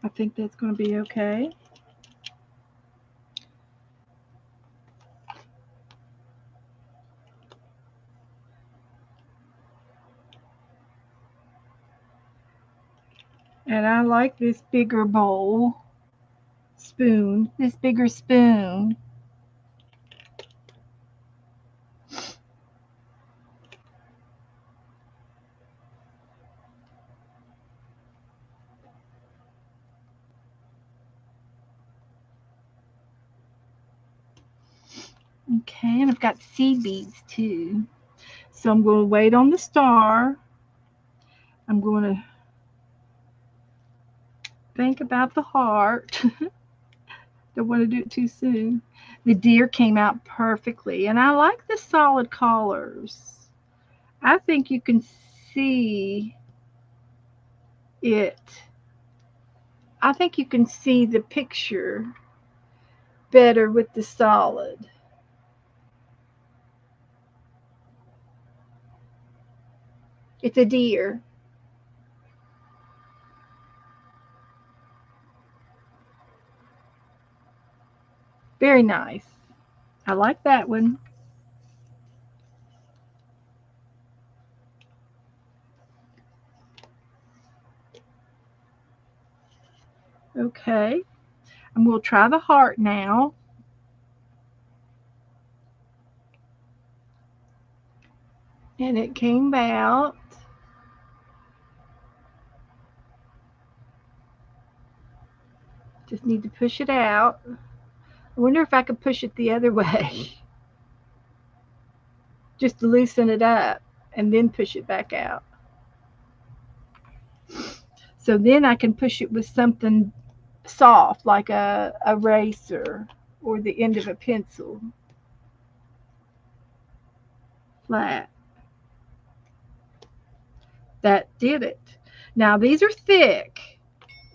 I think that's going to be okay. And I like this bigger bowl. Spoon. This bigger spoon. Okay, and I've got seed beads too. So I'm going to wait on the star. I'm going to think about the heart. Don't want to do it too soon. The deer came out perfectly, and I like the solid colors. I think you can see it. I think you can see the picture better with the solid. It's a deer. Very nice. I like that one. Okay. And we'll try the heart now. And it came out. Just need to push it out. I wonder if I could push it the other way. Just to loosen it up and then push it back out. So then I can push it with something soft like a eraser or the end of a pencil. Flat. That did it. Now these are thick.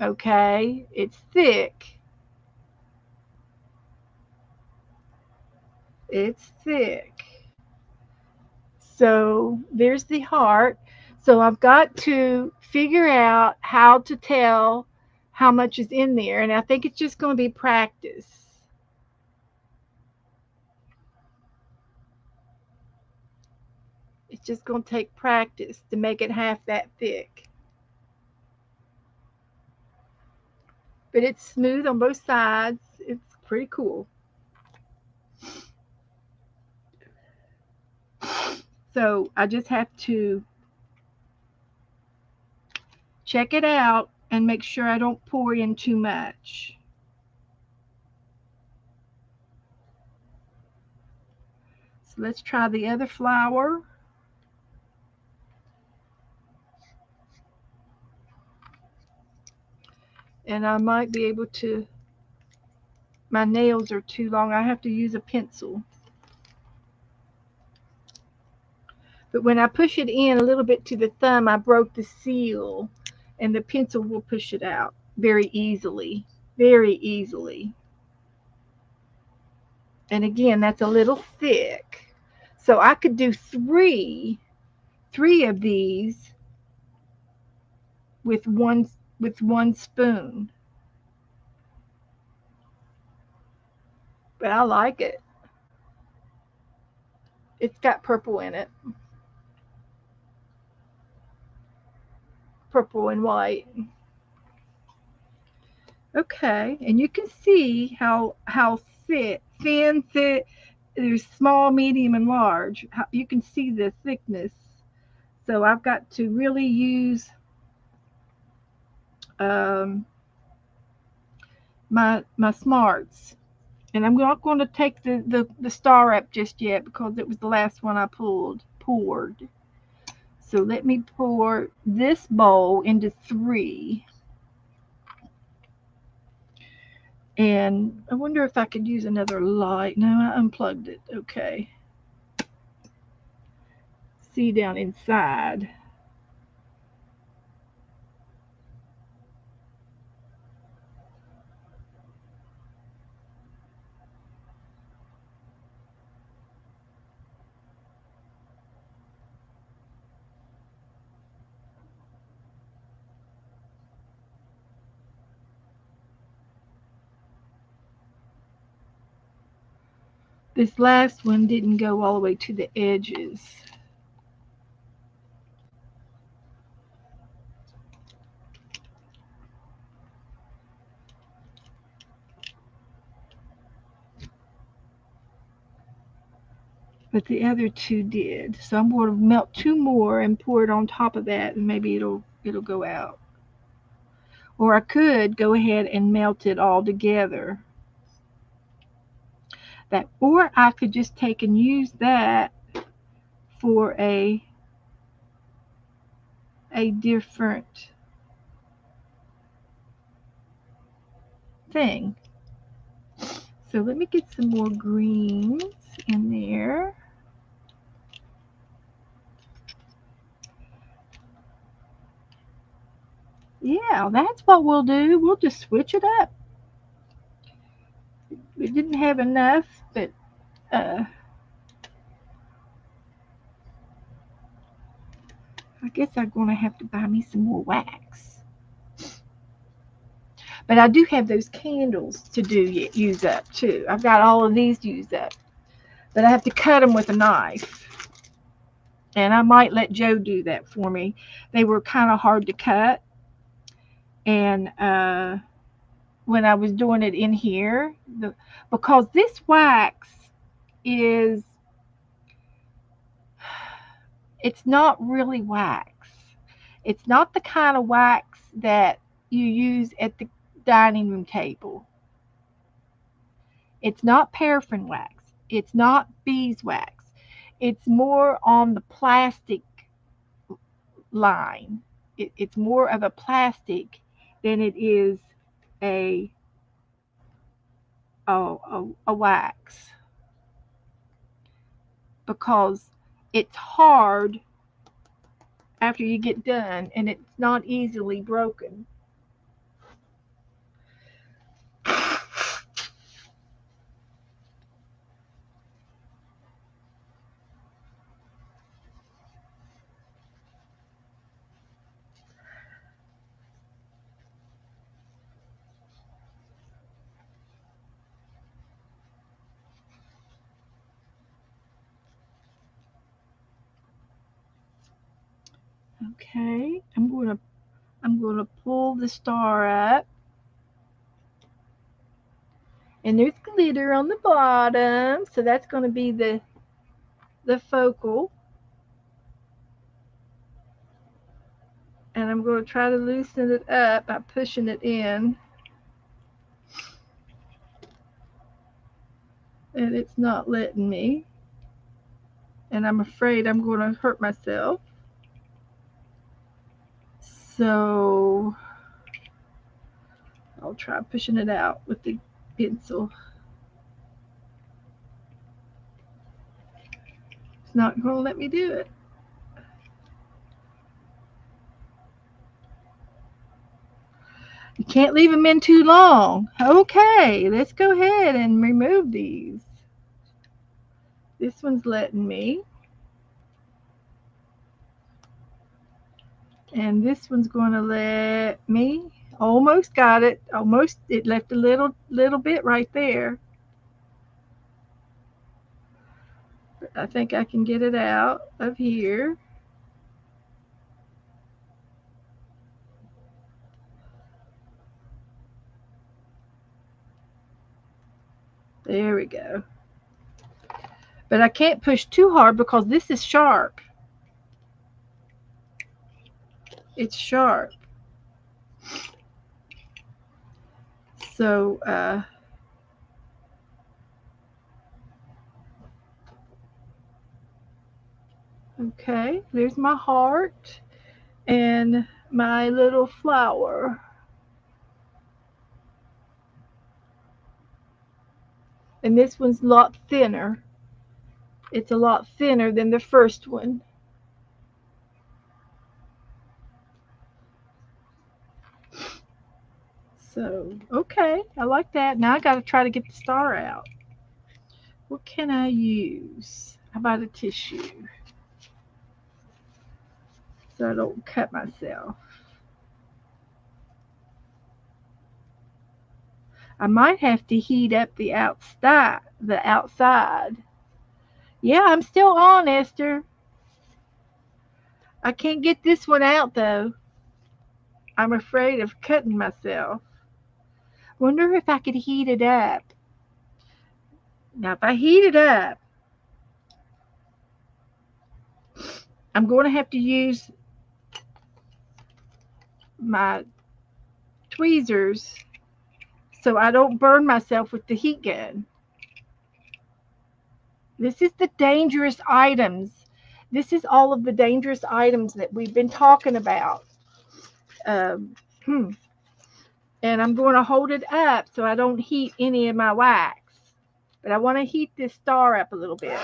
Okay, it's thick. It's thick. So there's the heart. So I've got to figure out how to tell how much is in there. And I think it's just going to be practice. It's just going to take practice to make it half that thick. But it's smooth on both sides. It's pretty cool. So I just have to check it out and make sure I don't pour in too much. So let's try the other flower. And I might be able to, my nails are too long. I have to use a pencil. But when I push it in a little bit to the thumb, I broke the seal, and the pencil will push it out very easily. Very easily. And again, that's a little thick. So I could do three of these with one spoon. But I like it. It's got purple in it. Purple and white. Okay, and you can see how thick, thin, thick. There's small, medium, and large. You can see the thickness. So I've got to really use my smarts. And I'm not going to take the star up just yet because it was the last one I poured. So let me pour this bowl into 3. And I wonder if I could use another light. No, I unplugged it. Okay. See down inside. This last one didn't go all the way to the edges. But the other 2 did. So I'm going to melt 2 more and pour it on top of that, and maybe it'll go out. Or I could go ahead and melt it all together. Or I could just take and use that for a different thing. So let me get some more greens in there. Yeah, that's what we'll do. We'll just switch it up. We didn't have enough, but I guess I'm going to have to buy me some more wax. But I do have those candles to use up too. I've got all of these used up. But I have to cut them with a knife. And I might let Joe do that for me. They were kind of hard to cut. And when I was doing it in here, because this wax is, it's not really wax. It's not the kind of wax that you use at dining room table. It's not paraffin wax. It's not beeswax. It's more on the plastic line. It's more of a plastic than it is a a wax, because it's hard after you get done and it's not easily broken. Okay, I'm gonna pull the star up, and there's glitter on the bottom, so that's gonna be the focal. And I'm going to try to loosen it up by pushing it in, and it's not letting me, and I'm afraid I'm going to hurt myself. So I'll try pushing it out with the pencil. It's not going to let me do it. You can't leave them in too long. Okay, let's go ahead and remove these. This one's letting me. And this one's going to let me. Almost got it. Almost. It left a little bit right there. I think I can get it out of here. There we go. But I can't push too hard because this is sharp. It's sharp. So, okay, there's my heart and my little flower. And this one's a lot thinner. It's a lot thinner than the first one. So, okay, I like that. Now I got to try to get the star out. What can I use? How about a tissue? So I don't cut myself. I might have to heat up the outside. Yeah, I'm still on, Esther. I can't get this one out though. I'm afraid of cutting myself. Wonder if I could heat it up. Now, if I heat it up, I'm going to have to use my tweezers so I don't burn myself with the heat gun. This is the dangerous items. This is all of the dangerous items that we've been talking about. Um, hmm. And I'm going to hold it up so I don't heat any of my wax. But I want to heat this star up a little bit.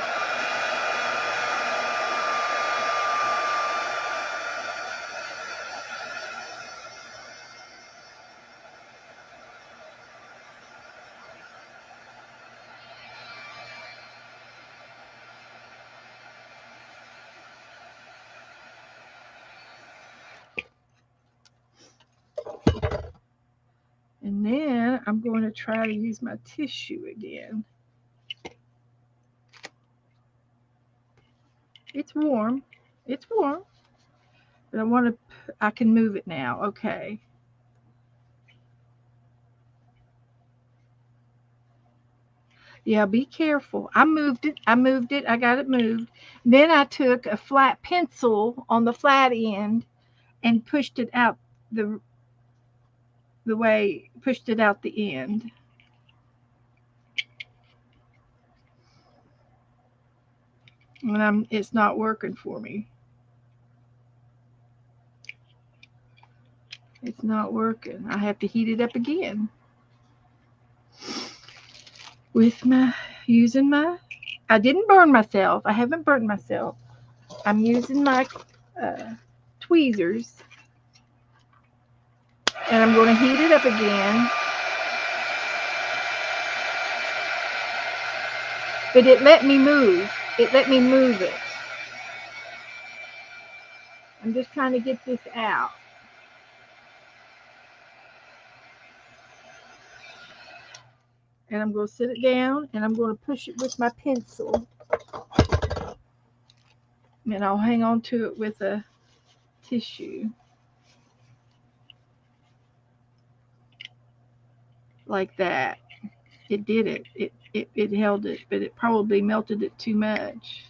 And then I'm going to try to use my tissue again. It's warm. It's warm. But I can move it now. Okay. Yeah, be careful. I moved it. I got it moved. Then I took a flat pencil on the flat end and pushed it out the the way, pushed it out the end. And it's not working for me. It's not working. I have to heat it up again. I didn't burn myself. I haven't burned myself. I'm using my tweezers. And I'm going to heat it up again. But it let me move. It let me move it. I'm just trying to get this out. And I'm going to sit it down and I'm going to push it with my pencil. And I'll hang on to it with a tissue. Like that. It did it. It held it, but it probably melted it too much.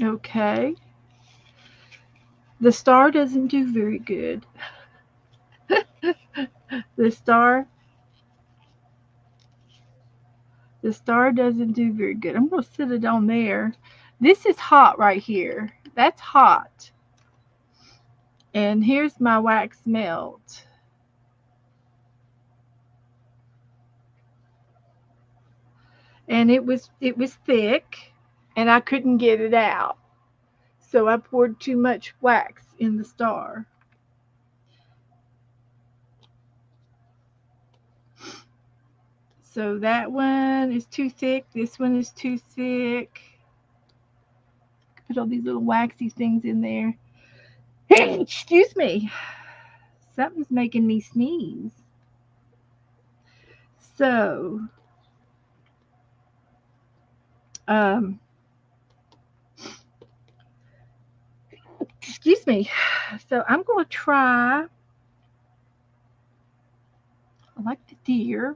Okay. The star doesn't do very good. The star doesn't do very good. I'm going to sit it on there. This is hot right here. That's hot. And here's my wax melt. And it was thick and I couldn't get it out. So I poured too much wax in the star. So that one is too thick. This one is too thick. Put all these little waxy things in there. Excuse me. Something's making me sneeze. So, excuse me. So I'm going to try. I like the deer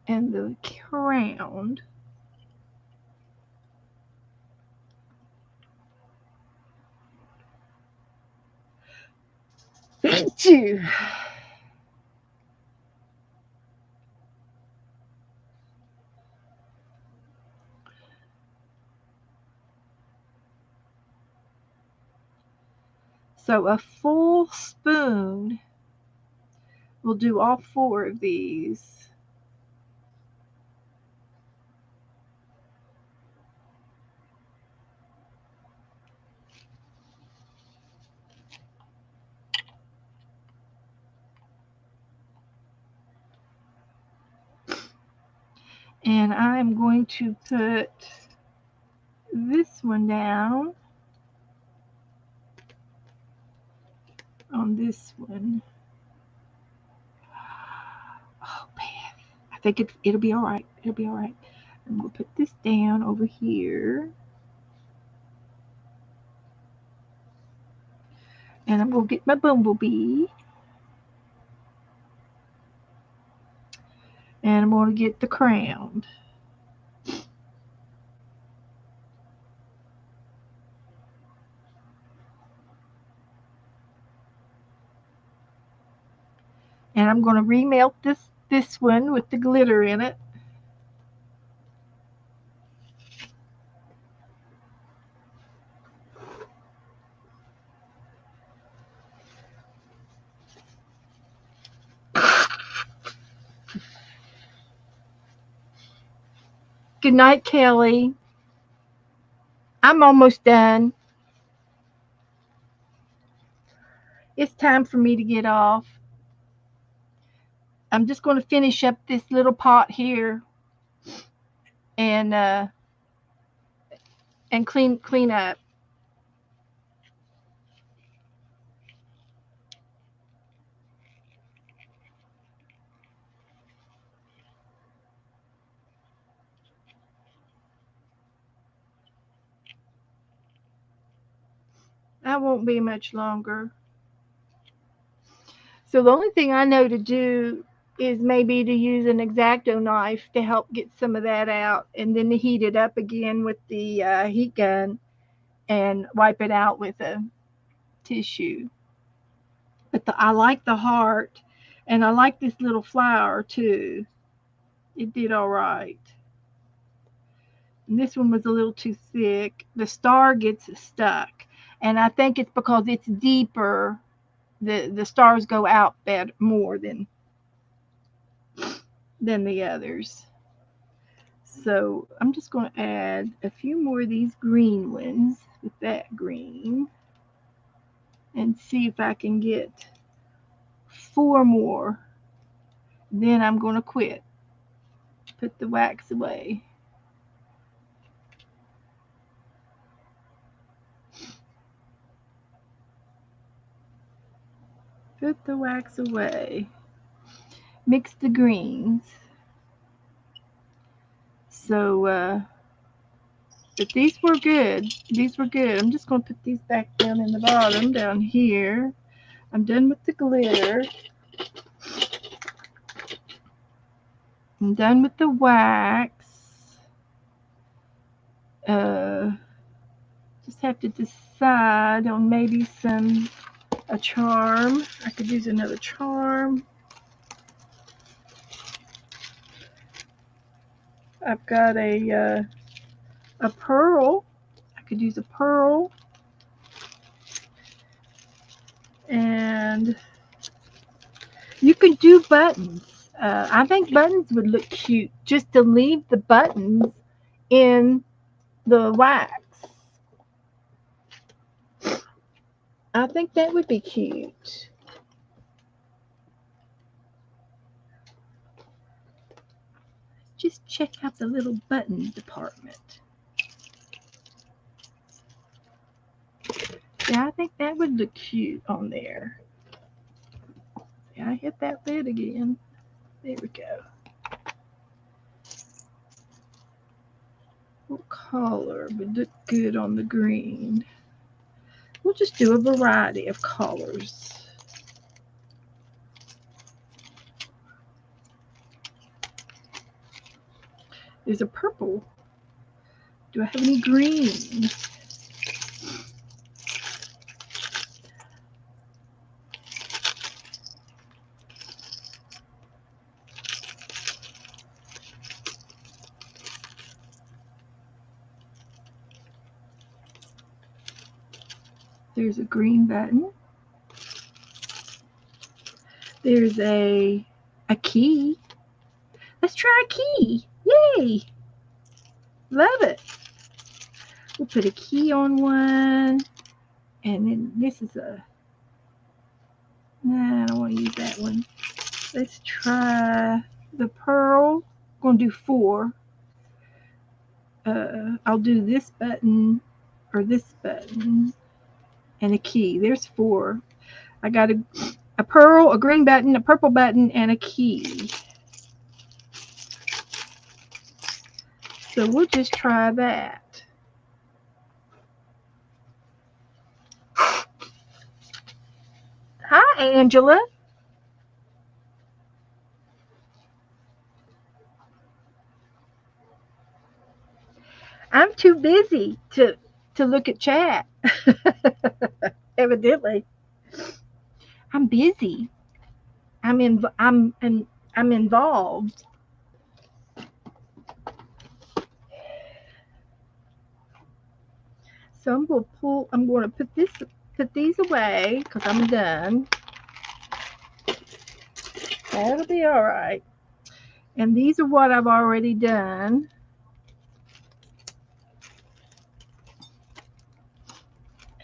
and the crown. Thank you. So a full spoon will do all 4 of these. And I'm going to put this one down on this one. Oh, Beth. I think it'll be all right. It'll be all right. I'm going to put this down over here. And I'm going to get my bumblebee. And I'm going to get the crown. And I'm going to remelt this one with the glitter in it. Good night, Kelly. I'm almost done. It's time for me to get off. I'm just going to finish up this little pot here and clean up. That won't be much longer. So the only thing I know to do is maybe to use an X-Acto knife to help get some of that out, and then to heat it up again with the heat gun and wipe it out with a tissue. But I like the heart, and I like this little flower too. It did all right. And this one was a little too thick. The star gets stuck, and I think it's because it's deeper. The stars go out better more than the others. So I'm just going to add a few more of these green ones with that green and see if I can get 4 more. Then I'm going to quit. Put the wax away. Put the wax away. Mix the greens. So, but these were good. These were good. I'm just going to put these back down in the bottom, down here. I'm done with the glitter. I'm done with the wax. Just have to decide on maybe a charm. I could use another charm. I've got a pearl. I could use a pearl. And you could do buttons. I think buttons would look cute just to leave the buttons in the wax. I think that would be cute. Just check out the little button department. Yeah, I think that would look cute on there. Yeah, I hit that lid again. There we go. What color would look good on the green? We'll just do a variety of colors. There's a purple. Do I have any green? There's a green button. There's a key. Let's try a key. Yay! Love it. We'll put a key on one. And then this is nah, I don't want to use that one. Let's try the pearl. I'm going to do 4. I'll do this button or this button and a key. There's 4. I got a pearl, a green button, a purple button, and a key. So we'll just try that. Hi, Angela. I'm too busy to look at chat. Evidently, I'm busy. I'm involved. So I'm going to put these away because I'm done. That'll be all right. And these are what I've already done.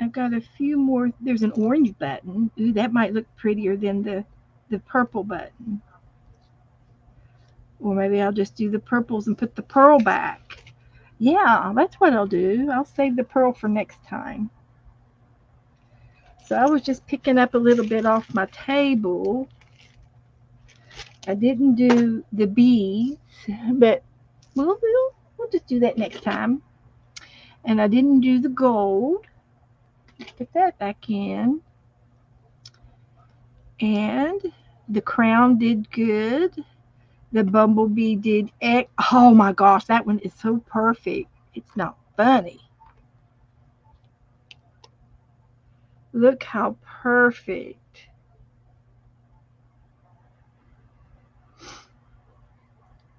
I've got a few more. There's an orange button. Ooh, that might look prettier than the purple button. Or maybe I'll just do the purples and put the pearl back. Yeah, that's what I'll do. I'll save the pearl for next time. So I was just picking up a little bit off my table. I didn't do the beads, but we'll just do that next time. And I didn't do the gold. Put that back in. And The crown did good. The bumblebee did oh my gosh, that one is so perfect. It's not funny. Look how perfect.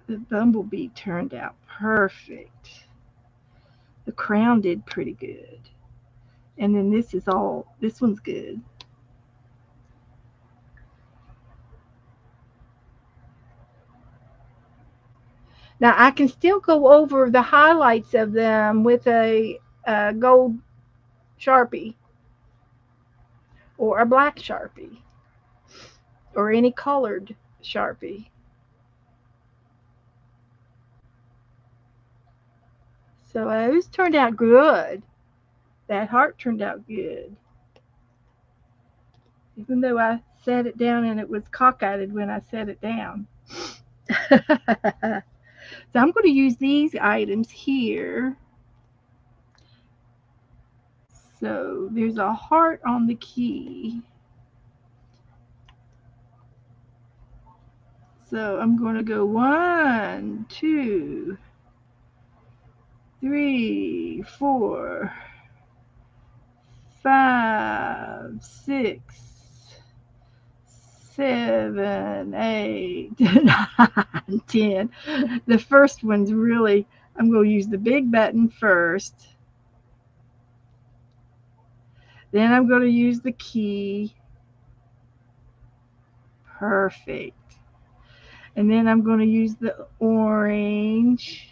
The bumblebee turned out perfect. The crown did pretty good. And then this one's good. Now I can still go over the highlights of them with a gold Sharpie or a black Sharpie or any colored Sharpie. So those turned out good. That heart turned out good. Even though I set it down and it was cockeyed when I set it down. So I'm going to use these items here. So there's a heart on the key. So I'm going to go 1, 2, 3, 4, 5, 6, 7, 8, 9, 10. The first one's really, I'm going to use the big button first. Then I'm going to use the key. Perfect. And then I'm going to use the orange.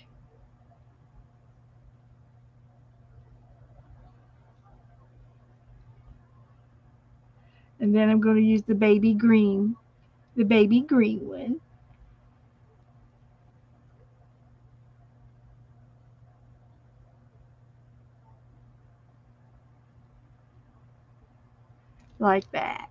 And then I'm going to use the baby green one. Like that.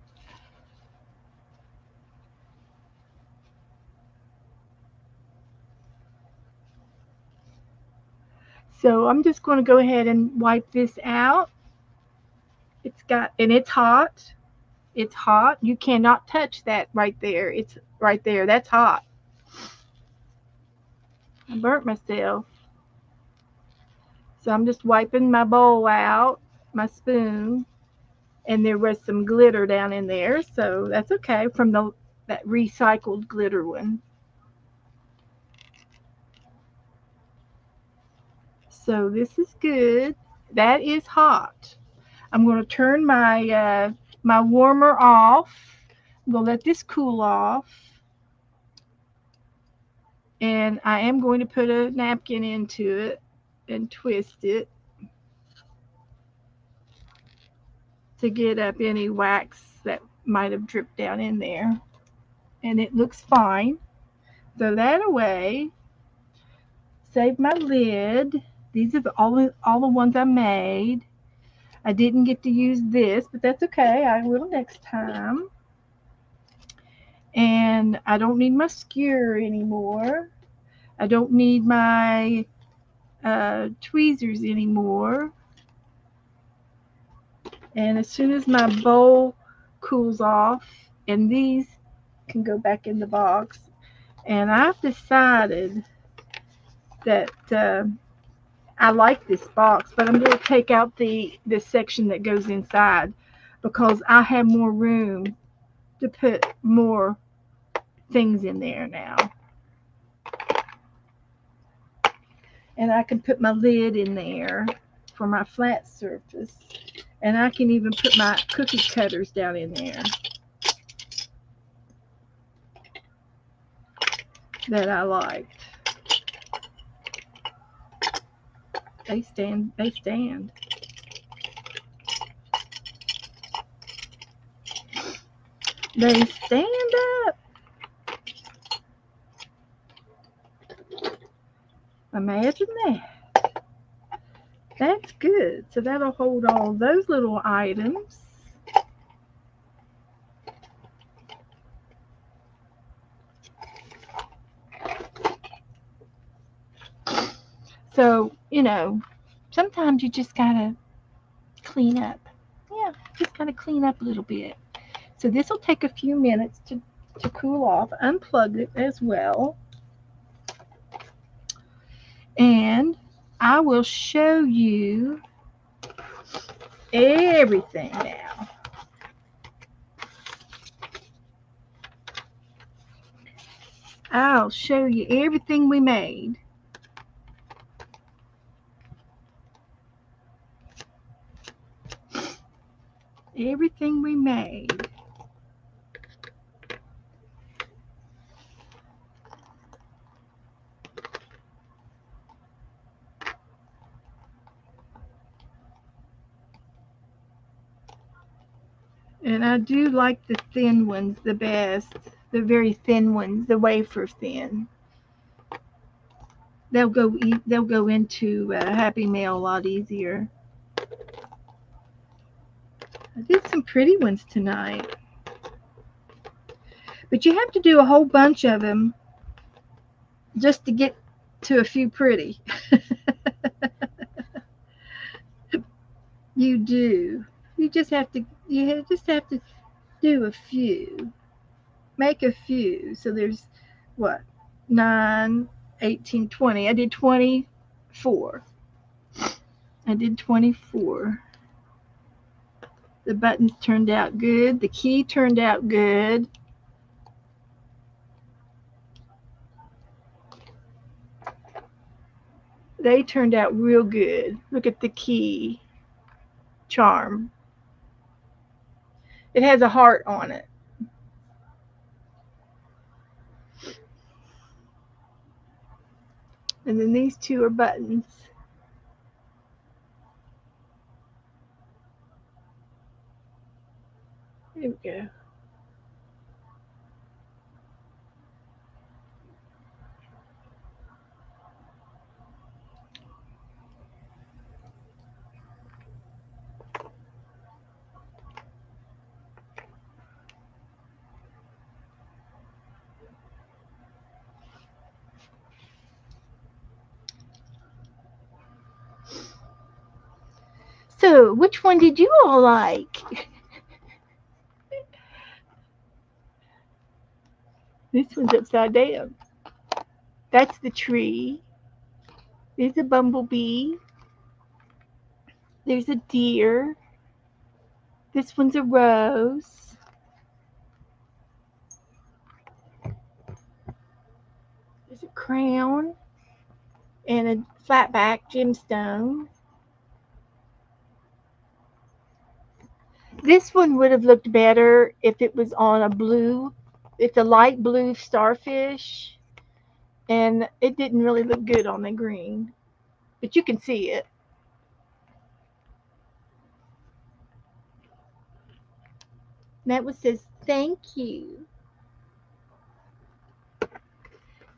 So I'm just going to go ahead and wipe this out. And it's hot. It's hot. You cannot touch that right there. It's right there. That's hot. I burnt myself. So I'm just wiping my bowl out, my spoon, and there was some glitter down in there, so that's okay from that recycled glitter one. So this is good. That is hot. I'm going to turn my warmer off. I'm going to let this cool off. And I am going to put a napkin into it and twist it to get up any wax that might have dripped down in there. And it looks fine. Throw that away. Save my lid. These are all the ones I made. I didn't get to use this, but that's okay. I will next time. And I don't need my skewer anymore. I don't need my tweezers anymore. And as soon as my bowl cools off, and these can go back in the box, and I've decided that I like this box, but I'm going to take out the section that goes inside because I have more room to put more things in there now. And I can put my lid in there for my flat surface. And I can even put my cookie cutters down in there that I liked. They stand. They stand up. Imagine that. That's good. So that'll hold all those little items. So, sometimes you just gotta clean up. Yeah, just gotta clean up a little bit. So this will take a few minutes to cool off. Unplug it as well. And I will show you everything now. I'll show you everything we made. Everything we made. And I do like the thin ones the best. The very thin ones, the wafer thin. They'll go into a Happy Meal a lot easier. I did some pretty ones tonight. But you have to do a whole bunch of them just to get to a few pretty. You do. You just have to do a few. Make a few. So there's what? 9, 18, 20. I did 24. I did 24. The buttons turned out good. The key turned out good. They turned out real good. Look at the key charm. It has a heart on it. And then these two are buttons. There we go. So, which one did you all like? This one's upside down. That's the tree. There's a bumblebee. There's a deer. This one's a rose. There's a crown and a flatback gemstone. This one would have looked better if it was on a blue. It's a light blue starfish, and it didn't really look good on the green, but you can see it. That one says thank you.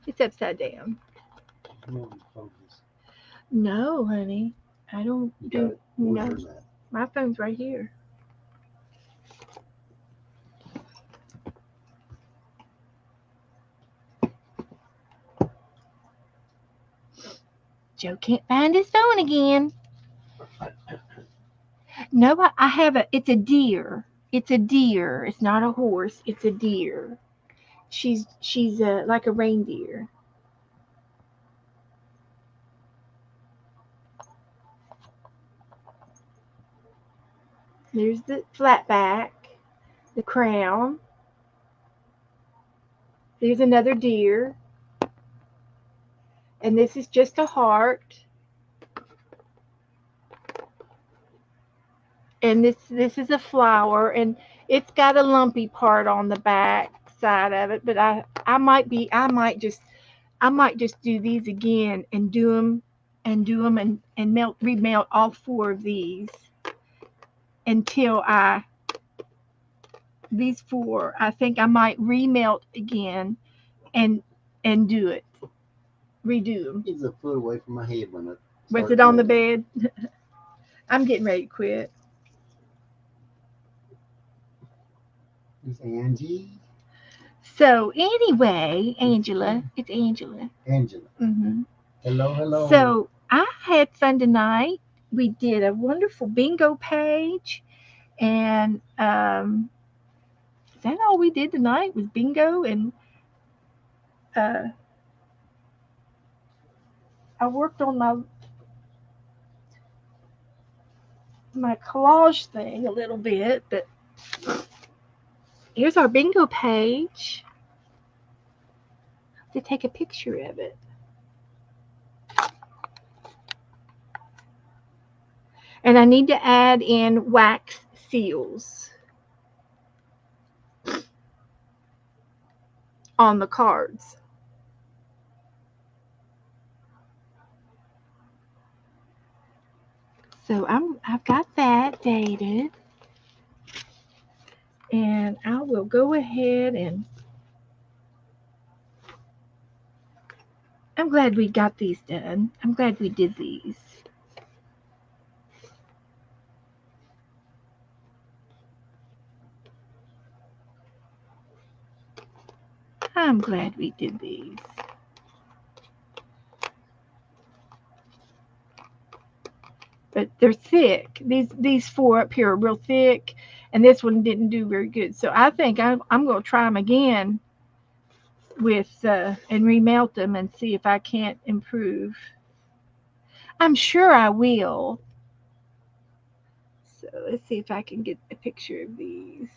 It's upside down. No, honey, I don't do no. My phone's right here. Joe can't find his phone again. No, I have a. It's a deer. It's a deer. It's not a horse. It's a deer. She's like a reindeer. There's the flatback, the crown. There's another deer. And this is just a heart. And this is a flower, and it's got a lumpy part on the back side of it, but I might just do these again and do them and remelt all 4 of these until these 4 I think I might remelt again and do it. Redo them. It's a foot away from my head when Was it on the bed? I'm getting ready to quit. It's Angie. So anyway, Angela, it's Angela. Angela. Mm-hmm. Hello. So I had fun tonight. We did a wonderful bingo page, and that all we did tonight was bingo, and I worked on my collage thing a little bit, but here's our bingo page. To take a picture of it. And I need to add in wax seals on the cards. So I've got that dated. And I will go ahead and I'm glad we got these done. I'm glad we did these. I'm glad we did these. But they're thick. These four up here are real thick, and this one didn't do very good. So I think I'm going to try them again with and remelt them and see if I can't improve. I'm sure I will. So let's see if I can get a picture of these.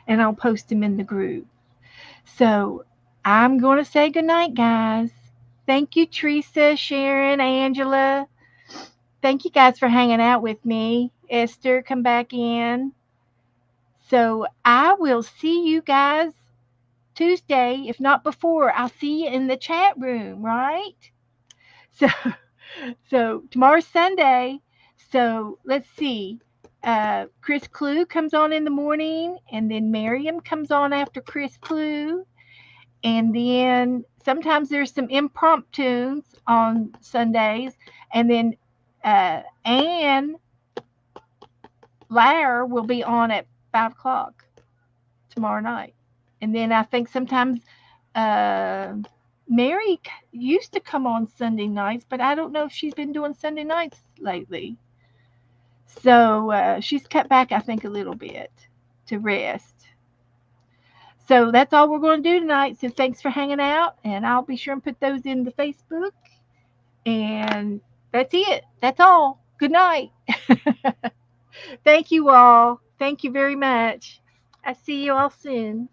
And I'll post them in the group. So I'm going to say goodnight, guys. Thank you, Teresa, Sharon, Angela. Thank you guys for hanging out with me. Esther, come back in. So I will see you guys Tuesday, if not before. I'll see you in the chat room, right? So tomorrow's Sunday. So let's see. Chris Clue comes on in the morning, and then Miriam comes on after Chris Clue. And then sometimes there's some impromptus on Sundays. And then Ann Lair will be on at 5 o'clock tomorrow night. And then I think sometimes Mary used to come on Sunday nights, but I don't know if she's been doing Sunday nights lately. So she's cut back, I think, a little bit to rest. So that's all we're going to do tonight. So thanks for hanging out, and I'll be sure and put those in the Facebook. And that's it. That's all. Good night. Thank you all. Thank you very much. I see you all soon.